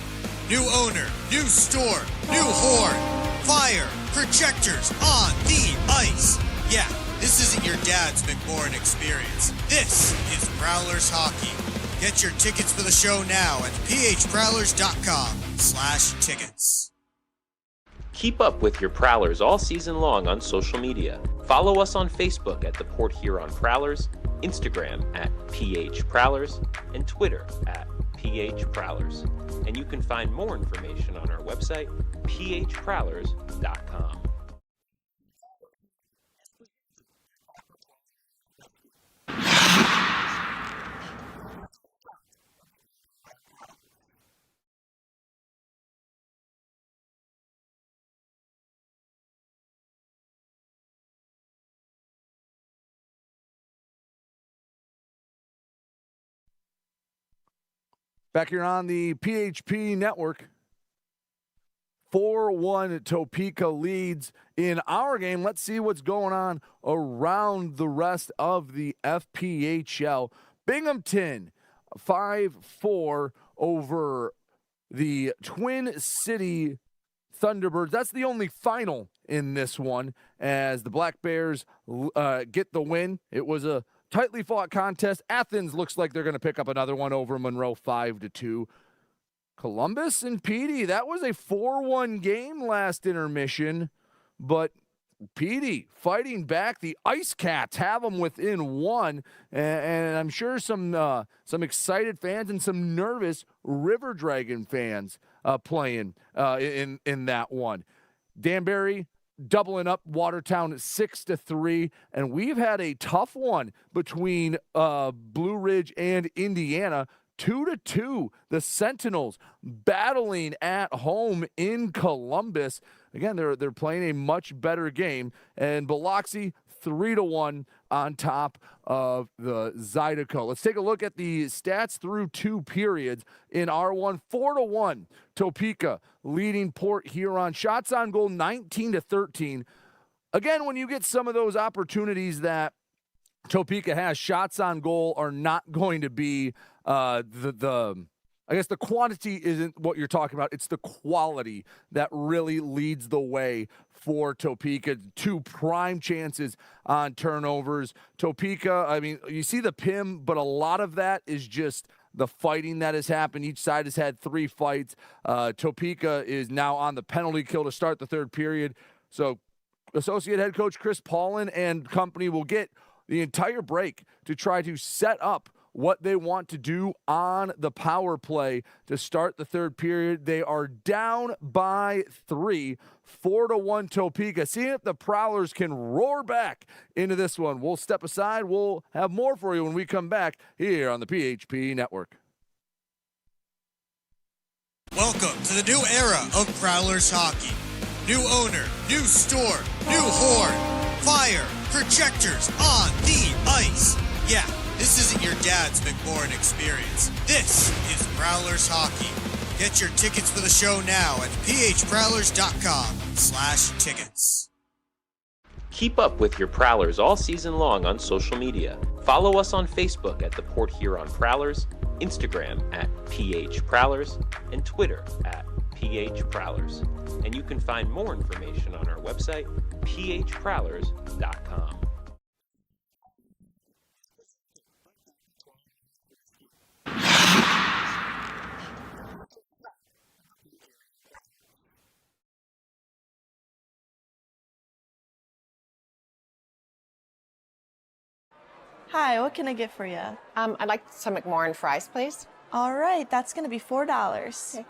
New owner, new store, new horn, fire, projectors on the ice. Yeah, this isn't your dad's McMorrin experience. This is Prowlers hockey. Get your tickets for the show now at phprowlers.com/tickets. Keep up with your Prowlers all season long on social media. Follow us on Facebook at the Port Huron Prowlers, Instagram at PH Prowlers, and Twitter at PH Prowlers. And you can find more information on our website, phprowlers.com. Back here on the PHP Network, 4-1 Topeka leads in our game. Let's see what's going on around the rest of the FPHL. Binghamton, 5-4 over the Twin City Thunderbirds. That's the only final in this one as the Black Bears get the win. It was a tightly fought contest. Athens looks like they're going to pick up another one over Monroe 5-2. Columbus and Petey, that was a 4-1 game last intermission, but Petey fighting back. The Ice Cats have them within one, and I'm sure some excited fans and some nervous River Dragon fans playing in that one. Danbury doubling up Watertown 6-3, and we've had a tough one between Blue Ridge and Indiana. 2-2, the Sentinels battling at home in Columbus. Again, they're playing a much better game, and Biloxi 3-1 on top of the Zydeco. Let's take a look at the stats through two periods in R1. 4-1, Topeka leading Port Huron. Shots on goal 19-13. Again, when you get some of those opportunities that Topeka has, shots on goal are not going to be I guess the quantity isn't what you're talking about. It's the quality that really leads the way for Topeka. Two prime chances on turnovers. Topeka, I mean, you see the PIM, but a lot of that is just the fighting that has happened. Each side has had 3 fights. Topeka is now on the penalty kill to start the third period. So associate head coach Chris Paulin and company will get the entire break to try to set up what they want to do on the power play to start the third period. They are down by 3, 4-1 Topeka. Seeing if the Prowlers can roar back into this one. We'll step aside. We'll have more for you when we come back here on the PHP Network. Welcome to the new era of Prowlers hockey. New owner, new store, new horn, fire, projectors on the ice. Yeah, this isn't your dad's McMorrin experience. This is Prowlers hockey. Get your tickets for the show now at phprowlers.com/tickets. Keep up with your Prowlers all season long on social media. Follow us on Facebook at the Port Huron Prowlers, Instagram at PH Prowlers, and Twitter at PH Prowlers. And you can find more information on our website, phprowlers.com. Hi, what can I get for you? I'd like some McMorrin fries, please. All right, that's going to be $4. Okay.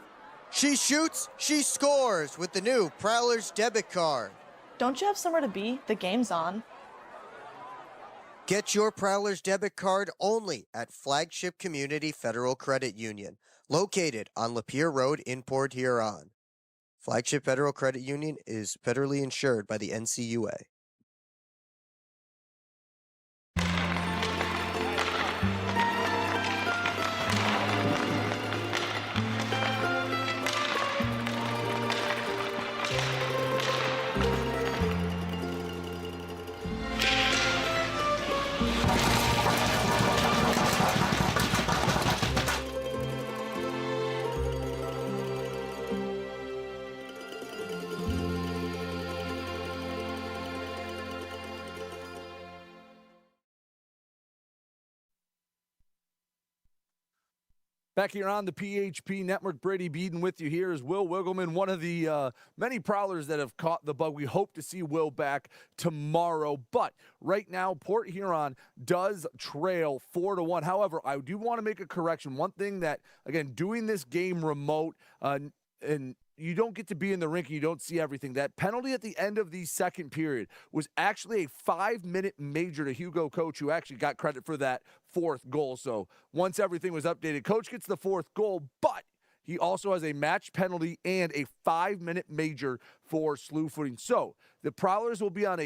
She shoots, she scores with the new Prowlers debit card. Don't you have somewhere to be? The game's on. Get your Prowlers debit card only at Flagship Community Federal Credit Union, located on Lapeer Road in Port Huron. Flagship Federal Credit Union is federally insured by the NCUA. Back here on the PHP Network, Brady Beaton with you here is Will Wiggleman, one of the many Prowlers that have caught the bug. We hope to see Will back tomorrow, but right now Port Huron does trail 4-1. However, I do want to make a correction. One thing that, again, doing this game remote and you don't get to be in the rink and you don't see everything. That penalty at the end of the second period was actually a 5-minute major to Hugo Coach, who actually got credit for that fourth goal. So once everything was updated, Coach gets the fourth goal, but he also has a match penalty and a 5-minute major for slew footing. So the Prowlers will be on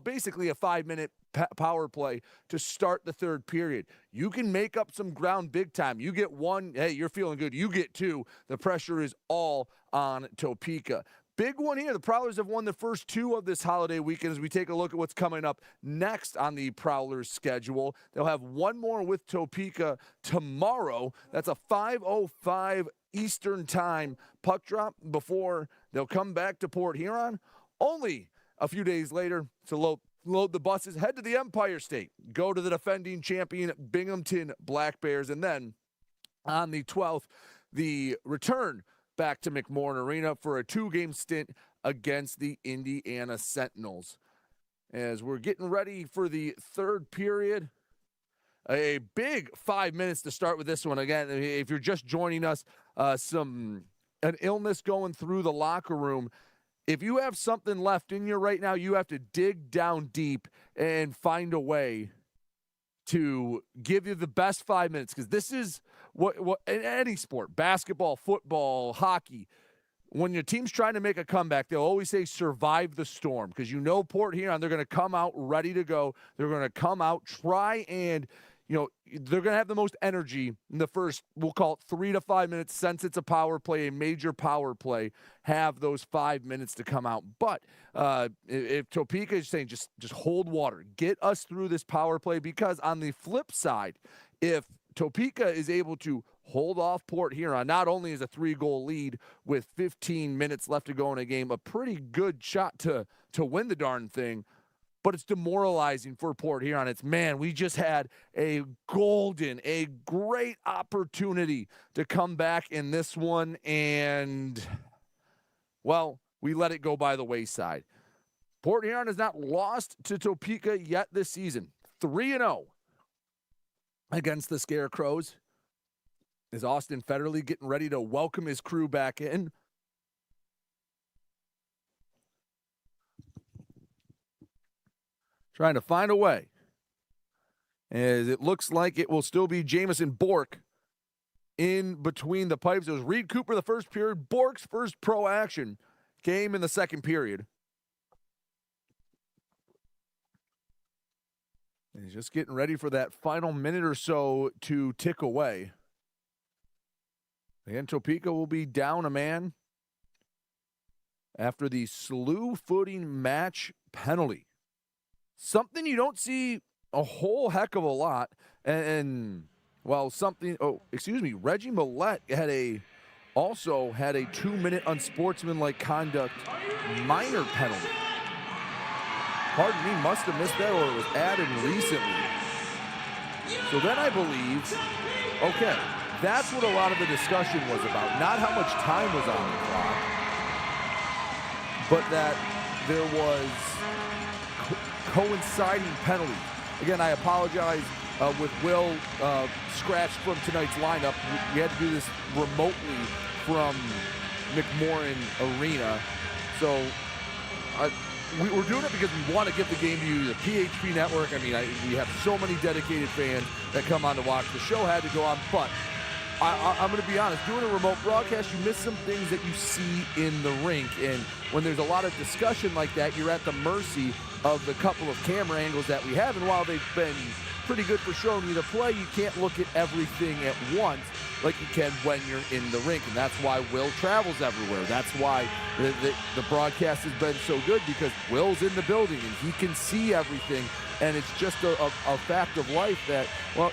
basically a 5-minute power play to start the third period. You can make up some ground big time. You get one, hey, you're feeling good. You get two. The pressure is all on Topeka. Big one here. The Prowlers have won the first two of this holiday weekend as we take a look at what's coming up next on the Prowlers schedule. They'll have one more with Topeka tomorrow. That's a 5:05 Eastern time puck drop before they'll come back to Port Huron. Only a few days later to load the buses, head to the Empire State, go to the defending champion Binghamton Black Bears, and then on the 12th, the return back to McMorran Arena for a 2-game stint against the Indiana Sentinels. As we're getting ready for the third period, a big 5 minutes to start with this one. Again, if you're just joining us, an illness going through the locker room. If you have something left in you right now, you have to dig down deep and find a way to give you the best 5 minutes, because this is what in any sport, basketball, football, hockey, when your team's trying to make a comeback, they'll always say survive the storm, because you know Port Huron, they're going to come out ready to go. They're going to come out, try and, they're going to have the most energy in the first, we'll call it 3 to 5 minutes, since it's a power play, a major power play, have those 5 minutes to come out. But if Topeka is saying just hold water, get us through this power play, because on the flip side, if Topeka is able to hold off Port Huron, not only is a 3-goal lead with 15 minutes left to go in a game, a pretty good shot to win the darn thing, but it's demoralizing for Port Huron. It's, man, we just had a great opportunity to come back in this one, and, well, we let it go by the wayside. Port Huron has not lost to Topeka yet this season. 3-0 against the Scarecrows. Is Austin Federley getting ready to welcome his crew back in? Trying to find a way. As it looks like it will still be Jamison Bork in between the pipes. It was Reed Cooper the first period. Bork's first pro action came in the second period. And he's just getting ready for that final minute or so to tick away. Again, Topeka will be down a man after the slew footing match penalty. Something you don't see a whole heck of a lot. Reggie Millette also had a 2-minute unsportsmanlike conduct minor penalty. Pardon me, must have missed that, or it was added recently. So then I believe, okay, that's what a lot of the discussion was about. Not how much time was on the clock, but that there was coinciding penalties. Again, I apologize with Will scratched from tonight's lineup. We had to do this remotely from McMorran Arena. So we're doing it because we want to give the game to you, the PHP Network. I mean, we have so many dedicated fans that come on to watch. The show had to go on, but I'm going to be honest, doing a remote broadcast, you miss some things that you see in the rink. And when there's a lot of discussion like that, you're at the mercy of the couple of camera angles that we have. And while they've been pretty good for showing you the play, you can't look at everything at once like you can when you're in the rink. And that's why Will travels everywhere. That's why the broadcast has been so good, because Will's in the building and he can see everything. And it's just a fact of life that, well,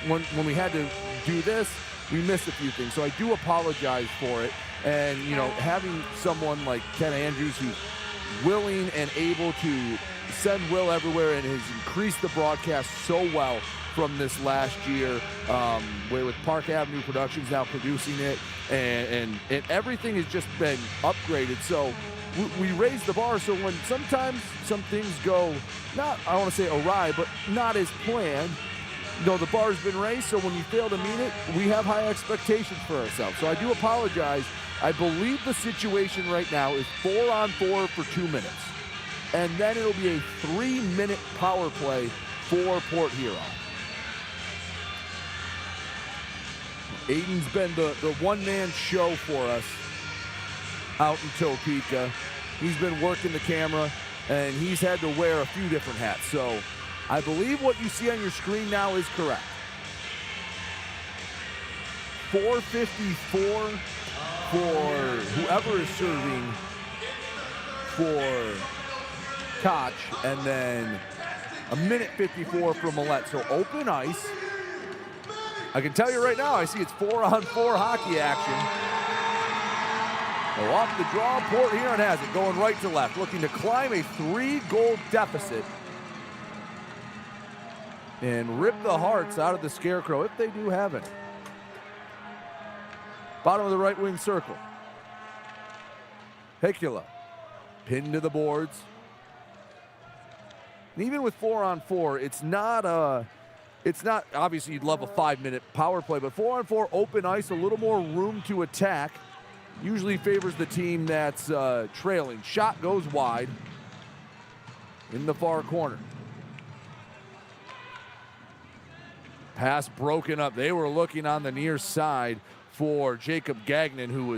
when we had to do this, we missed a few things. So I do apologize for it. And, having someone like Ken Andrews who's willing and able to send Will everywhere and has increased the broadcast so well from this last year, with Park Avenue Productions now producing it, and everything has just been upgraded. So we raised the bar, so when sometimes some things go, not, I want to say awry, but not as planned, the bar's been raised, so when you fail to meet it, we have high expectations for ourselves. So I do apologize. I believe the situation right now is 4-on-4 for 2 minutes. And then it'll be a 3-minute power play for Port Huron. Aiden's been the one-man show for us out in Topeka. He's been working the camera, and he's had to wear a few different hats. So I believe what you see on your screen now is correct. 4:54 for whoever is serving for Koch, and then 1:54 for Millette. So open ice. I can tell you right now, I see it's 4-on-4 hockey action. So off the draw, Port Huron has it, going right to left, looking to climb a 3-goal deficit and rip the hearts out of the Scarecrow, if they do have it. Bottom of the right wing circle. Hicula, pinned to the boards. And even with 4-on-4, it's not obviously you'd love a 5-minute power play, but 4-on-4 open ice, a little more room to attack, usually favors the team that's trailing. Shot goes wide in the far corner. Pass broken up. They were looking on the near side for Jacob Gagnon, who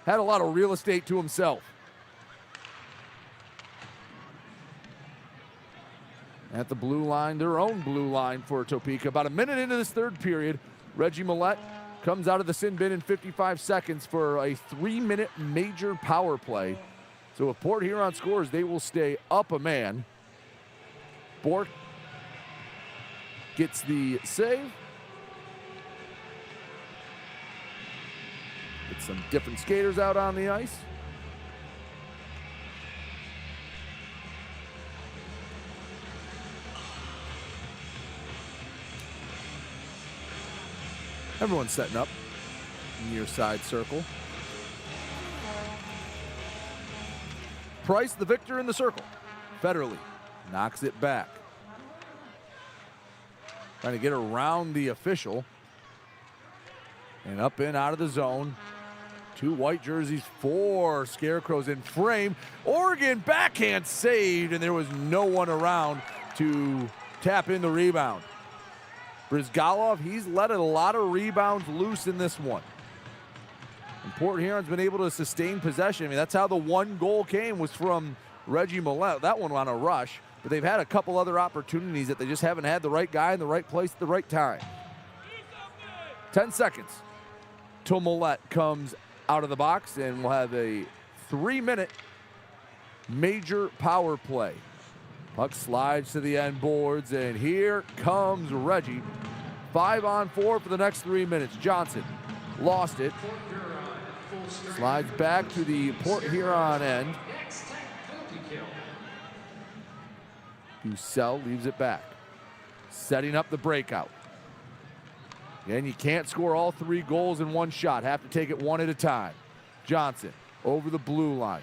had a lot of real estate to himself. At the blue line, their own blue line for Topeka. About a minute into this third period, Reggie Millette comes out of the sin bin in 55 seconds for a 3-minute major power play. So if Port Huron scores, they will stay up a man. Bork gets the save. Get some different skaters out on the ice. Everyone's setting up near side circle. Price, the victor in the circle. Federally knocks it back. Trying to get around the official. And up and out of the zone. 2 white jerseys, 4 Scarecrows in frame. Oregon backhand saved, and there was no one around to tap in the rebound. Brizgalov, he's let a lot of rebounds loose in this one. And Port Huron's been able to sustain possession. I mean, that's how the 1 goal came, was from Reggie Millette. That one on a rush, but they've had a couple other opportunities that they just haven't had the right guy in the right place at the right time. 10 seconds till Millette comes out of the box, and we'll have a 3-minute major power play. Puck slides to the end boards, and here comes Reggie. 5-on-4 for the next 3 minutes. Johnson lost it. Slides back to the Port Huron end. Bucell leaves it back. Setting up the breakout. Again, you can't score all 3 goals in one shot. Have to take it one at a time. Johnson over the blue line.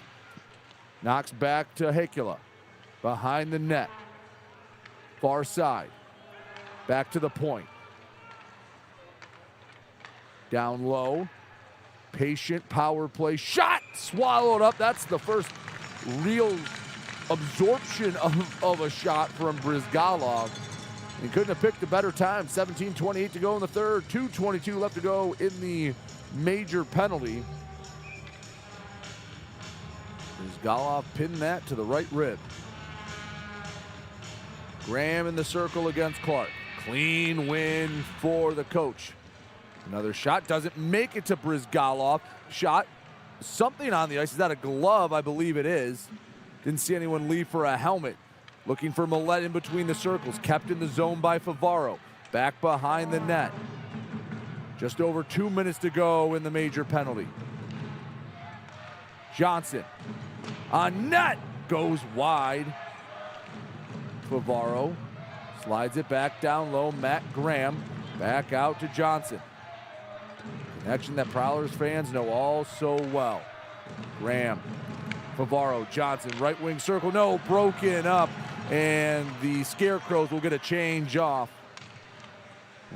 Knocks back to Hicula. Behind the net. Far side. Back to the point. Down low. Patient power play. Shot! Swallowed up. That's the first real absorption of a shot from Brizgalov. He couldn't have picked a better time. 17:28 to go in the third. 2:22 left to go in the major penalty. Brizgalov pinned that to the right rib. Graham in the circle against Clark. Clean win for the coach. Another shot doesn't make it to Brizgalov. Shot something on the ice. Is that a glove? I believe it is. Didn't see anyone leave for a helmet. Looking for Millette in between the circles. Kept in the zone by Favaro. Back behind the net. Just over 2 minutes to go in the major penalty. Johnson on net. Goes wide. Favaro Slides it back down low. Matt Graham back out to Johnson. Connection that Prowlers fans know all so well. Graham, Favaro, Johnson, right wing circle. No, broken up. And the Scarecrows will get a change off.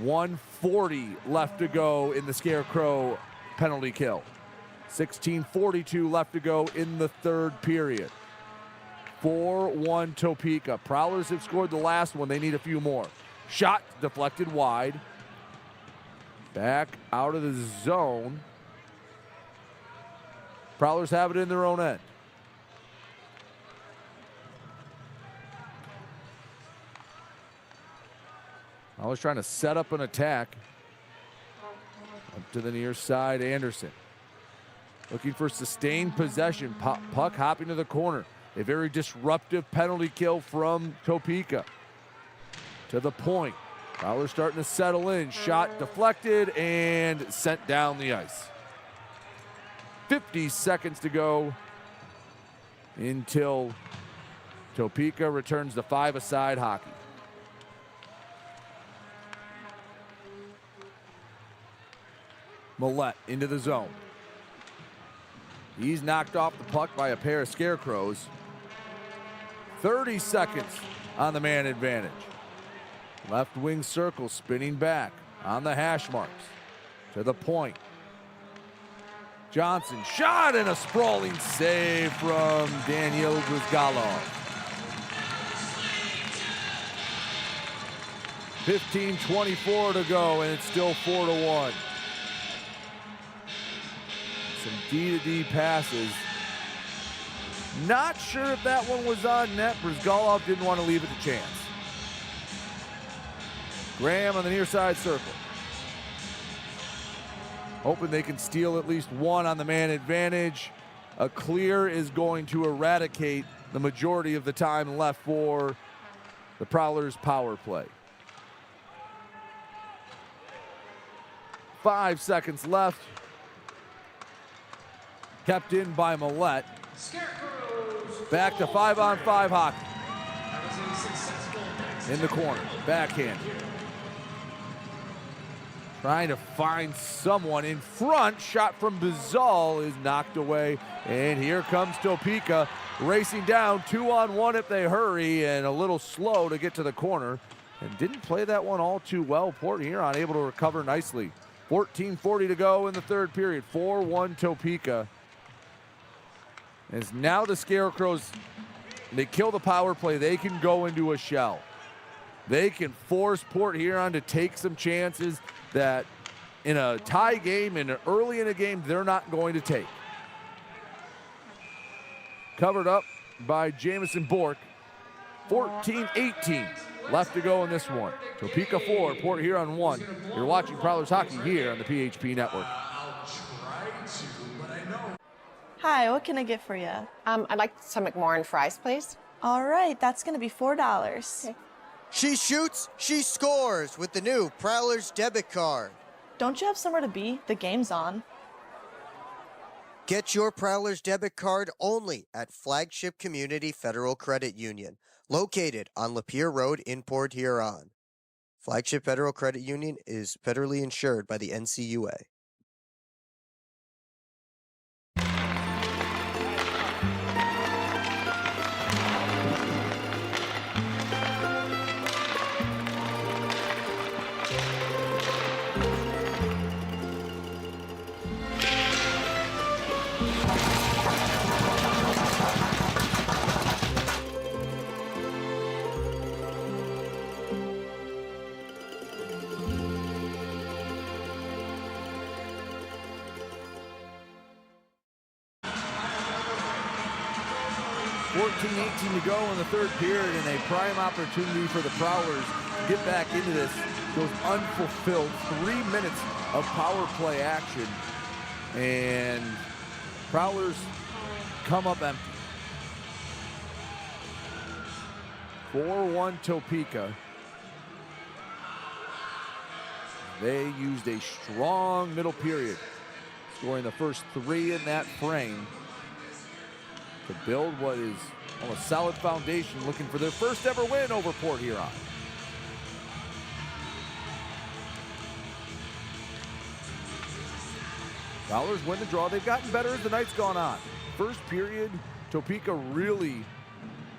1:40 left to go in the Scarecrow penalty kill. 16:42 left to go in the third period. 4-1 Topeka. Prowlers have scored the last one. They need a few more. Shot deflected wide. Back out of the zone. Prowlers have it in their own end. Prowlers trying to set up an attack. Up to the near side, Anderson. Looking for sustained possession. Puck hopping to the corner. A very disruptive penalty kill from Topeka. To the point. Prowlers starting to settle in. Shot deflected and sent down the ice. 50 seconds to go until Topeka returns to five-a-side hockey. Millette into the zone. He's knocked off the puck by a pair of Scarecrows. 30 seconds on the man advantage. Left wing circle spinning back on the hash marks. To the point. Johnson shot and a sprawling save from Daniel Brizgalov. 15:24 to go and it's still 4-1. Some D-to-D passes. Not sure if that one was on net. Brizgalov didn't want to leave it to chance. Graham on the near side circle. Hoping they can steal at least one on the man advantage. A clear is going to eradicate the majority of the time left for the Prowlers power play. 5 seconds left. Kept in by Millette. Back to 5-on-5 hockey. In the corner, backhand. Trying to find someone in front. Shot from Bizal is knocked away. And here comes Topeka racing down 2-on-1 if they hurry, and a little slow to get to the corner. And didn't play that one all too well. Port Huron able to recover nicely. 14:40 to go in the third period. 4-1 Topeka. As now the Scarecrows, they kill the power play, they can go into a shell. They can force Port Huron to take some chances that in a tie game and early in a game, they're not going to take. Covered up by Jamison Bork. 14-18 left to go in this one. Topeka 4, Port Huron 1. You're watching Prowlers Hockey here on the PHP Network. Hi, what can I get for you? I'd like some McMorrin fries, please. All right, that's going to be $4. Okay. She shoots, she scores with the new Prowlers debit card. Don't you have somewhere to be? The game's on. Get your Prowlers debit card only at Flagship Community Federal Credit Union, located on Lapeer Road in Port Huron. Flagship Federal Credit Union is federally insured by the NCUA. To go in the third period, and a prime opportunity for the Prowlers to get back into this. Goes unfulfilled. 3 minutes of power play action, and Prowlers come up empty. 4-1 Topeka. They used a strong middle period, scoring the first 3 in that frame to build what is a solid foundation, looking for their first ever win over Port Huron. Prowlers win the draw. They've gotten better as the night's gone on. First period, Topeka really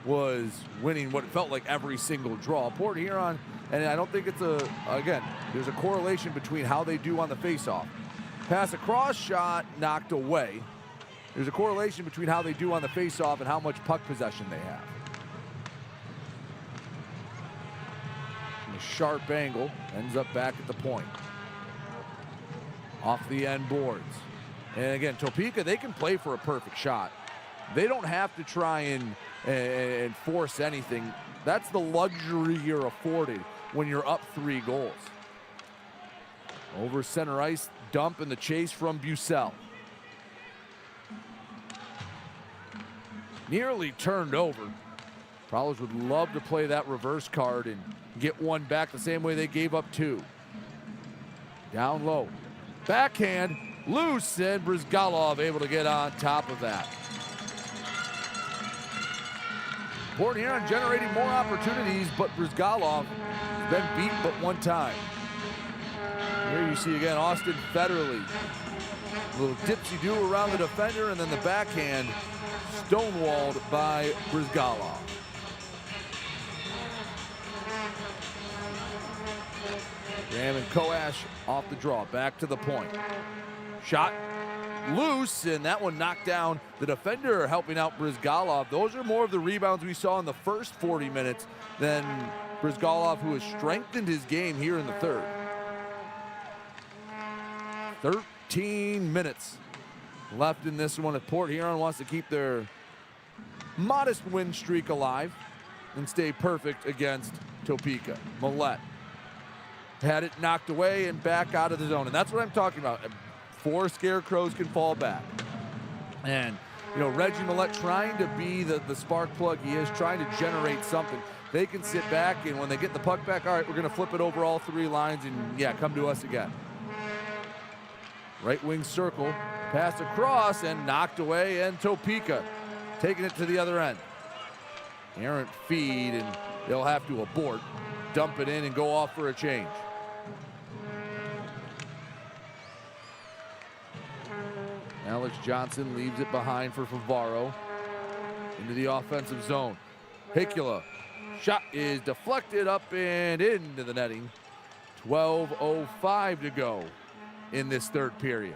was winning what it felt like every single draw. Port Huron, and I don't think it's again, there's a correlation between how they do on the faceoff. Pass across, shot knocked away. There's a correlation between how they do on the faceoff and how much puck possession they have. And a sharp angle, ends up back at the point. Off the end boards. And again, Topeka, they can play for a perfect shot. They don't have to try and force anything. That's the luxury you're afforded when you're up 3 goals. Over center ice, dump in the chase from Bucell. Nearly turned over. Prowlers would love to play that reverse card and get one back the same way they gave up 2. Down low. Backhand, loose, and Brizgalov able to get on top of that. Port Huron generating more opportunities, but Brizgalov has been beat but one time. Here you see again Austin Federley. A little dipsy-do around the defender, and then the backhand stonewalled by Brizgalov. Graham and Koash off the draw, back to the point. Shot loose, and that one knocked down the defender, helping out Brizgalov. Those are more of the rebounds we saw in the first 40 minutes than Brizgalov, who has strengthened his game here in the third. 13 minutes left in this one. If Port Huron wants to keep their modest win streak alive and stay perfect against Topeka. Millette had it knocked away and back out of the zone, and that's what I'm talking about. 4 Scarecrows can fall back. And, you know, Reggie Millette trying to be the spark plug he is, trying to generate something. They can sit back, and when they get the puck back, all right, we're going to flip it over all 3 lines, and, yeah, come to us again. Right wing circle, pass across, and knocked away, and Topeka taking it to the other end. Errant feed, and they'll have to abort, dump it in, and go off for a change. Alex Johnson leaves it behind for Favaro. Into the offensive zone. Hicula. Shot is deflected up and into the netting. 12:05 to go in this third period.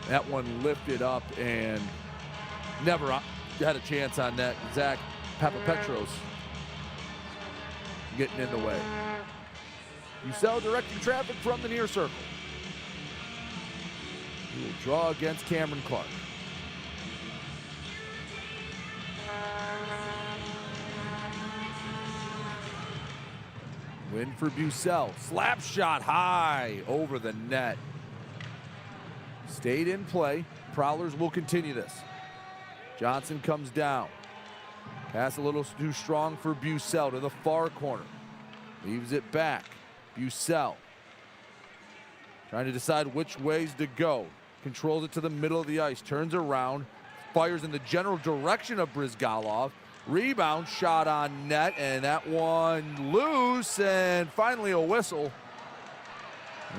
That one lifted up and never had a chance on net. Zach Papapetros getting in the way. Bucell directing traffic from the near circle. He will draw against Cameron Clark. Win for Bucell. Slap shot high over the net. Stayed in play. Prowlers will continue this. Johnson comes down. Pass a little too strong for Bucell to the far corner. Leaves it back. Bucell trying to decide which ways to go. Controls it to the middle of the ice. Turns around. Fires in the general direction of Brizgalov. Rebound, shot on net, and that one loose, and finally a whistle.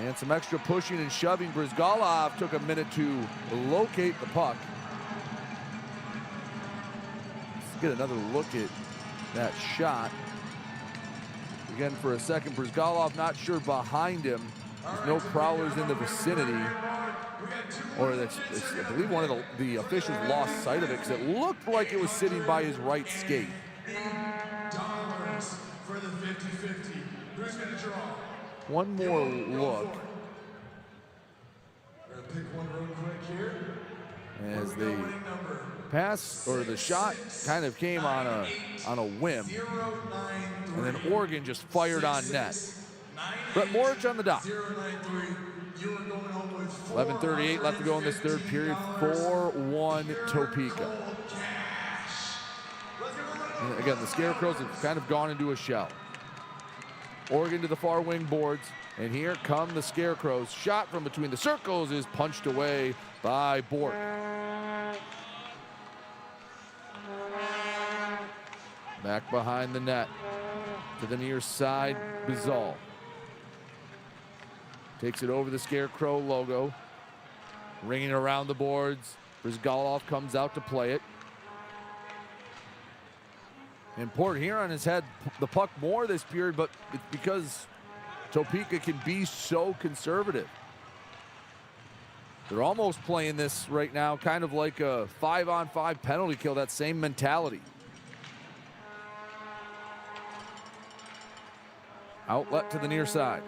And some extra pushing and shoving. Brizgalov took a minute to locate the puck. Let's get another look at that shot. Again, for a second, Brizgalov not sure behind him. There's no Prowlers in the vicinity. Or I believe one of the officials lost sight of it because it looked like it was sitting by his right skate. $50 for the 50-50. Who's going to draw? One more look. We're going to pick one real quick here. As the pass or the shot kind of came on a whim, and then Oregon just fired on net. Brett Morich on the dot. 11:38 left to go in this third period. 4-1 Topeka. And again, the Scarecrows have kind of gone into a shell. Oregon to the far wing boards, and here come the Scarecrows. Shot from between the circles is punched away by Bork. Back behind the net to the near side, Bizal. Takes it over the Scarecrow logo. Ringing around the boards. Brizgalov comes out to play it. And Port Huron has had the puck more this period, but it's because Topeka can be so conservative. They're almost playing this right now kind of like a 5-on-5 penalty kill, that same mentality. Outlet to the near side.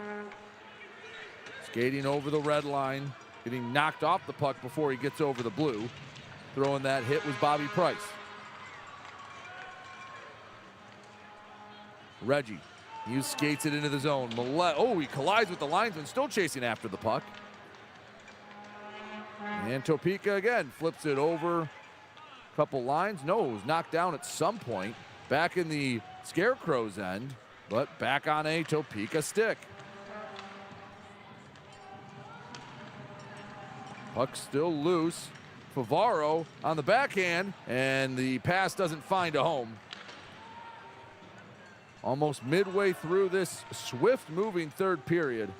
Skating over the red line, getting knocked off the puck before he gets over the blue. Throwing that hit was Bobby Price. Reggie, he skates it into the zone. Oh, he collides with the linesman, still chasing after the puck. And Topeka again flips it over a couple lines. No, it was knocked down at some point. Back in the Scarecrows end, but back on a Topeka stick. Puck still loose. Favaro on the backhand, and the pass doesn't find a home. Almost midway through this swift-moving third period.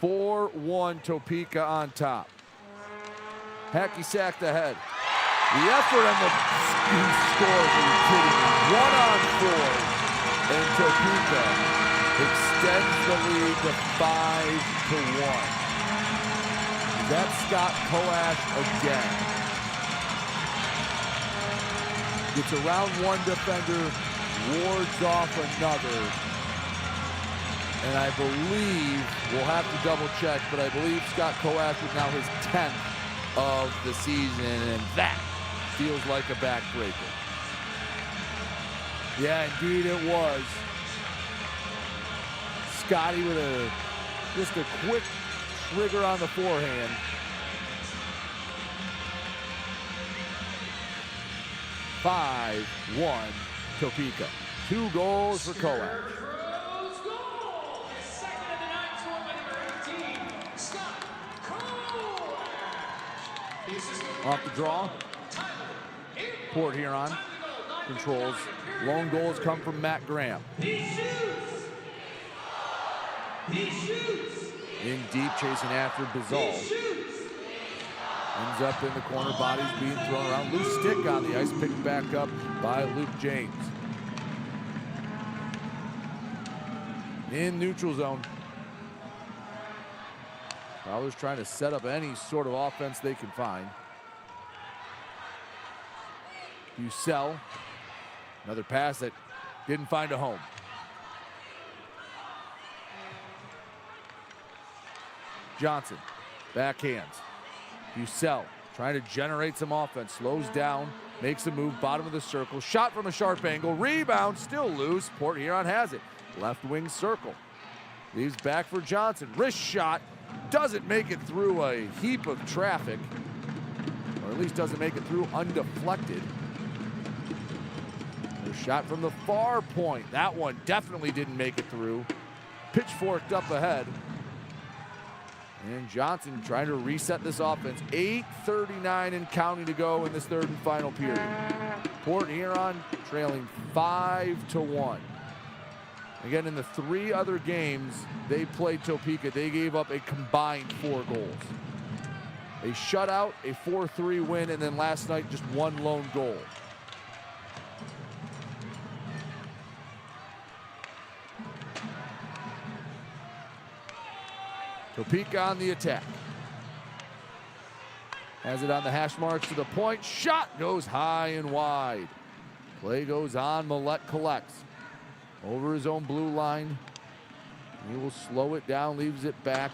4-1 Topeka on top. Hacky sacked ahead. The effort on the scores, are you kidding me? 1-on-4, and Topeka extends the lead to 5-1. That's Scott Koash again. Gets around one defender, wards off another. And I believe, we'll have to double check, but I believe Scott Koash is now his 10th of the season, and that feels like a backbreaker. Yeah, indeed it was. Scotty with just a quick trigger on the forehand. Five, 1, Topeka. 2 goals for Koash. Off the draw. Port Huron controls. Lone goals come from Matt Graham. In deep, chasing after Bizal. Ends up in the corner, bodies being thrown around. Loose stick on the ice, picked back up by Luke James. In neutral zone. Prowlers trying to set up any sort of offense they can find. Bucell, another pass that didn't find a home. Johnson, backhands. Bucell trying to generate some offense, slows down, makes a move, bottom of the circle, shot from a sharp angle, rebound, still loose. Port Huron has it. Left wing circle. Leaves back for Johnson. Wrist shot, doesn't make it through a heap of traffic, or at least doesn't make it through undeflected. A shot from the far point. That one definitely didn't make it through. Pitchforked up ahead. And Johnson trying to reset this offense. 8:39 and counting to go in this third and final period. Port Huron trailing 5-1. Again, in the 3 other games they played Topeka, they gave up a combined 4 goals. A shutout, a 4-3 win, and then last night just 1 lone goal. Topeka on the attack. Has it on the hash marks to the point. Shot goes high and wide. Play goes on. Millette collects. Over his own blue line. He will slow it down, leaves it back.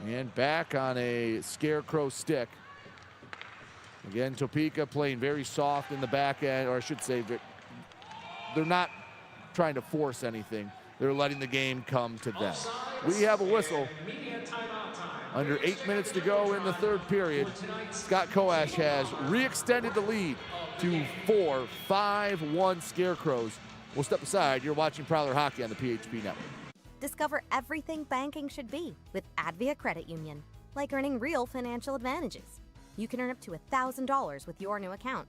And back on a Scarecrow stick. Again, Topeka playing very soft in the back end, or I should say, they're not trying to force anything. They're letting the game come to them. We have a whistle. Under 8 minutes to go in the third period. Scott Koash has re-extended the lead to 4, 5-1 Scarecrows. We'll step aside. You're watching Prowler Hockey on the PHP Network. Discover everything banking should be with Advia Credit Union, like earning real financial advantages. You can earn up to $1,000 with your new account.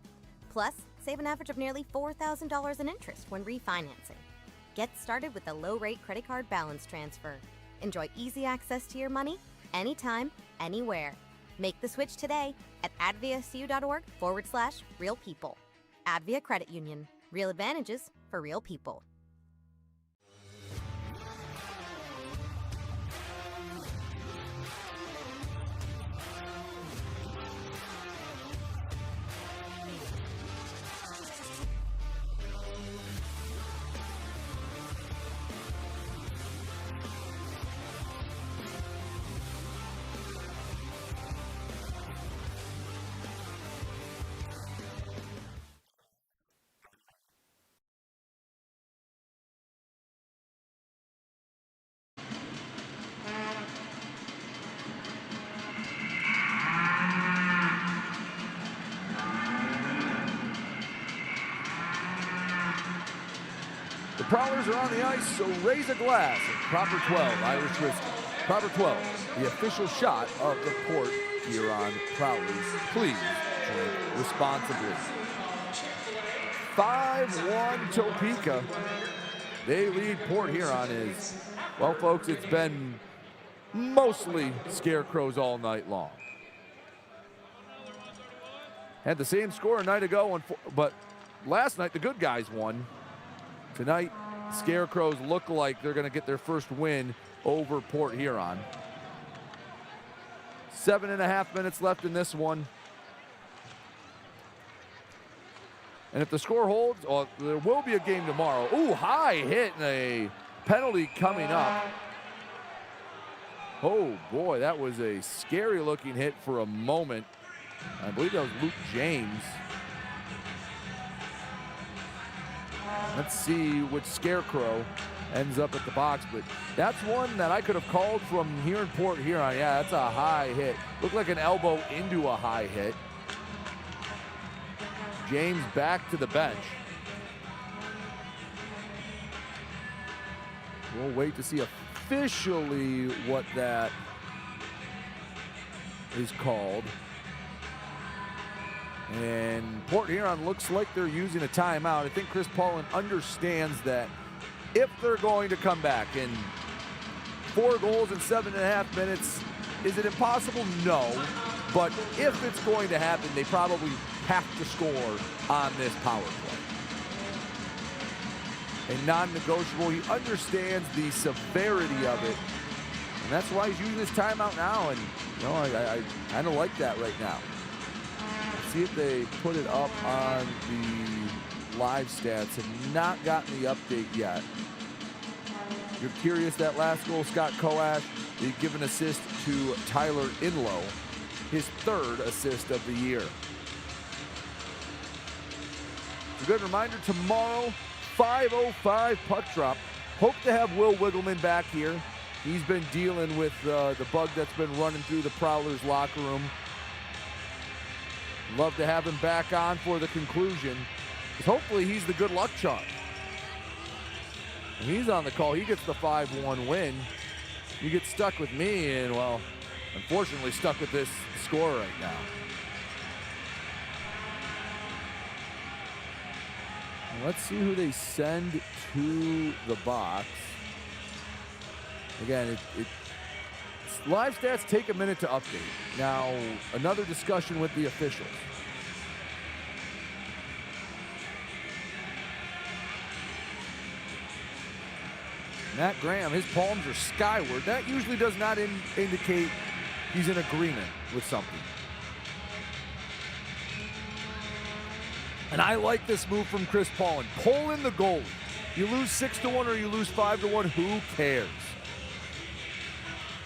Plus, save an average of nearly $4,000 in interest when refinancing. Get started with a low-rate credit card balance transfer. Enjoy easy access to your money anytime, anywhere. Make the switch today at adviacu.org/real people. Advia Credit Union. Real advantages for real people. The Prowlers are on the ice, so raise a glass of Proper 12 Irish whiskey. Proper 12, the official shot of the Port Huron Prowlers. Please drink responsibly. 5-1 Topeka. They lead Port Huron is, well, folks, it's been mostly Scarecrows all night long. Had the same score a night ago, but last night the good guys won. Tonight, Scarecrows look like they're going to get their first win over Port Huron. 7.5 minutes left in this one. And if the score holds, there will be a game tomorrow. Ooh, high hit and a penalty coming up. Oh boy, that was a scary looking hit for a moment. I believe that was Luke James. Let's see which Scarecrow ends up at the box, but that's one that I could have called from here in Port Huron. Yeah, that's a high hit. Looked like an elbow into a high hit. James back to the bench. We'll wait to see officially what that is called. And Port Huron looks like they're using a timeout. I think Chris Paulin understands that if they're going to come back, and 4 goals in 7.5 minutes, is it impossible? No. But if it's going to happen, they probably have to score on this power play. A non-negotiable. He understands the severity of it, and that's why he's using his timeout now. And you know, I kind of like that right now. See if they put it up on the live stats. Have not gotten the update yet. You're curious, that last goal, Scott Koash, they give an assist to Tyler Inlow, his 3rd assist of the year. A good reminder, tomorrow, 5:05 puck drop. Hope to have Will Wiggleman back here. He's been dealing with the bug that's been running through the Prowlers locker room. Love to have him back on for the conclusion, because hopefully he's the good luck charm. When he's on the call, he gets the 5-1 win. You get stuck with me, and well, unfortunately stuck with this score right now. Let's see who they send to the box. Again, live stats take a minute to update. Now, another discussion with the officials. Matt Graham, his palms are skyward. That usually does not indicate he's in agreement with something. And I like this move from Chris Paulin. Pull in the goalie. You lose 6-1 or you lose 5-1, who cares?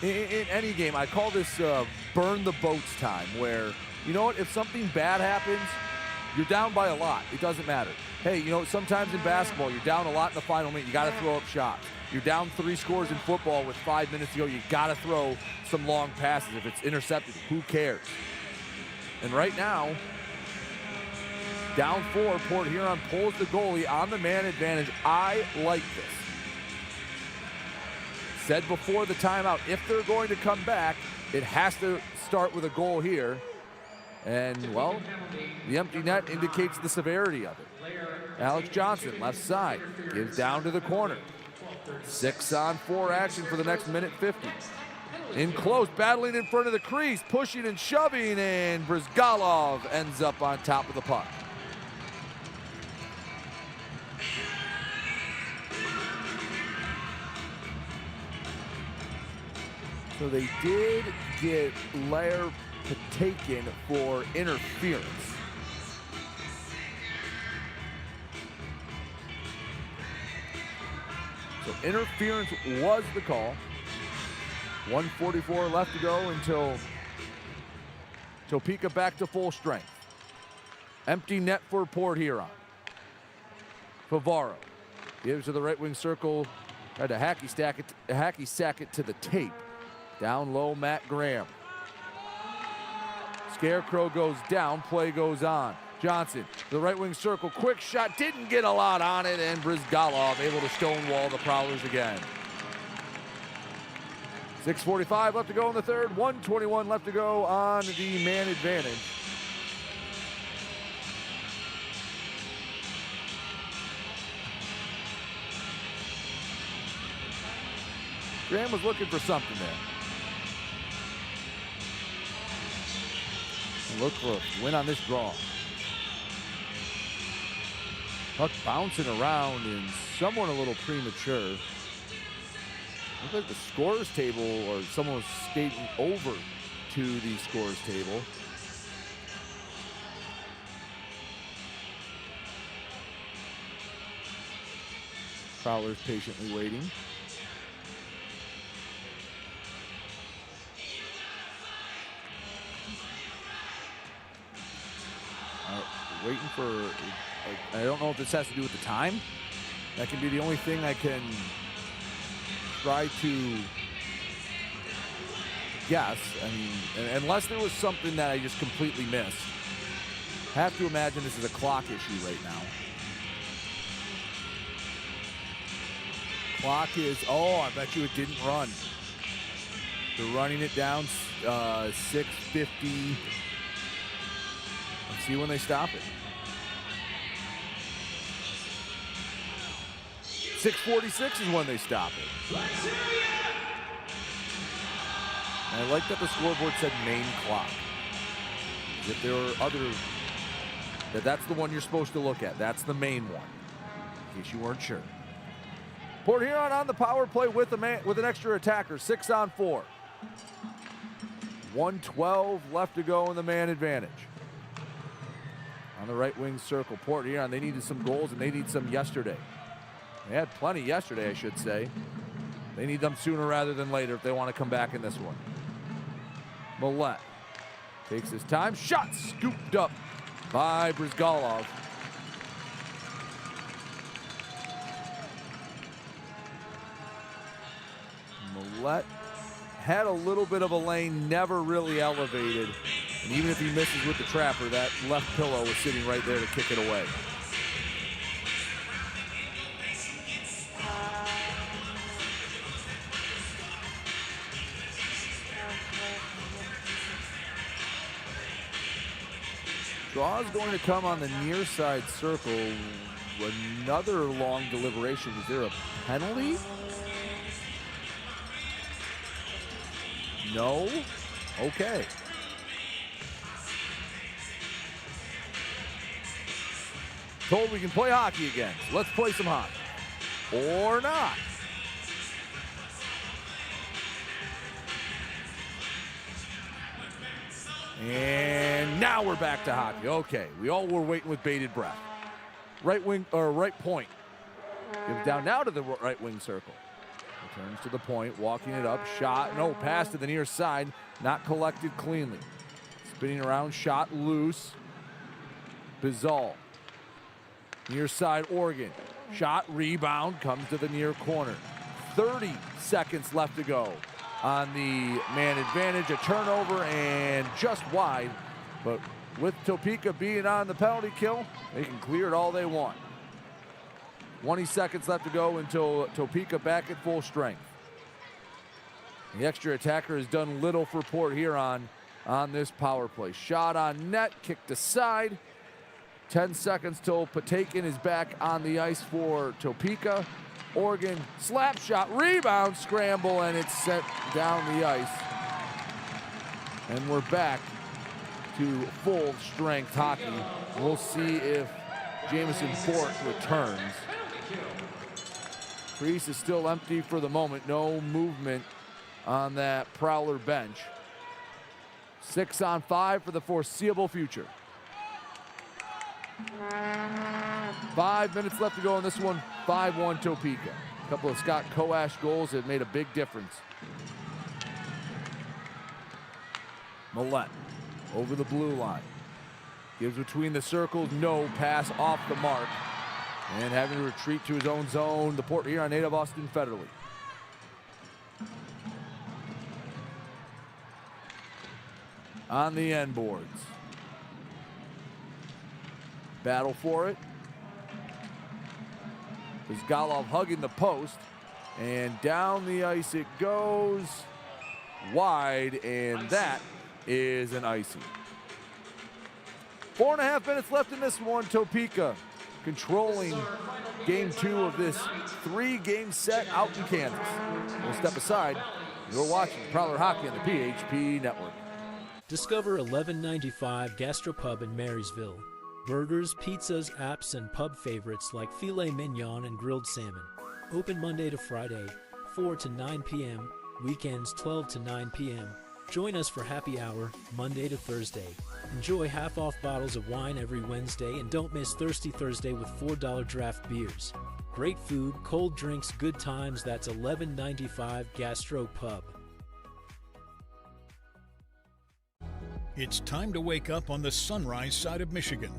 In any game, I call this burn the boats time, where, you know what, if something bad happens, you're down by a lot. It doesn't matter. Hey, you know, sometimes in basketball, you're down a lot in the final minute. You got to throw up shots. You're down 3 scores in football with 5 minutes to go. You got to throw some long passes. If it's intercepted, who cares? And right now, down 4, Port Huron pulls the goalie on the man advantage. I like this. Said before the timeout, if they're going to come back, it has to start with a goal here. And, well, the empty net indicates the severity of it. Alex Johnson, left side, gives down to the corner. 6-on-4 action for the next minute 50. In close, battling in front of the crease, pushing and shoving, and Brizgalov ends up on top of the puck. So they did get Lair taken for interference. So interference was the call. 1:44 left to go until Topeka back to full strength. Empty net for Port Huron. Favaro gives to the right wing circle. Tried to hacky sack it to the tape. Down low, Matt Graham. Scarecrow goes down, play goes on. Johnson, the right wing circle, quick shot, didn't get a lot on it, and Brizgalov able to stonewall the Prowlers again. 6:45 left to go in the third, 1:21 left to go on the man advantage. Graham was looking for something there. Look for a win on this draw. Puck bouncing around and someone a little premature. Looks like the scorer's table or someone was skating over to the scorer's table. Prowlers patiently waiting. Waiting for, I don't know if this has to do with the time. That can be the only thing I can try to guess. I mean, unless there was something that I just completely missed. Have to imagine this is a clock issue right now. Clock is, oh, I bet you it didn't run. They're running it down 6:50. Let's see when they stop it. 6:46 is when they stop it. And I like that the scoreboard said main clock. If there are other, that's the one you're supposed to look at. That's the main one, in case you weren't sure. Port Huron on the power play with an extra attacker, 6-on-4. 1:12 left to go in the man advantage. On the right wing circle, Port Huron, they needed some goals and they need some yesterday. They had plenty yesterday, I should say. They need them sooner rather than later if they want to come back in this one. Millette takes his time, shot scooped up by Brizgalov. Millette had a little bit of a lane, never really elevated. And even if he misses with the trapper, that left pillow was sitting right there to kick it away. Draw is going to come on the near side circle. Another long deliberation. Is there a penalty? No? Okay. Told we can play hockey again. So let's play some hockey. Or not. And now we're back to hockey. Okay, we all were waiting with bated breath. Right wing, or right point. Gives down now to the right wing circle. Returns to the point, walking it up, shot, no, pass to the near side, not collected cleanly. Spinning around, shot loose. Bizal. Near side, Oregon. Shot, rebound, comes to the near corner. 30 seconds left to go on the man advantage. A turnover and just wide. But with Topeka being on the penalty kill, they can clear it all they want. 20 seconds left to go until Topeka back at full strength. The extra attacker has done little for Port Huron on this power play. Shot on net, kicked aside. 10 seconds till Patakin is back on the ice for Topeka. Oregon slap shot, rebound, scramble, and it's sent down the ice. And we're back to full strength hockey. We'll see if Jamison Bork returns. Crease is still empty for the moment. No movement on that Prowler bench. 6-on-5 for the foreseeable future. 5 minutes left to go in this one. 5-1 Topeka. A couple of Scott Koash goals that made a big difference. Millette over the blue line. Gives between the circles, no pass off the mark. And having to retreat to his own zone, the Port Huron native Austin Federley. On the end boards. Battle for it. Vizgalov hugging the post. And down the ice it goes. Wide, and that is an icing. 4.5 minutes left in this one. Topeka controlling game 2 of this 3-game set out in Kansas. We'll step aside. You're watching Prowler Hockey on the PHP Network. Discover 1195 Gastropub in Marysville. Burgers, pizzas, apps, and pub favorites like filet mignon and grilled salmon. Open Monday to Friday, 4 to 9 p.m., weekends 12 to 9 p.m. Join us for happy hour, Monday to Thursday. Enjoy half-off bottles of wine every Wednesday, and don't miss Thirsty Thursday with $4 draft beers. Great food, cold drinks, good times. That's 1195 Gastro Pub. It's time to wake up on the sunrise side of Michigan.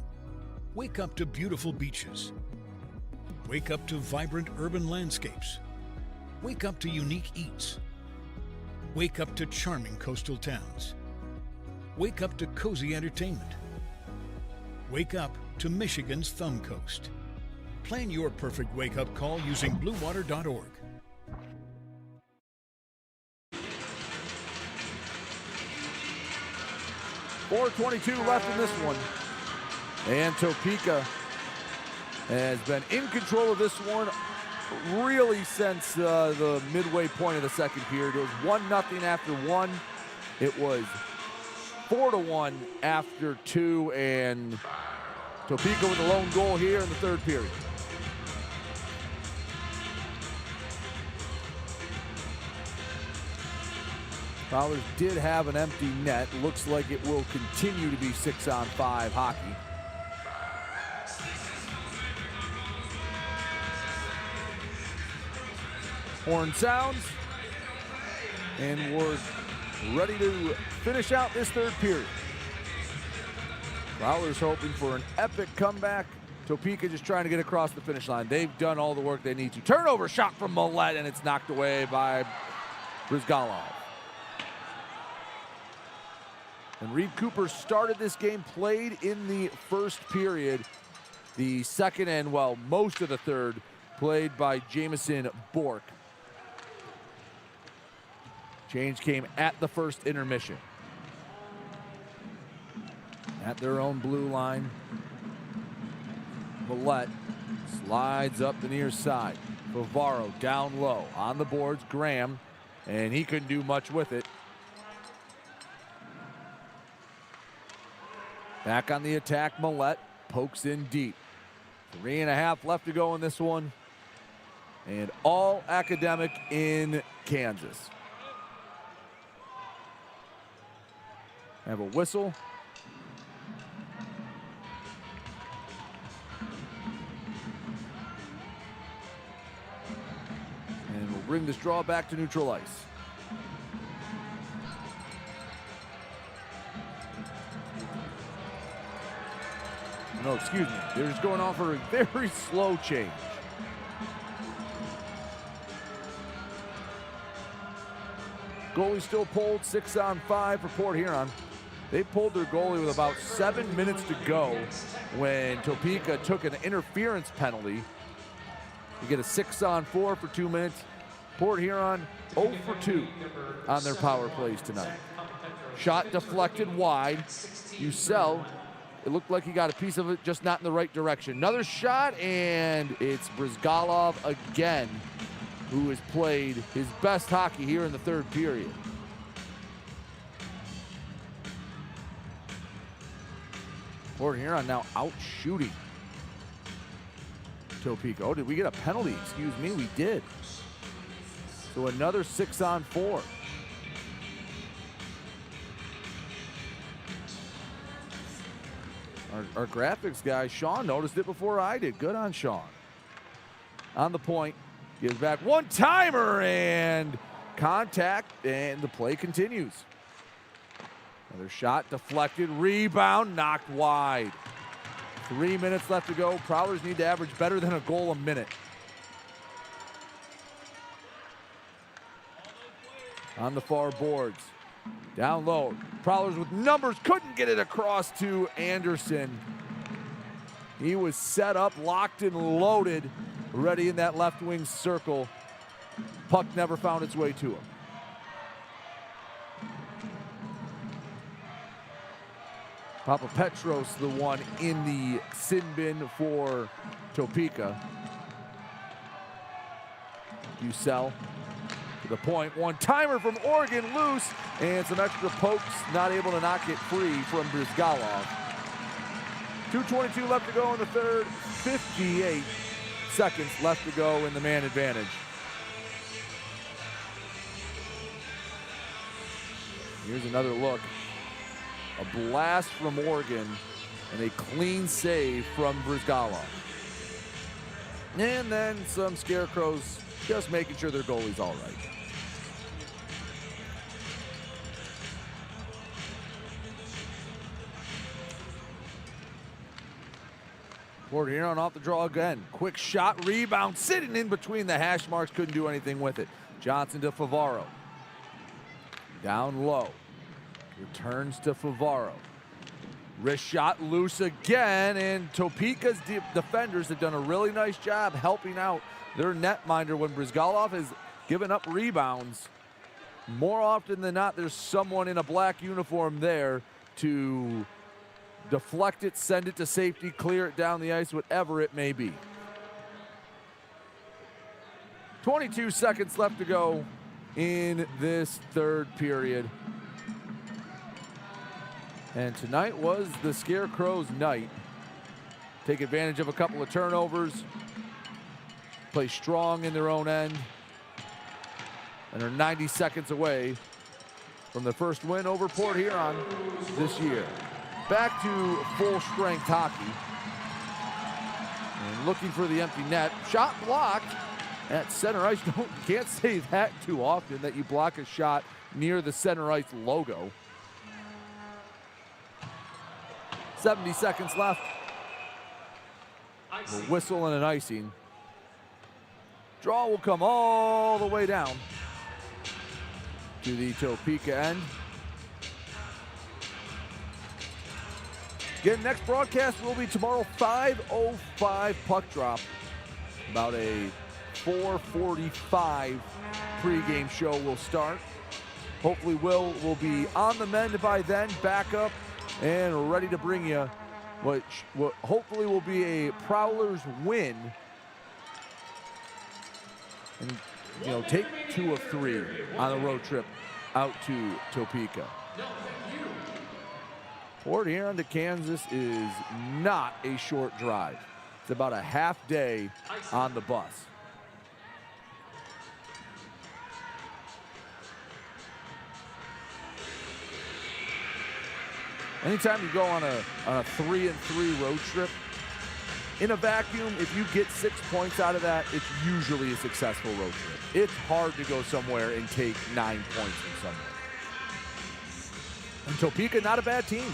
Wake up to beautiful beaches. Wake up to vibrant urban landscapes. Wake up to unique eats. Wake up to charming coastal towns. Wake up to cozy entertainment. Wake up to Michigan's Thumb Coast. Plan your perfect wake-up call using bluewater.org. .422 left in this one. And Topeka has been in control of this one really since the midway point of the second period. It was 1-0 after 1. It was 4-1 after 2, and Topeka with a lone goal here in the third period. Prowlers did have an empty net. Looks like it will continue to be 6-on-5 hockey. Horn sounds, and we're ready to finish out this third period. Prowlers hoping for an epic comeback. Topeka just trying to get across the finish line. They've done all the work they need to. Turnover shot from Millette, and it's knocked away by Brizgalov. And Reed Cooper started this game, played in the first period. The second and, well, most of the third, played by Jamison Bork. Change came at the first intermission. At their own blue line, Millette slides up the near side. Bavaro down low on the boards. Graham, and he couldn't do much with it. Back on the attack, Millette pokes in deep. 3.5 left to go in this one. And all academic in Kansas. Have a whistle. And we'll bring this draw back to neutral ice. No, excuse me. They're just going off for a very slow change. Goalie still pulled, 6-on-5 for Port Huron. They pulled their goalie with about 7 minutes to go when Topeka took an interference penalty. You get a 6-on-4 for 2 minutes. Port Huron 0 for 2 on their power plays tonight. Shot deflected wide. Ucell It looked like he got a piece of it, just not in the right direction. Another shot, and it's Brizgalov again, who has played his best hockey here in the third period. Port Huron now out shooting Topeka. Oh, did we get a penalty? Excuse me, we did. So another 6-on-4. Our graphics guy, Sean, noticed it before I did. Good on Sean. On the point, gives back one-timer and contact, and the play continues. Another shot deflected, rebound, knocked wide. 3 minutes left to go. Prowlers need to average better than a goal a minute. On the far boards. Down low. Prowlers with numbers, couldn't get it across to Anderson. He was set up, locked and loaded, ready in that left wing circle. Puck never found its way to him. Papa Petros, the one in the sin bin for Topeka. Bucell to the point. One-timer from Oregon, loose, and some extra pokes, not able to knock it free from Brizgalov. 2:22 left to go in the third, 58 seconds left to go in the man advantage. Here's another look. A blast from Oregon and a clean save from Brizgalov. And then some Scarecrows just making sure their goalie's all right. Port Huron off the draw again. Quick shot, rebound, sitting in between the hash marks, couldn't do anything with it. Johnson to Favaro. Down low. Returns to Favaro. Wrist shot loose again, and Topeka's defenders have done a really nice job helping out their netminder when Brizgalov has given up rebounds. More often than not, there's someone in a black uniform there to deflect it, send it to safety, clear it down the ice, whatever it may be. 22 seconds left to go in this third period. And tonight was the Scarecrows' night. Take advantage of a couple of turnovers. Play strong in their own end. And are 90 seconds away from the first win over Port Huron this year. Back to full-strength hockey. And looking for the empty net. Shot blocked at center ice. Can't say that too often, that you block a shot near the center ice logo. 70 seconds left. A whistle and an icing. Draw will come all the way down to the Topeka end. Again, next broadcast will be tomorrow, 5:05 puck drop. About a 4:45 pregame show will start. Hopefully Will be on the mend by then, back up, and ready to bring you what hopefully will be a Prowlers win. And, you know, take 2 of 3 on a road trip out to Topeka. Port Huron to Kansas is not a short drive. It's about a half day on the bus. Anytime you go on a 3-3 road trip, in a vacuum, if you get 6 points out of that, it's usually a successful road trip. It's hard to go somewhere and take 9 points from somewhere. And Topeka, not a bad team.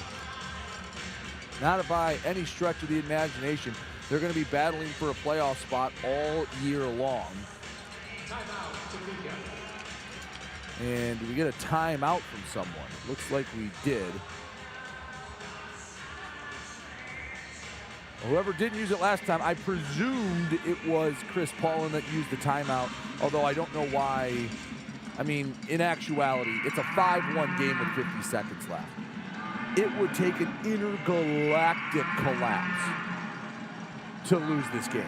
Not by any stretch of the imagination. They're going to be battling for a playoff spot all year long. And we get a timeout from someone. Looks like we did. Whoever didn't use it last time, I presumed it was Chris Paulin that used the timeout, although I don't know why. I mean, in actuality, it's a 5-1 game with 50 seconds left. it would take an intergalactic collapse to lose this game.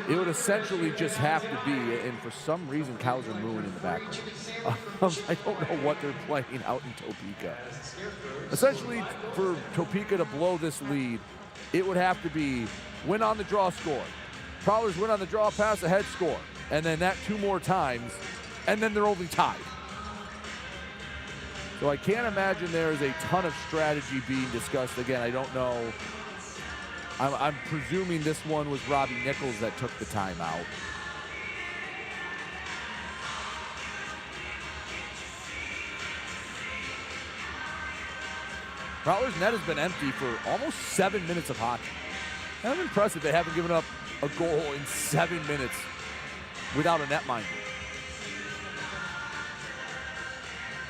It would essentially just have to be, and for some reason, cows are mooing in the background. I don't know what they're playing out in Topeka. Essentially, for Topeka to blow this lead, it would have to be win on the draw, score. Prowlers win on the draw, pass ahead, score. And then that 2 more times, and then they're only tied. So I can't imagine there is a ton of strategy being discussed. Again, I don't know. I'm presuming this one was Robbie Nichols that took the timeout. Prowlers' net has been empty for almost 7 minutes of hockey. Kind of impressive they haven't given up a goal in 7 minutes without a netminder.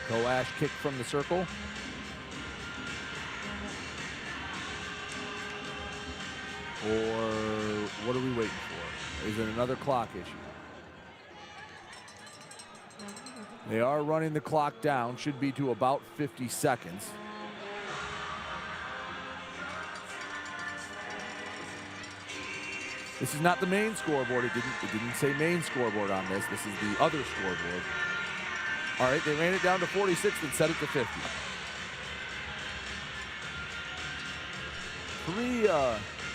Koash kick from the circle. Or what are we waiting for? Is it another clock issue? They are running the clock down. Should be to about 50 seconds. This is not the main scoreboard. It didn't say main scoreboard on this. This is the other scoreboard. All right, they ran it down to 46 and set it to 50.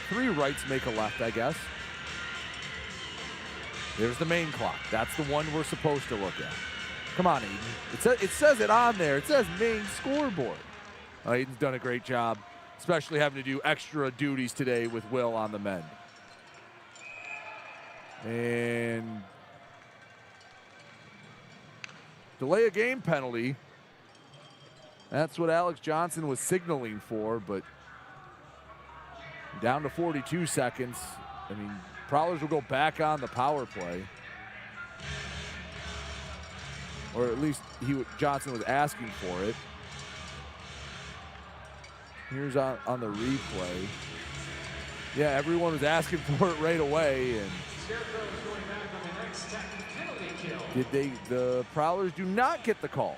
Three rights make a left, I guess. There's the main clock. That's the one we're supposed to look at. Come on, Aiden. It says it on there. It says main scoreboard. Aiden's done a great job, especially having to do extra duties today with Will on the mend. And delay a game penalty. That's what Alex Johnson was signaling for, but down to 42 seconds. I mean, Prowlers will go back on the power play. Or at least Johnson was asking for it. Here's on the replay. Yeah, everyone was asking for it right away. And the Prowlers do not get the call.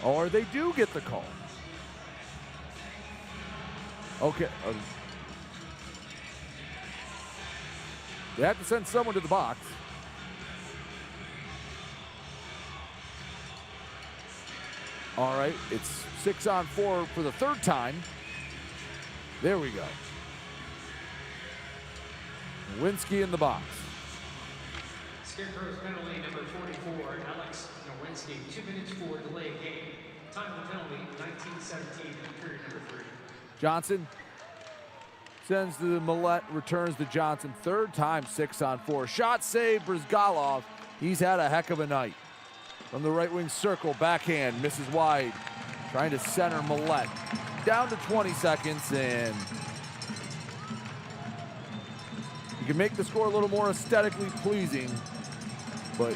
Or they do get the call. Okay. They have to send someone to the box. All right, it's 6-on-4 for the third time. There we go. Nowinski in the box. Scarecrows penalty number 44, Alex Nowinski, 2 minutes for delay game. Time of the penalty, 19:17, period number 3. Johnson sends to the Millette, returns to Johnson. Third time, 6-on-4. Shot save, Brizgalov. He's had a heck of a night. From the right wing circle, backhand, misses wide. Trying to center Millette. Down to 20 seconds, and you can make the score a little more aesthetically pleasing, but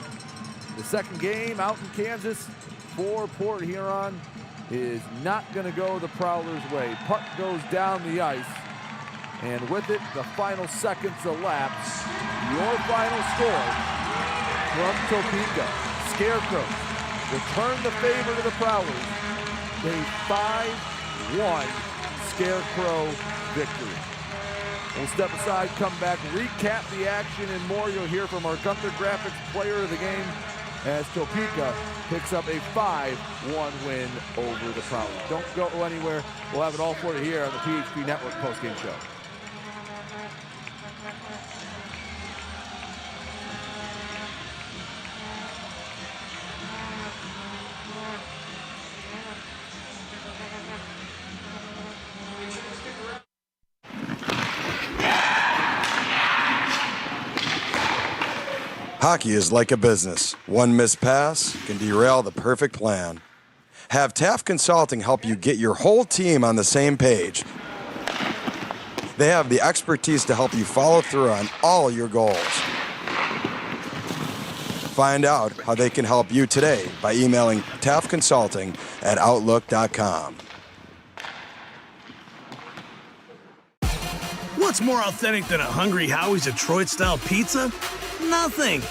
the second game out in Kansas for Port Huron is not going to go the Prowlers' way. Puck goes down the ice, and with it, the final seconds elapse. Your final score from Topeka. Scarecrows return the favor to the Prowlers. A 5-1 Scarecrow victory. We'll step aside, come back, recap the action and more. You'll hear from our Gunther Graphics player of the game as Topeka picks up a 5-1 win over the Prowlers. Don't go anywhere. We'll have it all for you here on the PHP Network postgame show. Hockey is like a business. One missed pass can derail the perfect plan. Have Taft Consulting help you get your whole team on the same page. They have the expertise to help you follow through on all your goals. Find out how they can help you today by emailing taftconsulting@outlook.com. What's more authentic than a Hungry Howie's Detroit-style pizza? Nothing.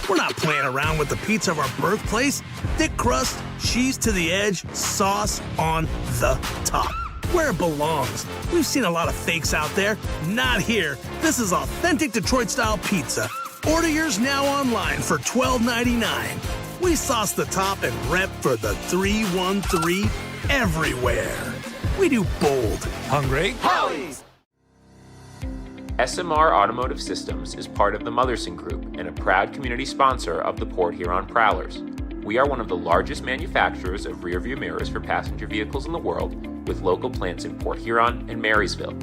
We're not playing around with the pizza of our birthplace. Thick crust, cheese to the edge, sauce on the top. Where it belongs. We've seen a lot of fakes out there. Not here. This is authentic Detroit-style pizza. Order yours now online for $12.99. We sauce the top and rep for the 313 everywhere. We do bold. Hungry Howie's! SMR Automotive Systems is part of the Motherson Group and a proud community sponsor of the Port Huron Prowlers. We are one of the largest manufacturers of rearview mirrors for passenger vehicles in the world, with local plants in Port Huron and Marysville.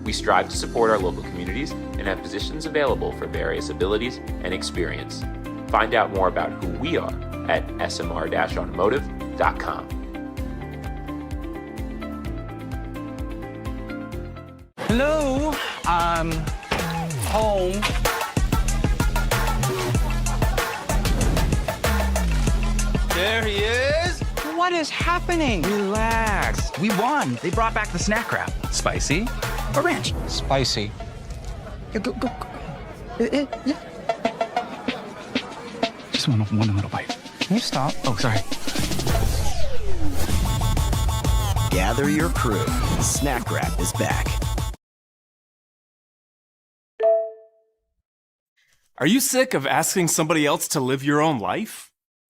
We strive to support our local communities and have positions available for various abilities and experience. Find out more about who we are at smr-automotive.com. Hello, I'm home. There he is. What is happening? Relax. We won. They brought back the snack wrap. Spicy or ranch? Spicy. Yeah, go. Yeah. Just one little bite. Can you stop? Oh, sorry. Gather your crew. Snack wrap is back. Are you sick of asking somebody else to live your own life?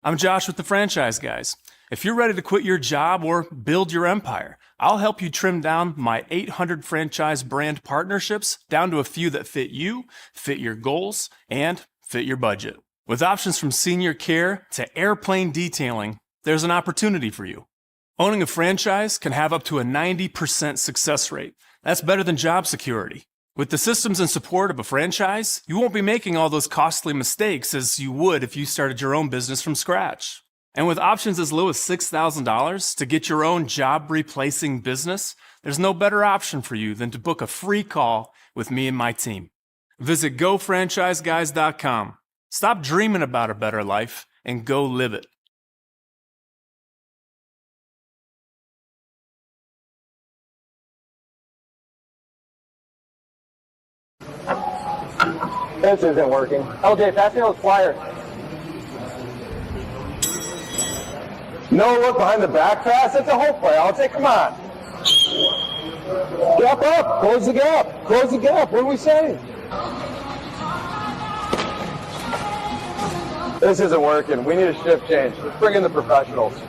I'm Josh with the Franchise Guys. If you're ready to quit your job or build your empire, I'll help you trim down my 800 franchise brand partnerships down to a few that fit you, fit your goals, and fit your budget. With options from senior care to airplane detailing, there's an opportunity for you. Owning a franchise can have up to a 90% success rate. That's better than job security. With the systems and support of a franchise, you won't be making all those costly mistakes as you would if you started your own business from scratch. And with options as low as $6,000 to get your own job-replacing business, there's no better option for you than to book a free call with me and my team. Visit GoFranchiseGuys.com. Stop dreaming about a better life and go live it. This isn't working. LJ, pass me those flyers. No look behind the back pass. It's a hope play. LJ, come on. Gap up. Close the gap. Close the gap. What are we saying? This isn't working. We need a shift change. Let's bring in the professionals.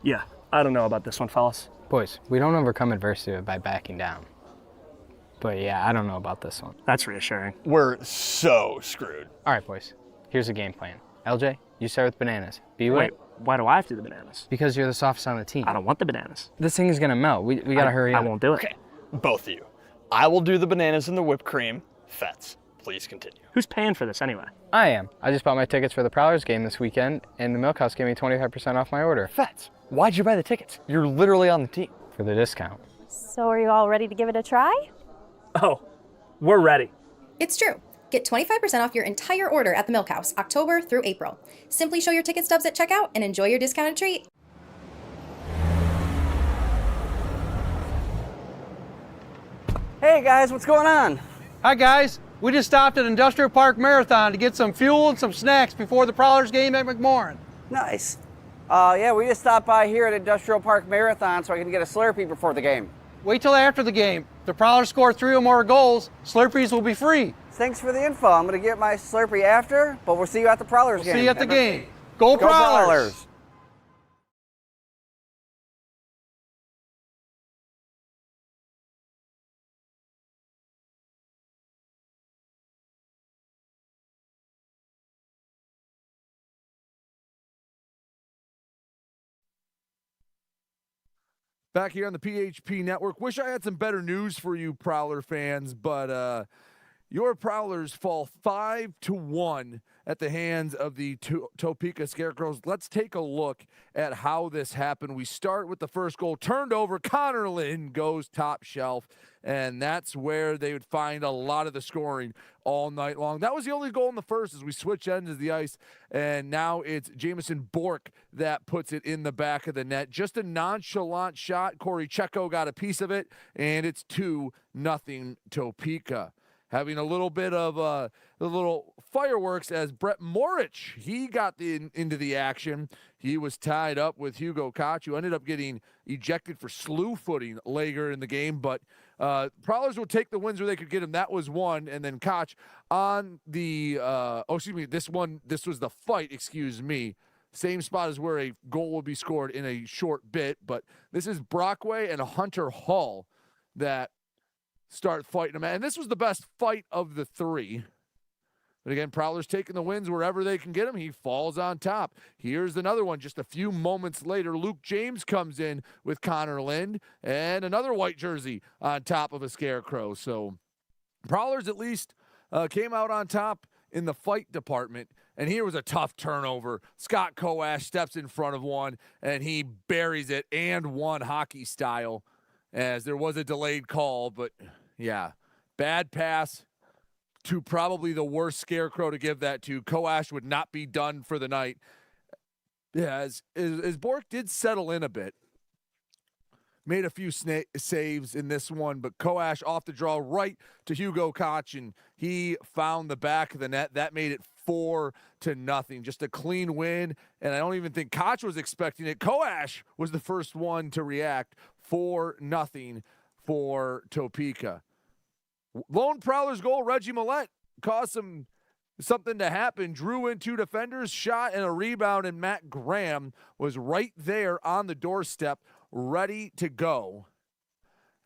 Yeah, I don't know about this one, fellas. Boys, we don't overcome adversity by backing down. But yeah, I don't know about this one. That's reassuring. We're so screwed. All right, boys. Here's a game plan. LJ, you start with bananas. Wait, why do I have to do the bananas? Because you're the softest on the team. I don't want the bananas. This thing is gonna melt. We gotta hurry up. I won't do it. Okay, both of you. I will do the bananas and the whipped cream. Fets, please continue. Who's paying for this anyway? I am. I just bought my tickets for the Prowlers game this weekend, and the Milkhouse gave me 25% off my order. Fets, why'd you buy the tickets? You're literally on the team. For the discount. So are you all ready to give it a try? Oh, we're ready. It's true. Get 25% off your entire order at the Milkhouse, October through April. Simply show your ticket stubs at checkout and enjoy your discounted treat. Hey guys, what's going on? Hi guys, We just stopped at Industrial Park Marathon to get some fuel and some snacks before the Prowlers game at McMorran. Nice. Yeah, we just stopped by here at Industrial Park Marathon so I can get a Slurpee before the game. Wait till after the game. If the Prowlers score 3 or more goals, Slurpees will be free. Thanks for the info. I'm going to get my Slurpee after, but we'll see you at the Prowlers game. See you at the game. Go Prowlers! Back here on the PHP Network. Wish I had some better news for you, Prowler fans, but your Prowlers fall 5-1 at the hands of the Topeka Scarecrows. Let's take a look at how this happened. We start with the first goal. Turned over. Connor Lynn goes top shelf, and that's where they would find a lot of the scoring all night long. That was the only goal in the first as we switch ends of the ice, and now it's Jamison Bork that puts it in the back of the net. Just a nonchalant shot. Corey Checo got a piece of it, and it's 2-0 Topeka. Having a little bit of a little fireworks as Brett Morich, he got into the action. He was tied up with Hugo Koch, who ended up getting ejected for slew footing later in the game. But Prowlers will take the wins where they could get him. That was one. And then Koch on the this was the fight, same spot as where a goal will be scored in a short bit. But this is Brockway and Hunter Hall that start fighting him. And this was the best fight of the three. But again, Prowlers taking the wins wherever they can get him. He falls on top. Here's another one. Just a few moments later, Luke James comes in with Connor Lind and another white jersey on top of a Scarecrow. So Prowlers at least came out on top in the fight department. And here was a tough turnover. Scott Koash steps in front of one, and he buries it and one hockey style, as there was a delayed call. But yeah, bad pass to probably the worst Scarecrow to give that to. Koash would not be done for the night. Yeah, as Bork did settle in a bit, made a few saves in this one, but Koash off the draw right to Hugo Koch, and he found the back of the net. That made it 4-0. Just a clean win, and I don't even think Koch was expecting it. Koash was the first one to react. 4-0 for Topeka. Lone Prowlers goal, Reggie Millette caused something to happen. Drew in two defenders, shot and a rebound, and Matt Graham was right there on the doorstep, ready to go.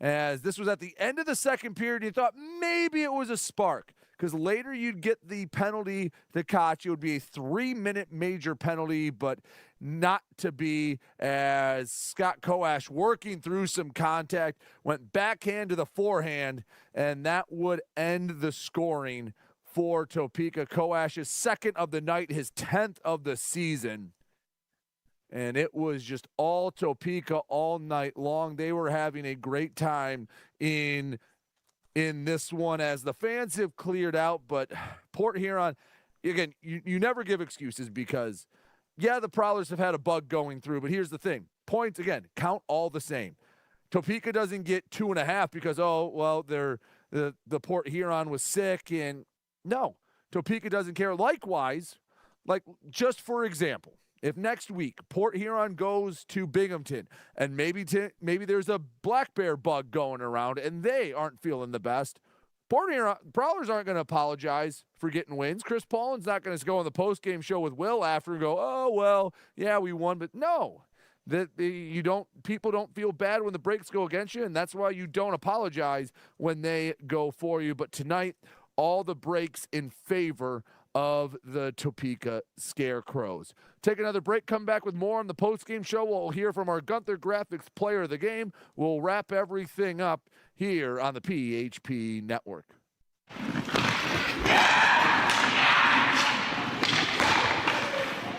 As this was at the end of the second period, you thought maybe it was a spark, because later you'd get the penalty to Koch. It would be a 3-minute major penalty, but not to be, as Scott Koash, working through some contact, went backhand to the forehand, and that would end the scoring for Topeka. Koash's second of the night, his 10th of the season. And it was just all Topeka all night long. They were having a great time in this one as the fans have cleared out. But Port Huron, again, you never give excuses, because, yeah, the Prowlers have had a bug going through. But here's the thing. Points, again, count all the same. Topeka doesn't get 2.5 because, the Port Huron was sick. And no, Topeka doesn't care. Likewise, just for example, if next week Port Huron goes to Binghamton and maybe there's a black bear bug going around and they aren't feeling the best, Port Huron Prowlers aren't going to apologize for getting wins. Chris Paulin's not going to go on the postgame show with Will after and go, "Oh well, yeah, we won," but no, people don't feel bad when the breaks go against you, and that's why you don't apologize when they go for you. But tonight, all the breaks in favor of the Topeka Scarecrows. Take another break, come back with more on the postgame show. We'll hear from our Gunther Graphics player of the game. We'll wrap everything up here on the PHP Network.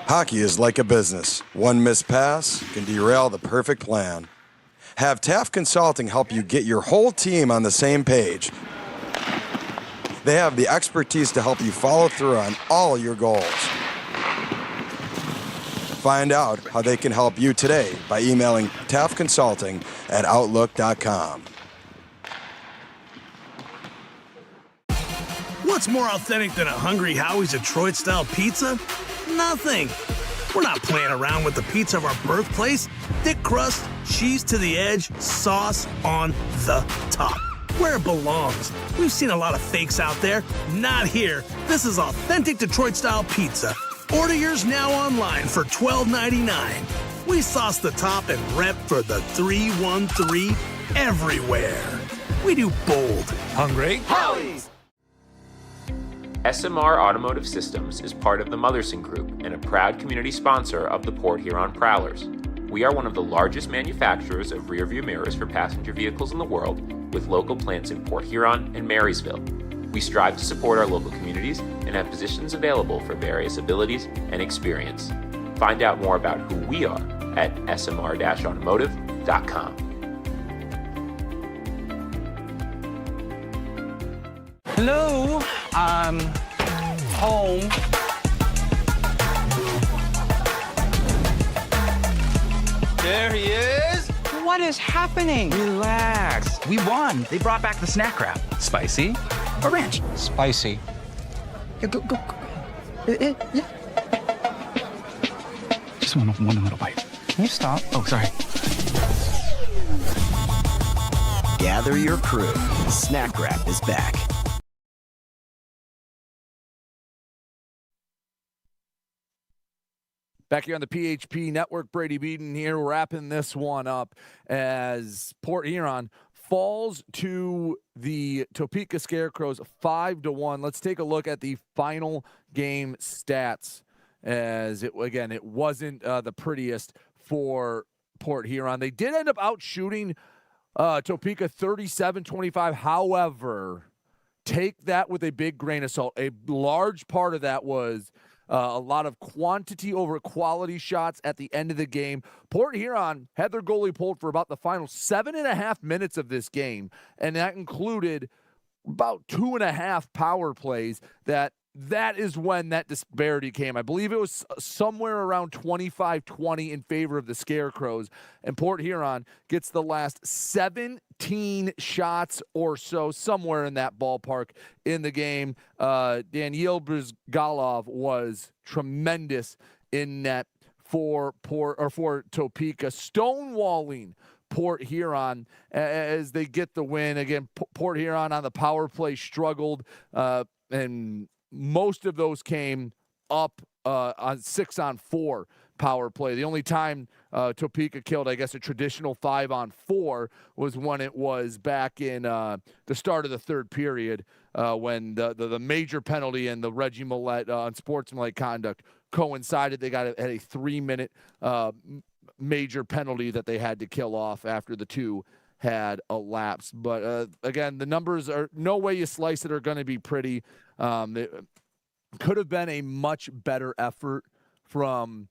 Hockey is like a business. One missed pass can derail the perfect plan. Have Taft Consulting help you get your whole team on the same page. They have the expertise to help you follow through on all your goals. Find out how they can help you today by emailing taftconsulting@outlook.com. What's more authentic than a Hungry Howie's Detroit-style pizza? Nothing. We're not playing around with the pizza of our birthplace. Thick crust, cheese to the edge, sauce on the top. Where it belongs. We've seen a lot of fakes out there. Not here. This is authentic Detroit-style pizza. Order yours now online for $12.99. We sauce the top and rep for the 313 everywhere. We do bold. Hungry Howie's! SMR Automotive Systems is part of the Motherson Group and a proud community sponsor of the Port Huron Prowlers. We are one of the largest manufacturers of rearview mirrors for passenger vehicles in the world, with local plants in Port Huron and Marysville. We strive to support our local communities and have positions available for various abilities and experience. Find out more about who we are at smr-automotive.com. Hello, home. There he is. What is happening? Relax. We won. They brought back the snack wrap. Spicy or ranch? Spicy. Yeah, go. Yeah. Just one little bite. Can you stop? Oh, sorry. Gather your crew. Snack Wrap is back. Back here on the PHP Network, Brady Beaton here, wrapping this one up as Port Huron falls to the Topeka Scarecrows 5-1. Let's take a look at the final game stats, as it wasn't the prettiest for Port Huron. They did end up outshooting Topeka 37-25. However, take that with a big grain of salt. A large part of that was a lot of quantity over quality shots at the end of the game. Port Huron had their goalie pulled for about the final 7.5 minutes of this game, and that included about 2.5 power plays. That is when that disparity came. I believe it was somewhere around 25-20 in favor of the Scarecrows, and Port Huron gets the last 17 shots or so, somewhere in that ballpark in the game. Daniil Brzgalov was tremendous in net for Topeka, stonewalling Port Huron as they get the win. Again, Port Huron on the power play struggled, and most of those came up on 6-on-4 power play. The only time Topeka killed, I guess, a traditional 5-on-4 was when it was back in the start of the third period, when the major penalty and the Reggie Millette unsportsmanlike conduct coincided. They got a 3-minute major penalty that they had to kill off after the two had elapsed. But again, the numbers are, no way you slice it, are going to be pretty. It could have been a much better effort from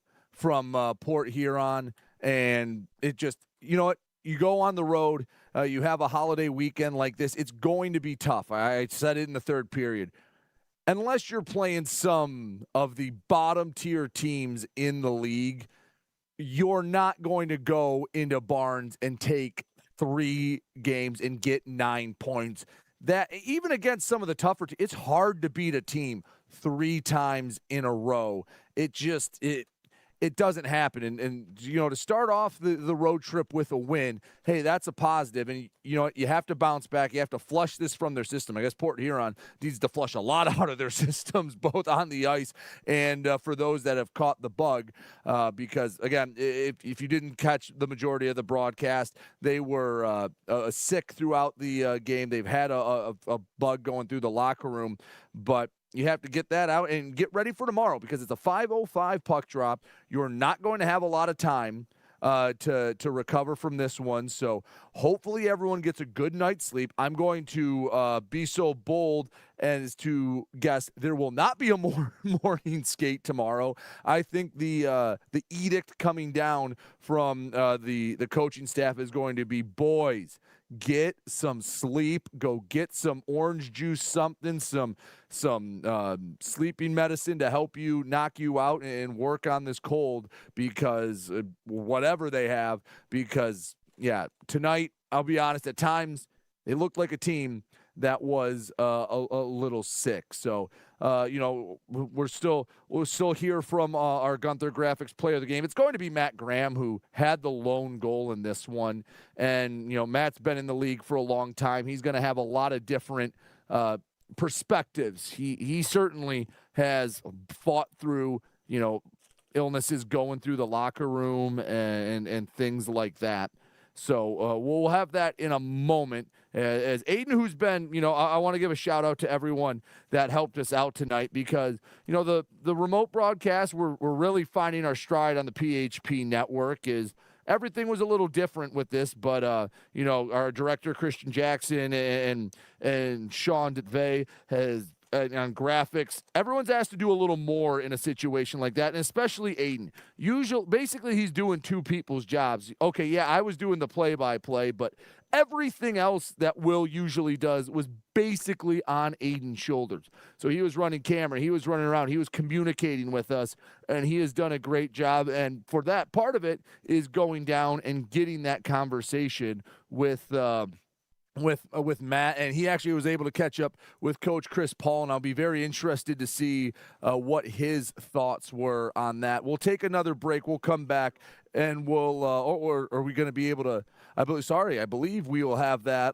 Port Huron, and it just, you know what, you go on the road, you have a holiday weekend like this, it's going to be tough. I said it in the third period. Unless you're playing some of the bottom tier teams in the league, you're not going to go into Barnes and take 3 games and get 9 points. That even against some of the tougher teams, it's hard to beat a team 3 times in a row. It doesn't happen. And you know, to start off the road trip with a win, hey, that's a positive. And you know, you have to bounce back. You have to flush this from their system. I guess Port Huron needs to flush a lot out of their systems, both on the ice and for those that have caught the bug. Because again, if you didn't catch the majority of the broadcast, they were sick throughout the game. They've had a bug going through the locker room, but you have to get that out and get ready for tomorrow, because it's a 5:05 puck drop. You're not going to have a lot of time to recover from this one. So hopefully everyone gets a good night's sleep. I'm going to be so bold as to guess there will not be a morning skate tomorrow. I think the edict coming down from the coaching staff is going to be, boys, get some sleep, go get some orange juice, something, some sleeping medicine to help you knock you out and work on this cold, because whatever they have, because yeah, tonight, I'll be honest, at times they looked like a team that was a little sick. So, we'll still hear from our Gunther Graphics player of the game. It's going to be Matt Graham, who had the lone goal in this one. And, Matt's been in the league for a long time. He's going to have a lot of different perspectives. He certainly has fought through, illnesses going through the locker room and things like that. So we'll have that in a moment. As Aiden, who's been, I want to give a shout out to everyone that helped us out tonight, because, the remote broadcast, we're really finding our stride on the PHP network. Everything was a little different with this, but, our director, Christian Jackson, and Sean DeVay has, on graphics, everyone's asked to do a little more in a situation like that, and especially Aiden. Basically, he's doing two people's jobs. Okay, yeah, I was doing the play-by-play, but everything else that Will usually does was basically on Aiden's shoulders. So he was running camera, he was running around, he was communicating with us, and he has done a great job. And for that, part of it is going down and getting that conversation with Matt, and he actually was able to catch up with Coach Chris Paul, and I'll be very interested to see what his thoughts were on that. We'll take another break. We'll come back, and we'll or are we going to be able to? I believe we will have that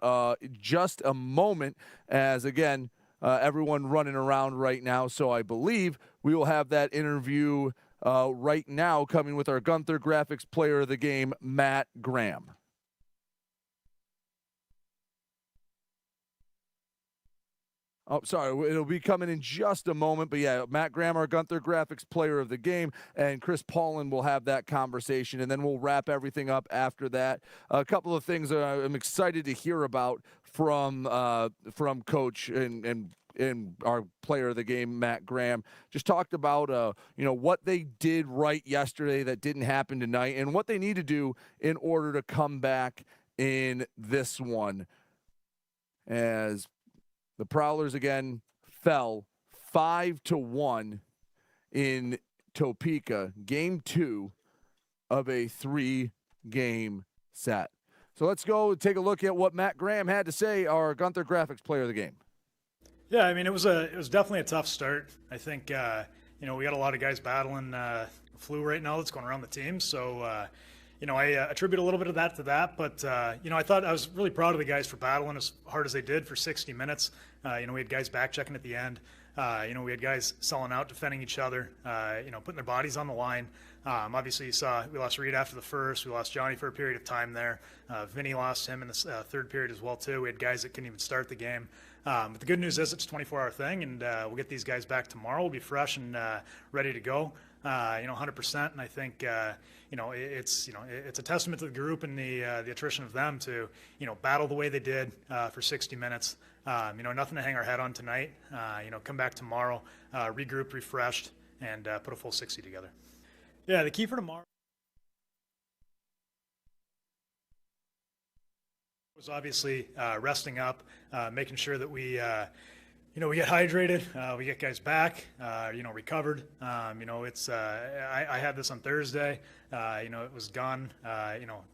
just a moment. As again, everyone running around right now, so I believe we will have that interview right now coming with our Gunther Graphics player of the game, Matt Graham. Oh, sorry, it'll be coming in just a moment. But yeah, Matt Graham, our Gunther Graphics player of the game, and Chris Paulin will have that conversation, and then we'll wrap everything up after that. A couple of things I'm excited to hear about from Coach and our player of the game, Matt Graham. Just talked about what they did right yesterday that didn't happen tonight, and what they need to do in order to come back in this one. As the Prowlers again fell 5-1 in Topeka, game 2 of a 3-game set. So let's go take a look at what Matt Graham had to say, our Gunther Graphics player of the game. Yeah, I mean, it was definitely a tough start. I think we got a lot of guys battling flu right now that's going around the team. So I attribute a little bit of that to that, but I thought I was really proud of the guys for battling as hard as they did for 60 minutes. We had guys back checking at the end. We had guys selling out, defending each other, putting their bodies on the line. Obviously, you saw we lost Reed after the first. We lost Johnny for a period of time there. Vinny lost him in the third period as well, too. We had guys that couldn't even start the game. But the good news is it's a 24-hour thing, and we'll get these guys back tomorrow. We'll be fresh and ready to go, 100%. And I think, it's a testament to the group and the attrition of them to, battle the way they did for 60 minutes. Nothing to hang our head on tonight. Come back tomorrow, regroup, refreshed, and put a full 60 together. Yeah, the key for tomorrow was obviously resting up, making sure that we get hydrated, we get guys back, recovered. I had this on Thursday. It was gone,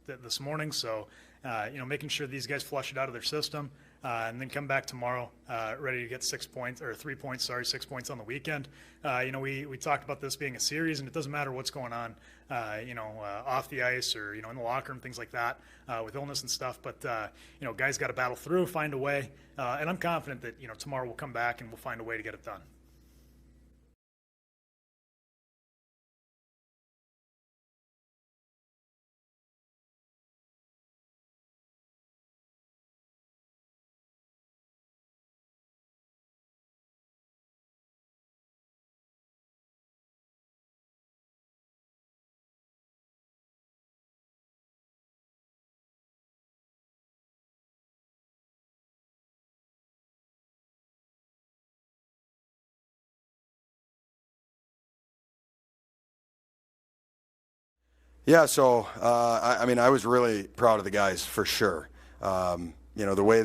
this morning. So, making sure these guys flush it out of their system. And then come back tomorrow ready to get 6 points, or 3 points, 6 points on the weekend. We talked about this being a series, and it doesn't matter what's going on, off the ice or, in the locker room, things like that, with illness and stuff. But, guys got to battle through, find a way. And I'm confident that, tomorrow we'll come back and we'll find a way to get it done. Yeah, so, I was really proud of the guys for sure. The way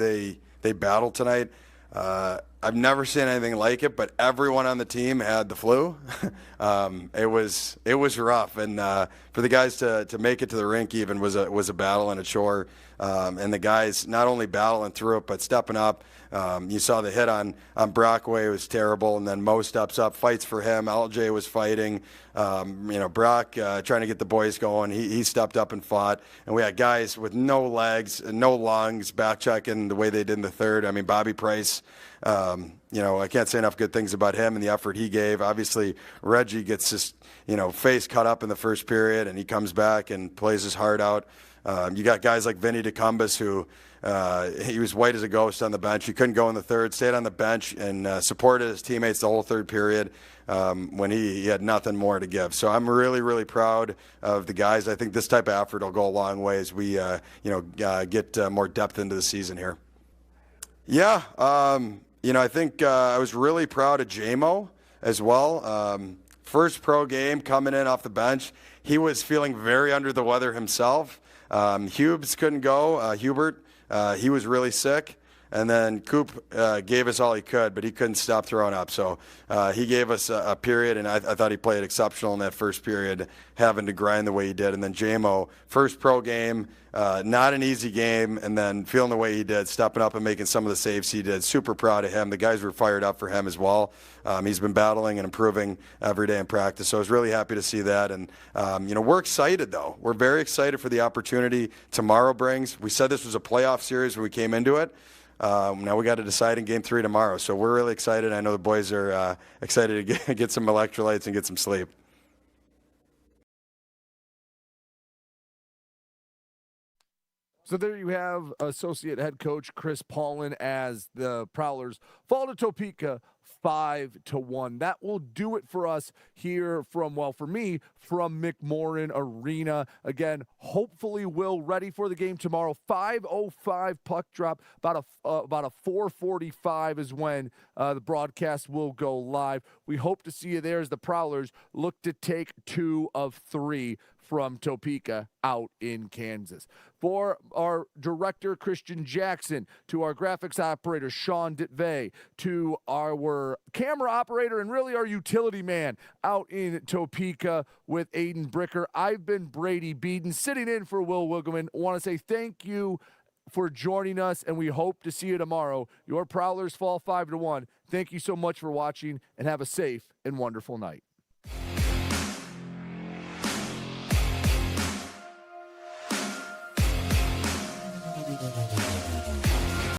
they battled tonight, I've never seen anything like it, but everyone on the team had the flu. It was rough, and for the guys to make it to the rink even was a battle and a chore. And the guys not only battling through it, but stepping up. You saw the hit on Brockway was terrible, and then Mo steps up, fights for him. LJ was fighting. Brock trying to get the boys going. He stepped up and fought. And we had guys with no legs and no lungs back checking the way they did in the third. I mean, Bobby Price, I can't say enough good things about him and the effort he gave. Obviously, Reggie gets his face cut up in the first period, and he comes back and plays his heart out. You got guys like Vinny DeCumbus, who he was white as a ghost on the bench. He couldn't go in the third, stayed on the bench, and supported his teammates the whole third period when he had nothing more to give. So I'm really, really proud of the guys. I think this type of effort will go a long way as we get more depth into the season here. Yeah, I think I was really proud of J-Mo as well. First pro game coming in off the bench. He was feeling very under the weather himself. Hubes couldn't go. Hubert, he was really sick. And then Coop gave us all he could, but he couldn't stop throwing up. So he gave us a period, and I thought he played exceptional in that first period, having to grind the way he did. And then J-Mo, first pro game, not an easy game, and then feeling the way he did, stepping up and making some of the saves he did. Super proud of him. The guys were fired up for him as well. He's been battling and improving every day in practice, so I was really happy to see that. And, we're excited, though. We're very excited for the opportunity tomorrow brings. We said this was a playoff series when we came into it. Now we got to decide in Game 3 tomorrow, so we're really excited. I know the boys are excited to get some electrolytes and get some sleep. So there you have associate head coach Chris Paulin as the Prowlers fall to Topeka 5-1. That will do it for us here from McMorran Arena. Again, hopefully we'll ready for the game tomorrow. 5:05 puck drop. About a 4:45 is when the broadcast will go live. We hope to see you there as the Prowlers look to take 2 of 3 from Topeka out in Kansas. For our director, Christian Jackson, to our graphics operator, Sean Ditvey, to our camera operator and really our utility man out in Topeka with Aiden Bricker, I've been Brady Beaton, sitting in for Will Wiggleman. I want to say thank you for joining us, and we hope to see you tomorrow. Your Prowlers fall 5-1. Thank you so much for watching, and have a safe and wonderful night. Thank you.